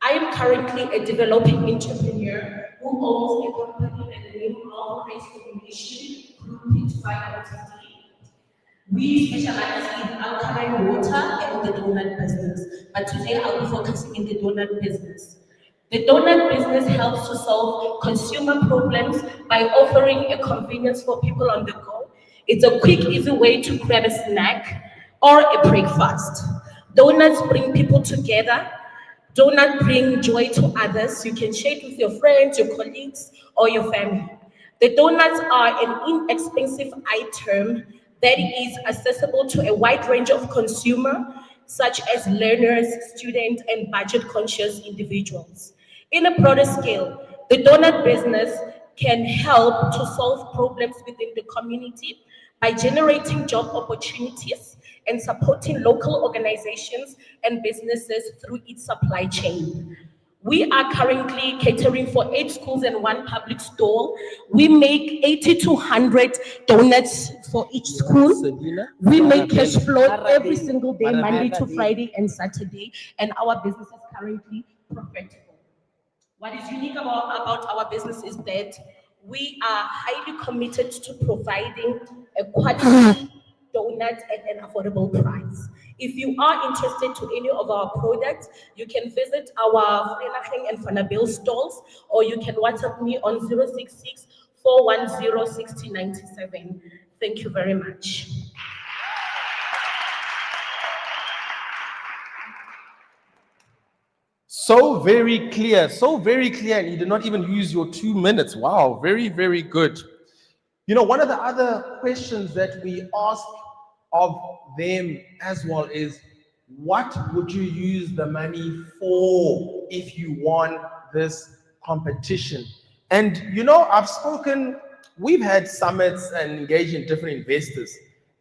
I am currently a developing entrepreneur who owns a company by the name of Grace Communication Group Ltd. We specialize in alkaline water and the donut business, but today I'll be focusing in the donut business. The donut business helps to solve consumer problems by offering a convenience for people on the go. It's a quick, easy way to grab a snack or a breakfast. Donuts bring people together. Donuts bring joy to others. You can share it with your friends, your colleagues, or your family. The donuts are an inexpensive item that is accessible to a wide range of consumers, such as learners, students, and budget-conscious individuals. In a broader scale, the donut business can help to solve problems within the community by generating job opportunities and supporting local organizations and businesses through its supply chain. We are currently catering for 8 schools and 1 public store. We make 80 to 100 donuts for each school. We make cash flow every single day, Monday to Friday and Saturday, and our business is currently profitable. What is unique about our business is that we are highly committed to providing a quality donut at an affordable price. If you are interested to any of our products, you can visit our Vereeniging and Vanderbilt stalls, or you can WhatsApp me on 066 410 6097. Thank you very much. So very clear, and you did not even use your 2 minutes. Wow, very, very good. You know, one of the other questions that we ask of them as well is, what would you use the money for if you won this competition? And you know, we've had summits and engaged in different investors.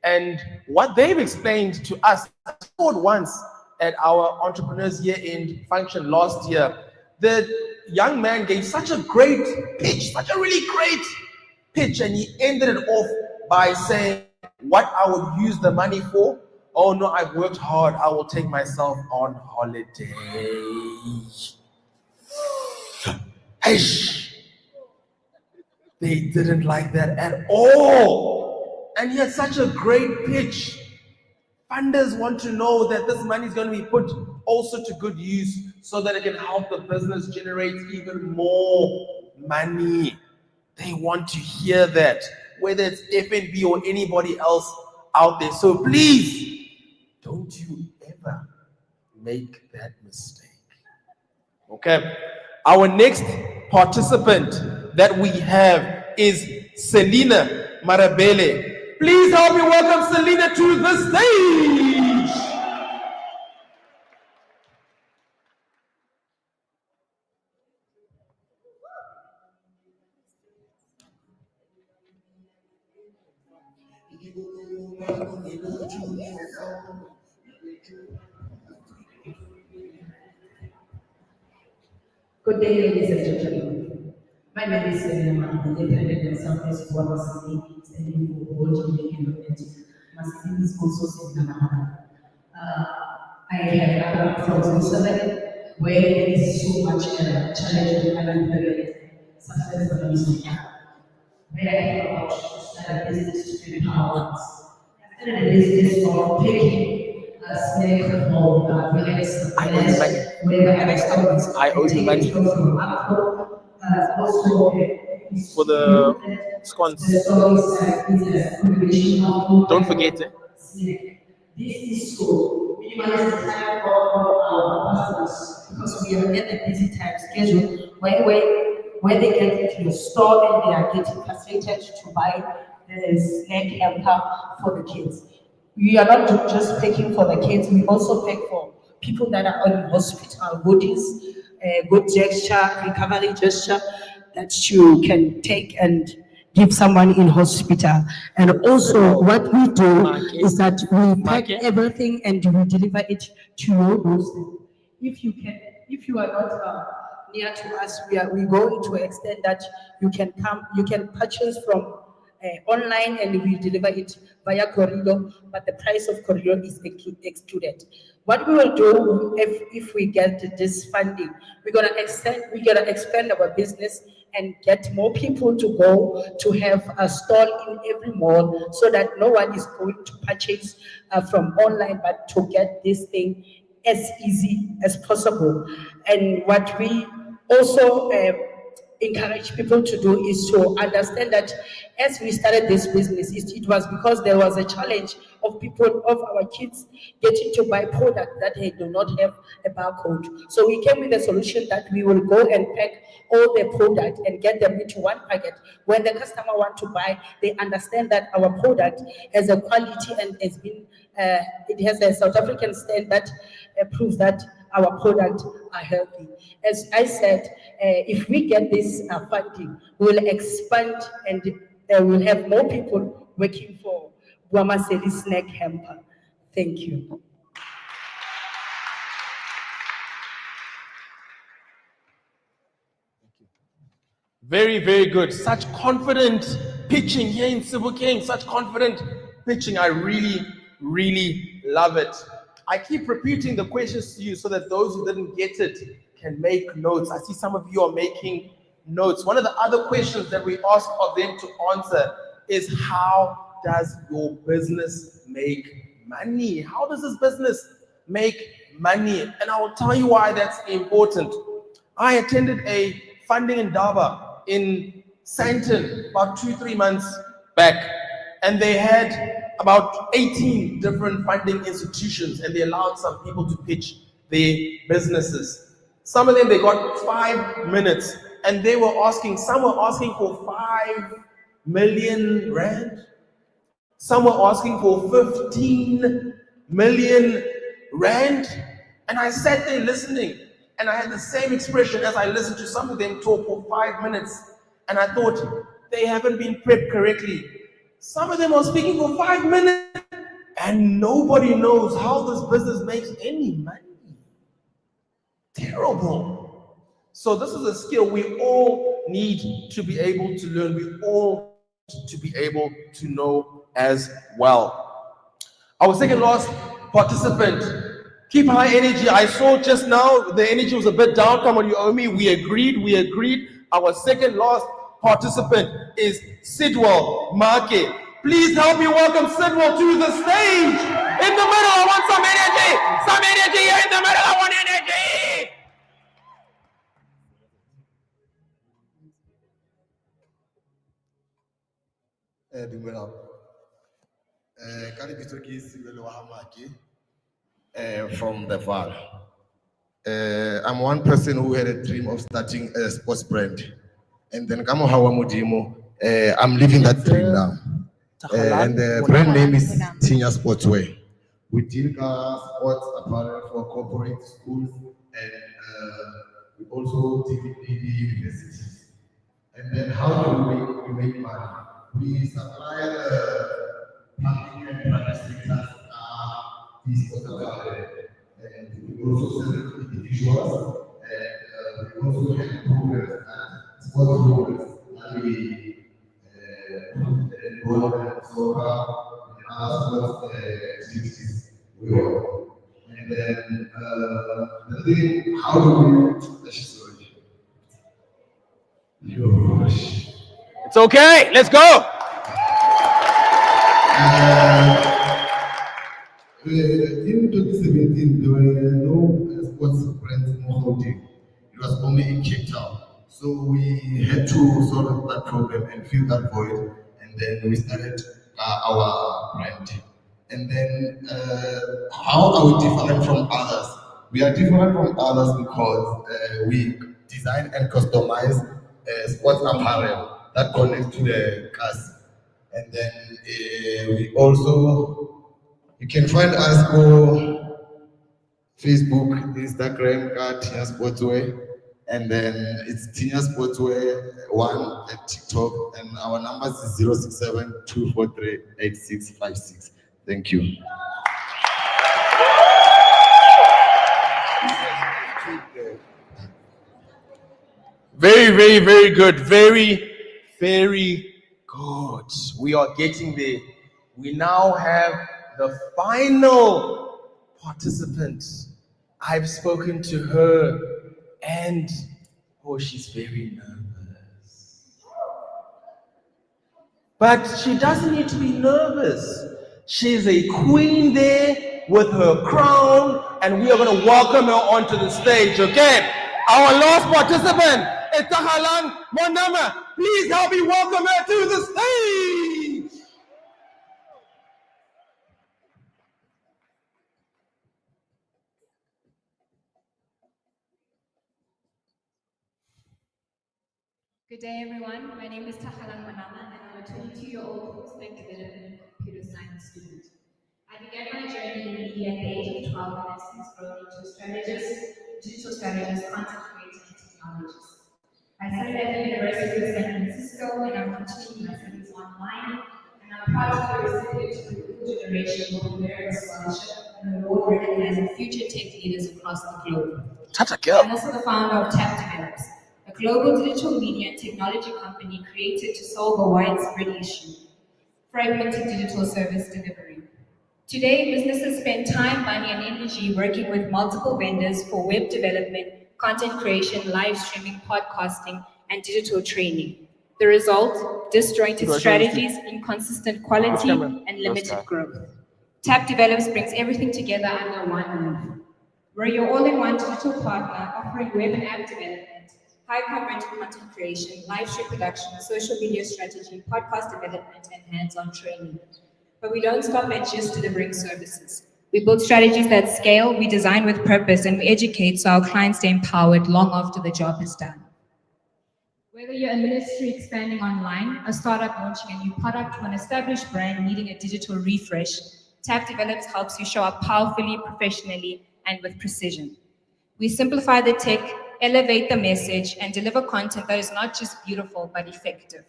And what they've explained to us, I spoke once at our Entrepreneurs Year-End function last year, the young man gave such a great pitch, such a really great pitch, and he ended it off by saying, what I would use the money for? Oh no, I've worked hard, I will take myself on holiday. Eish. They didn't like that at all. And he had such a great pitch. Funders want to know that this money is going to be put also to good use so that it can help the business generate even more money. They want to hear that, whether it's FNB or anybody else out there. So please, don't you ever make that mistake. Okay. Our next participant that we have is Selina Marabele. Please help me welcome Selina to the stage. Good day, ladies and gentlemen. My name is Selina, independent and Southwest Guava City, standing for World Development. My city is also Selina. I have come from Jerusalem, where there is so much challenge in unemployment, success for the music. Where I came about to start a business to empower us. I started a business of taking a snack for village where I owe the money. For the scones. Don't forget it. This is to minimize the time of our customers because we are at a busy time schedule where they get into the store and they are getting frustrated to buy the snack hamper for the kids. We are not just picking for the kids, we also pick for people that are on hospital goodies, good gesture, recovery gesture that you can take and give someone in hospital. And also what we do is that we pack everything and we deliver it to your doorstep. If you are not near to us, we go into an extent that you can come, you can purchase from online and we deliver it via corridor, but the price of corridor is excluded. What we will do if we get this funding, we're gonna expand our business and get more people to go to have a stall in every mall, so that no one is going to purchase from online, but to get this thing as easy as possible. And what we also encourage people to do is to understand that as we started this business, it was because there was a challenge of our kids getting to buy products that they do not have a barcode. So we came with a solution that we will go and pack all the product and get them into one packet. When the customer want to buy, they understand that our product has a quality and it has a South African stamp that proves that our products are healthy. As I said, if we get this funding, we'll expand and we'll have more people working for Guamaseli Snack Hamper. Thank you. Very, very good. Such confident pitching here in Sebokeng. Such confident pitching. I really, really love it. I keep repeating the questions to you so that those who didn't get it can make notes. I see some of you are making notes. One of the other questions that we ask of them to answer is, how does your business make money? How does this business make money? And I will tell you why that's important. I attended a funding indaba in Sandton about 2-3 months back, and they had about 18 different funding institutions, and they allowed some people to pitch their businesses. Some of them, they got 5 minutes, and they were asking, some were asking for 5 million rand, some were asking for 15 million rand, and I sat there listening, and I had the same expression as I listened to some of them talk for 5 minutes, and I thought, they haven't been prepped correctly. Some of them are speaking for 5 minutes, and nobody knows how this business makes any money. Terrible. So this is a skill we all need to be able to learn. We all need to be able to know as well. Our second last participant, keep high energy. I saw just now the energy was a bit down. Come on, you owe me. We agreed. Our second last participant is Sidwell Make. Please help me welcome Sidwell to the stage. In the middle, I want some energy. Some energy here in the middle. I want energy. From the Val. I'm one person who had a dream of starting a sports brand, and then I'm living that dream now. And the brand name is Tinya Sportswear. We deal sports apparel for corporate schools, and we also deal with the universities. And then how do we make money? We supply public and private sectors these sports apparel, and we also sell it to individuals, and we also have programs and sports programs that we involve in soccer and other sports activities we work. And then the thing, how do we? It's okay. Let's go. In 2017, there were no sports brands in Gauteng. It was only in Cape Town. So we had to solve that problem and fill that void. And then we started our brand. And then how are we different from others? We are different from others because we design and customize sports apparel that connects to the cars. And then we also, you can find us on Facebook, Instagram, Tinya Sportswear, and then it's Tinya Sportswear 1 at TikTok, and our numbers is 067-243-8656. Thank you. Very, very, very good. Very, very Good. We are getting there. We now have the final participant. I've spoken to her and she's very nervous. But she doesn't need to be nervous. She's a queen there with her crown, and we are going to welcome her onto the stage, okay? Our last participant is Tahalang Monama. Please help me welcome her to the stage. Good day, everyone. My name is Tahalang Manama, and I'm a 22-year-old full-stack development computer science student. I began my journey in media at the age of 12 and have since grown into a strategist, digital strategist, content creator, and technologist. I studied at the University of San Francisco, and I'm continuing my studies online. And I'm proud to be a recipient of the Cool Generation Multi-Merit Scholarship, an award recognizing future tech leaders across the globe. I'm also the founder of Tap Develops, a global digital media and technology company created to solve a widespread issue: fragmented digital service delivery. Today, businesses spend time, money, and energy working with multiple vendors for web development, content creation, live streaming, podcasting, and digital training. The result: disjointed strategies, inconsistent quality, and limited growth. Tap Develops brings everything together under one roof. We're your all-in-one digital partner offering web and app development, high-coverage content creation, live stream production, social media strategy, podcast development, and hands-on training. But we don't stop at just delivering services. We build strategies that scale, we design with purpose, and we educate so our clients stay empowered long after the job is done. Whether you're a ministry expanding online, a startup launching a new product, or an established brand needing a digital refresh, Tap Develops helps you show up powerfully, professionally, and with precision. We simplify the tech, elevate the message, and deliver content that is not just beautiful, but effective.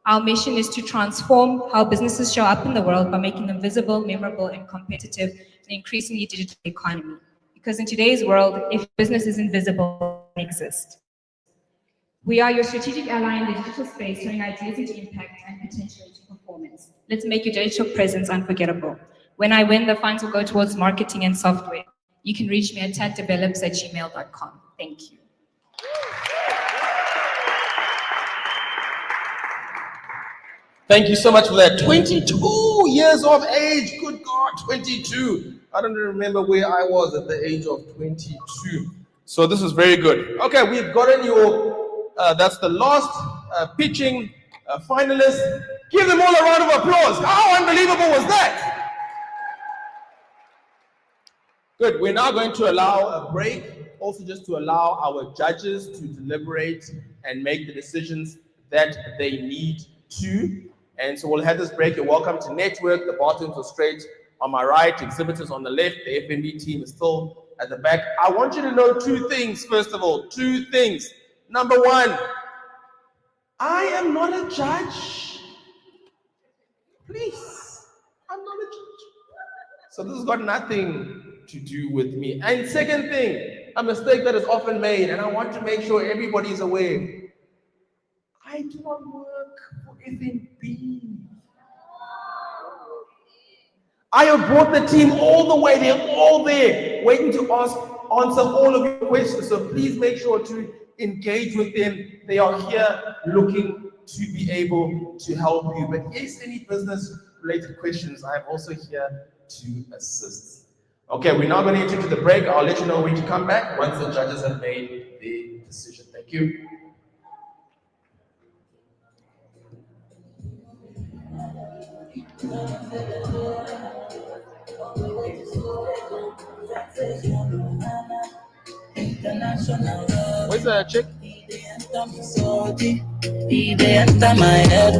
Our mission is to transform how businesses show up in the world by making them visible, memorable, and competitive in an increasingly digital economy. Because in today's world, if business isn't visible, it doesn't exist. We are your strategic ally in the digital space, turning ideas into impact and potential into performance. Let's make your digital presence unforgettable. When I win, the funds will go towards marketing and software. You can reach me at tatdevelops@gmail.com. Thank you. Thank you so much for that. 22 years of age. Good God, 22. I don't remember where I was at the age of 22. So this is very good. Okay, we've gotten your, that's the last pitching finalist. Give them all a round of applause. How unbelievable was that? Good, we're now going to allow a break, also just to allow our judges to deliberate and make the decisions that they need to. And so we'll have this break. You're welcome to network. The bartenders are straight on my right, exhibitors on the left. The F&B team is still at the back. I want you to know two things, first of all. Two things. Number one, I am not a judge. Please, I'm not a judge. So this has got nothing to do with me. And second thing, a mistake that is often made, and I want to make sure everybody is aware. I do not work for F&B. I have brought the team all the way. They're all there, waiting to answer all of your questions. So please make sure to engage with them. They are here looking to be able to help you. But yes, any business-related questions, I am also here to assist. Okay, we're now going to enter into the break. I'll let you know when to come back once the judges have made their decision. Thank you. Where's the chick? He enter my head.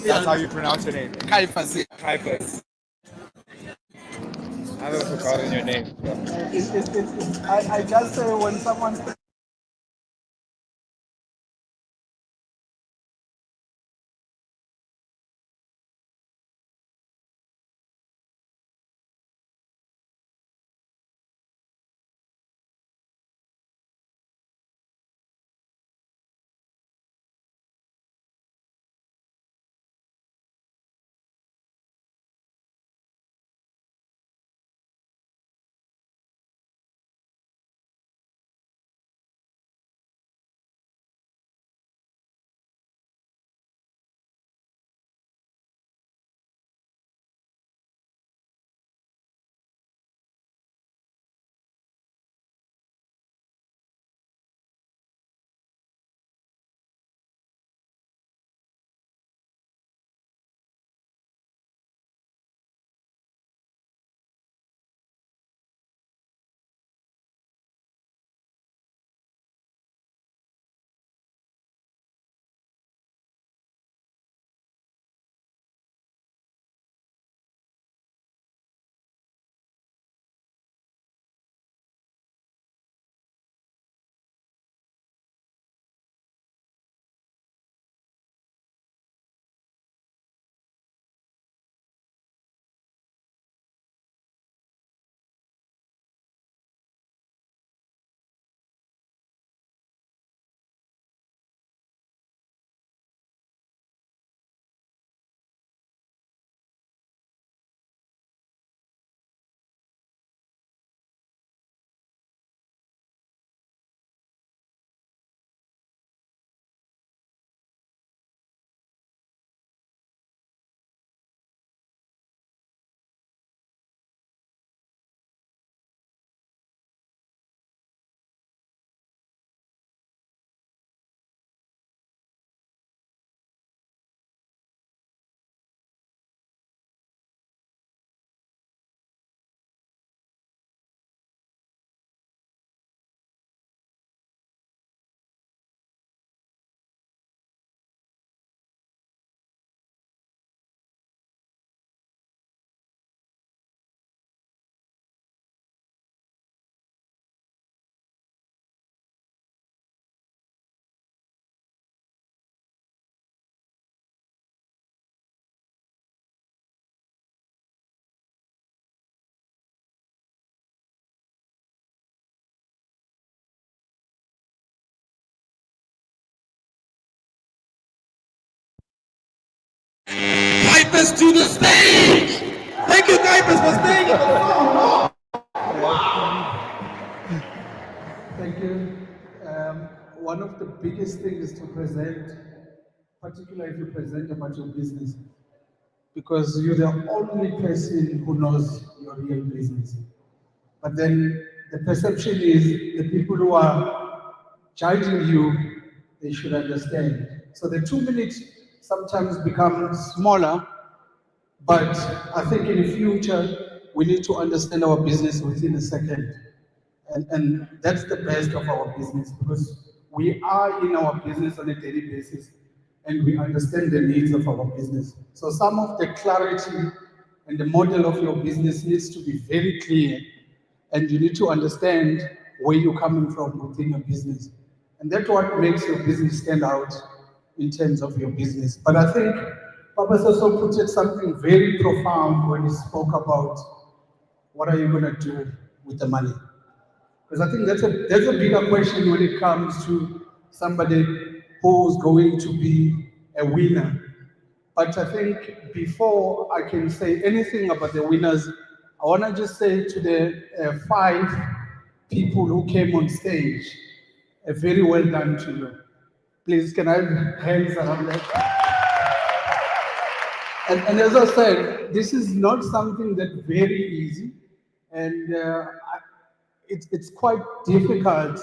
That's how you pronounce your name. Caiphas. Caiaphas. I haven't forgotten your name. I just say when someone Caiaphas to the stage! Thank you, Caiaphas, for staying in the song. Thank you. One of the biggest things is to present, particularly if you present about your business, because you're the only person who knows your real business. But then the perception is the people who are judging you, they should understand. So the 2 minutes sometimes become smaller, but I think in the future, we need to understand our business within a second. And that's the best of our business because we are in our business on a daily basis and we understand the needs of our business. So some of the clarity and the model of your business needs to be very clear and you need to understand where you're coming from within your business. And that's what makes your business stand out in terms of your business. But I think Papa's also put it something very profound when he spoke about what are you going to do with the money? Because I think that's a bigger question when it comes to somebody who's going to be a winner. But I think before I can say anything about the winners, I want to just say to the 5 people who came on stage, a very well done to you. Please, can I have hands around that? And as I said, this is not something that's very easy. And it's quite difficult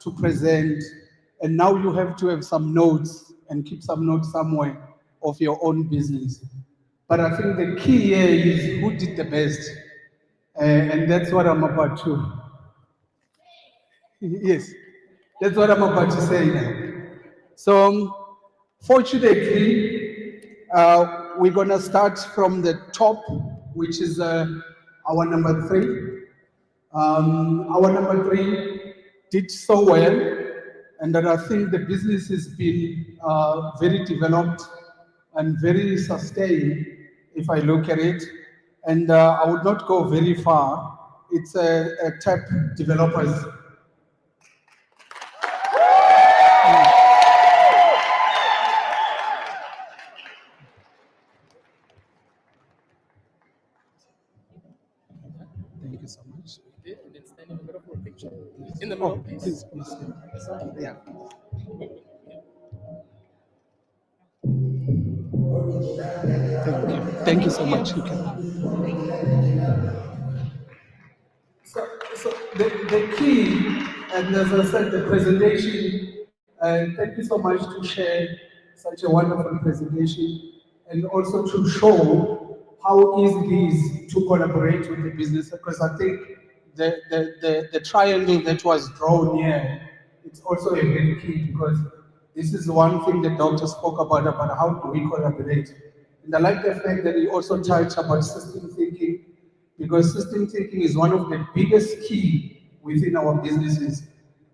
to present, and now you have to have some notes and keep some notes somewhere of your own business. But I think the key here is who did the best, and that's what I'm about to. Yes, that's what I'm about to say now. So, fortunately, We're gonna start from the top, which is our number 3. Our number 3 did so well, and that I think the business has been very developed and very sustained if I look at it. And I would not go very far. It's a tap developers. Thank you so much. And then stand in the middle for a picture. In the middle, please. Yeah. Thank you so much. You can. So the key, and as I said, the presentation, thank you so much to share such a wonderful presentation and also to show how easy it is to collaborate with the business, because I think the triangle that was drawn here, it's also a very key, because this is one thing the doctor spoke about how do we collaborate. And I like the fact that he also touched about system thinking, because system thinking is one of the biggest key within our businesses.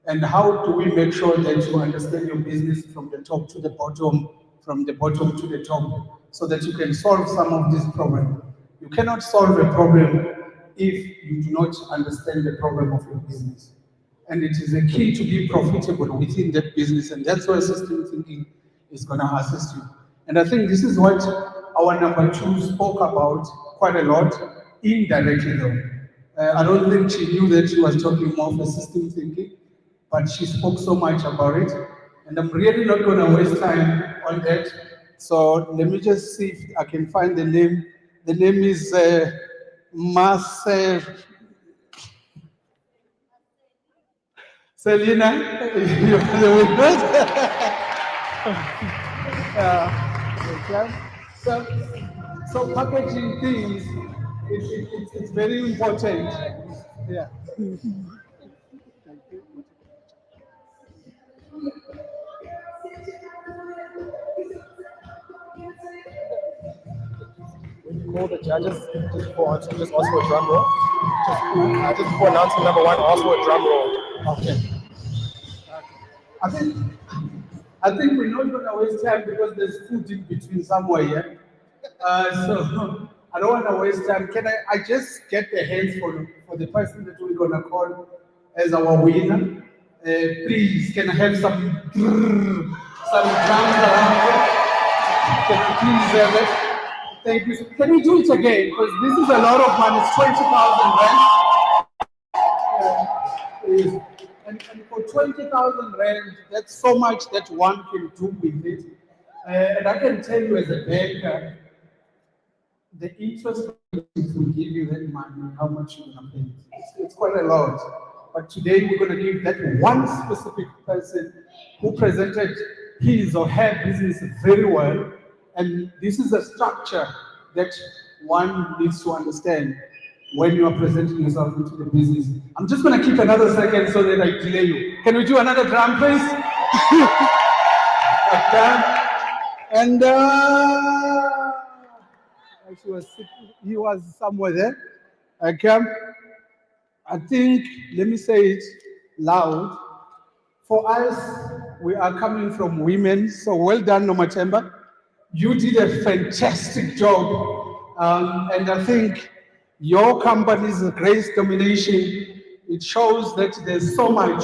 And how do we make sure that you understand your business from the top to the bottom, from the bottom to the top, so that you can solve some of these problems. You cannot solve a problem if you do not understand the problem of your business. And it is a key to be profitable within that business, and that's why system thinking is going to assist you. And I think this is what our number 2 spoke about quite a lot, indirectly though. I don't think she knew that she was talking more of a system thinking, but she spoke so much about it. And I'm really not going to waste time on that. So let me just see if I can find the name. The name is Selena. So packaging things, it's very important. Yeah. When you call the judges, just before answering, just ask for a drum roll. Just before announcing number 1, ask for a drum roll. Okay. I think we're not going to waste time because there's food in between somewhere here. So I don't want to waste time. Can I just get the hands for the person that we're going to call as our winner? Please, can I have some drums around here? Can you please have it? Thank you. Can we do it again? Because this is a lot of money. It's 20,000 rand. And for 20,000 rand, that's so much that one can do with it. And I can tell you as a banker, the interest rate will give you that money, how much you're going to pay. It's quite a lot. But today we're going to give that one specific person who presented his or her business very well. And this is a structure that one needs to understand when you are presenting yourself into the business. I'm just going to keep another second so that I delay you. Can we do another drum, please? Okay. And he was somewhere there. Okay. I think, let me say it loud. For us, we are coming from women, so well done, Nomatemba. You did a fantastic job, and I think your company's Grace Domination, it shows that there's so much.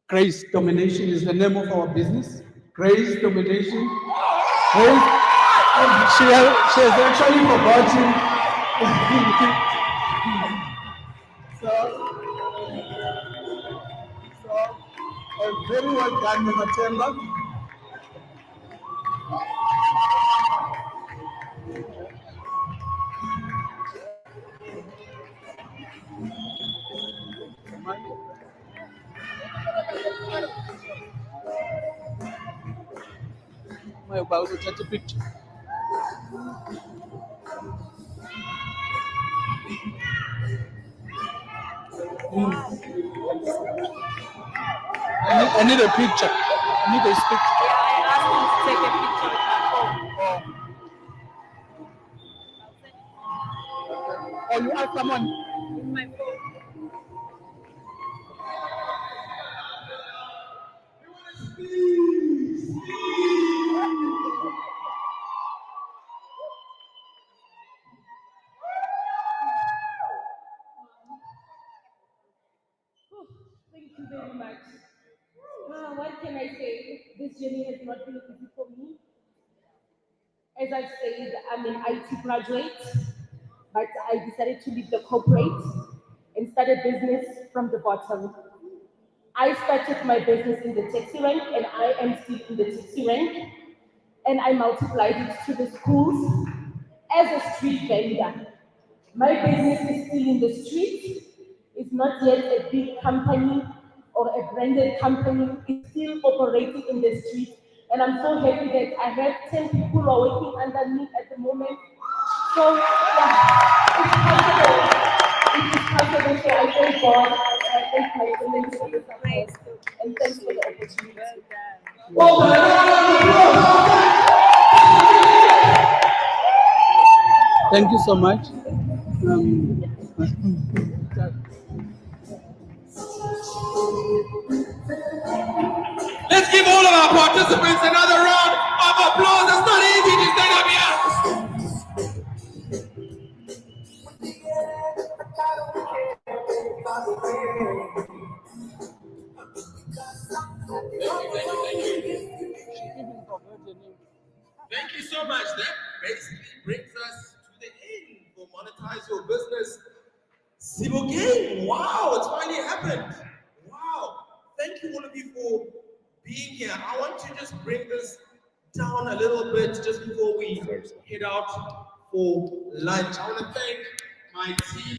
Grace Domination is the name of our business. Grace Domination. Grace, she has actually forgotten. So very well done, Nomatemba. My about to take a picture. I need a picture. I need a picture. or you ask someone? In my phone. Thank you very much. What can I say? This journey has not been easy for me. As I've said, I'm an IT graduate, but I decided to leave the corporate and start a business from the bottom. I started my business in the taxi rank, and I am still in the taxi rank, and I multiplied it to the schools as a street vendor. My business is still in the street. It's not yet a big company or a branded company. It's still operating in the street. And I'm so happy that I have 10 people who are working under me at the moment. So, yeah, it's possible. It is possible. So I thank God. I thank my parents for the support. And thanks for the opportunity. Thank you so much. Let's give all of our participants another round of applause. It's not easy to stand up here. Thank you so much. That basically brings us to the end for Monetize Your Business. Sebokeng, wow, it's finally happened. Wow. Thank you all of you for being here. I want to just bring this down a little bit just before we head out for lunch. I want to thank my team.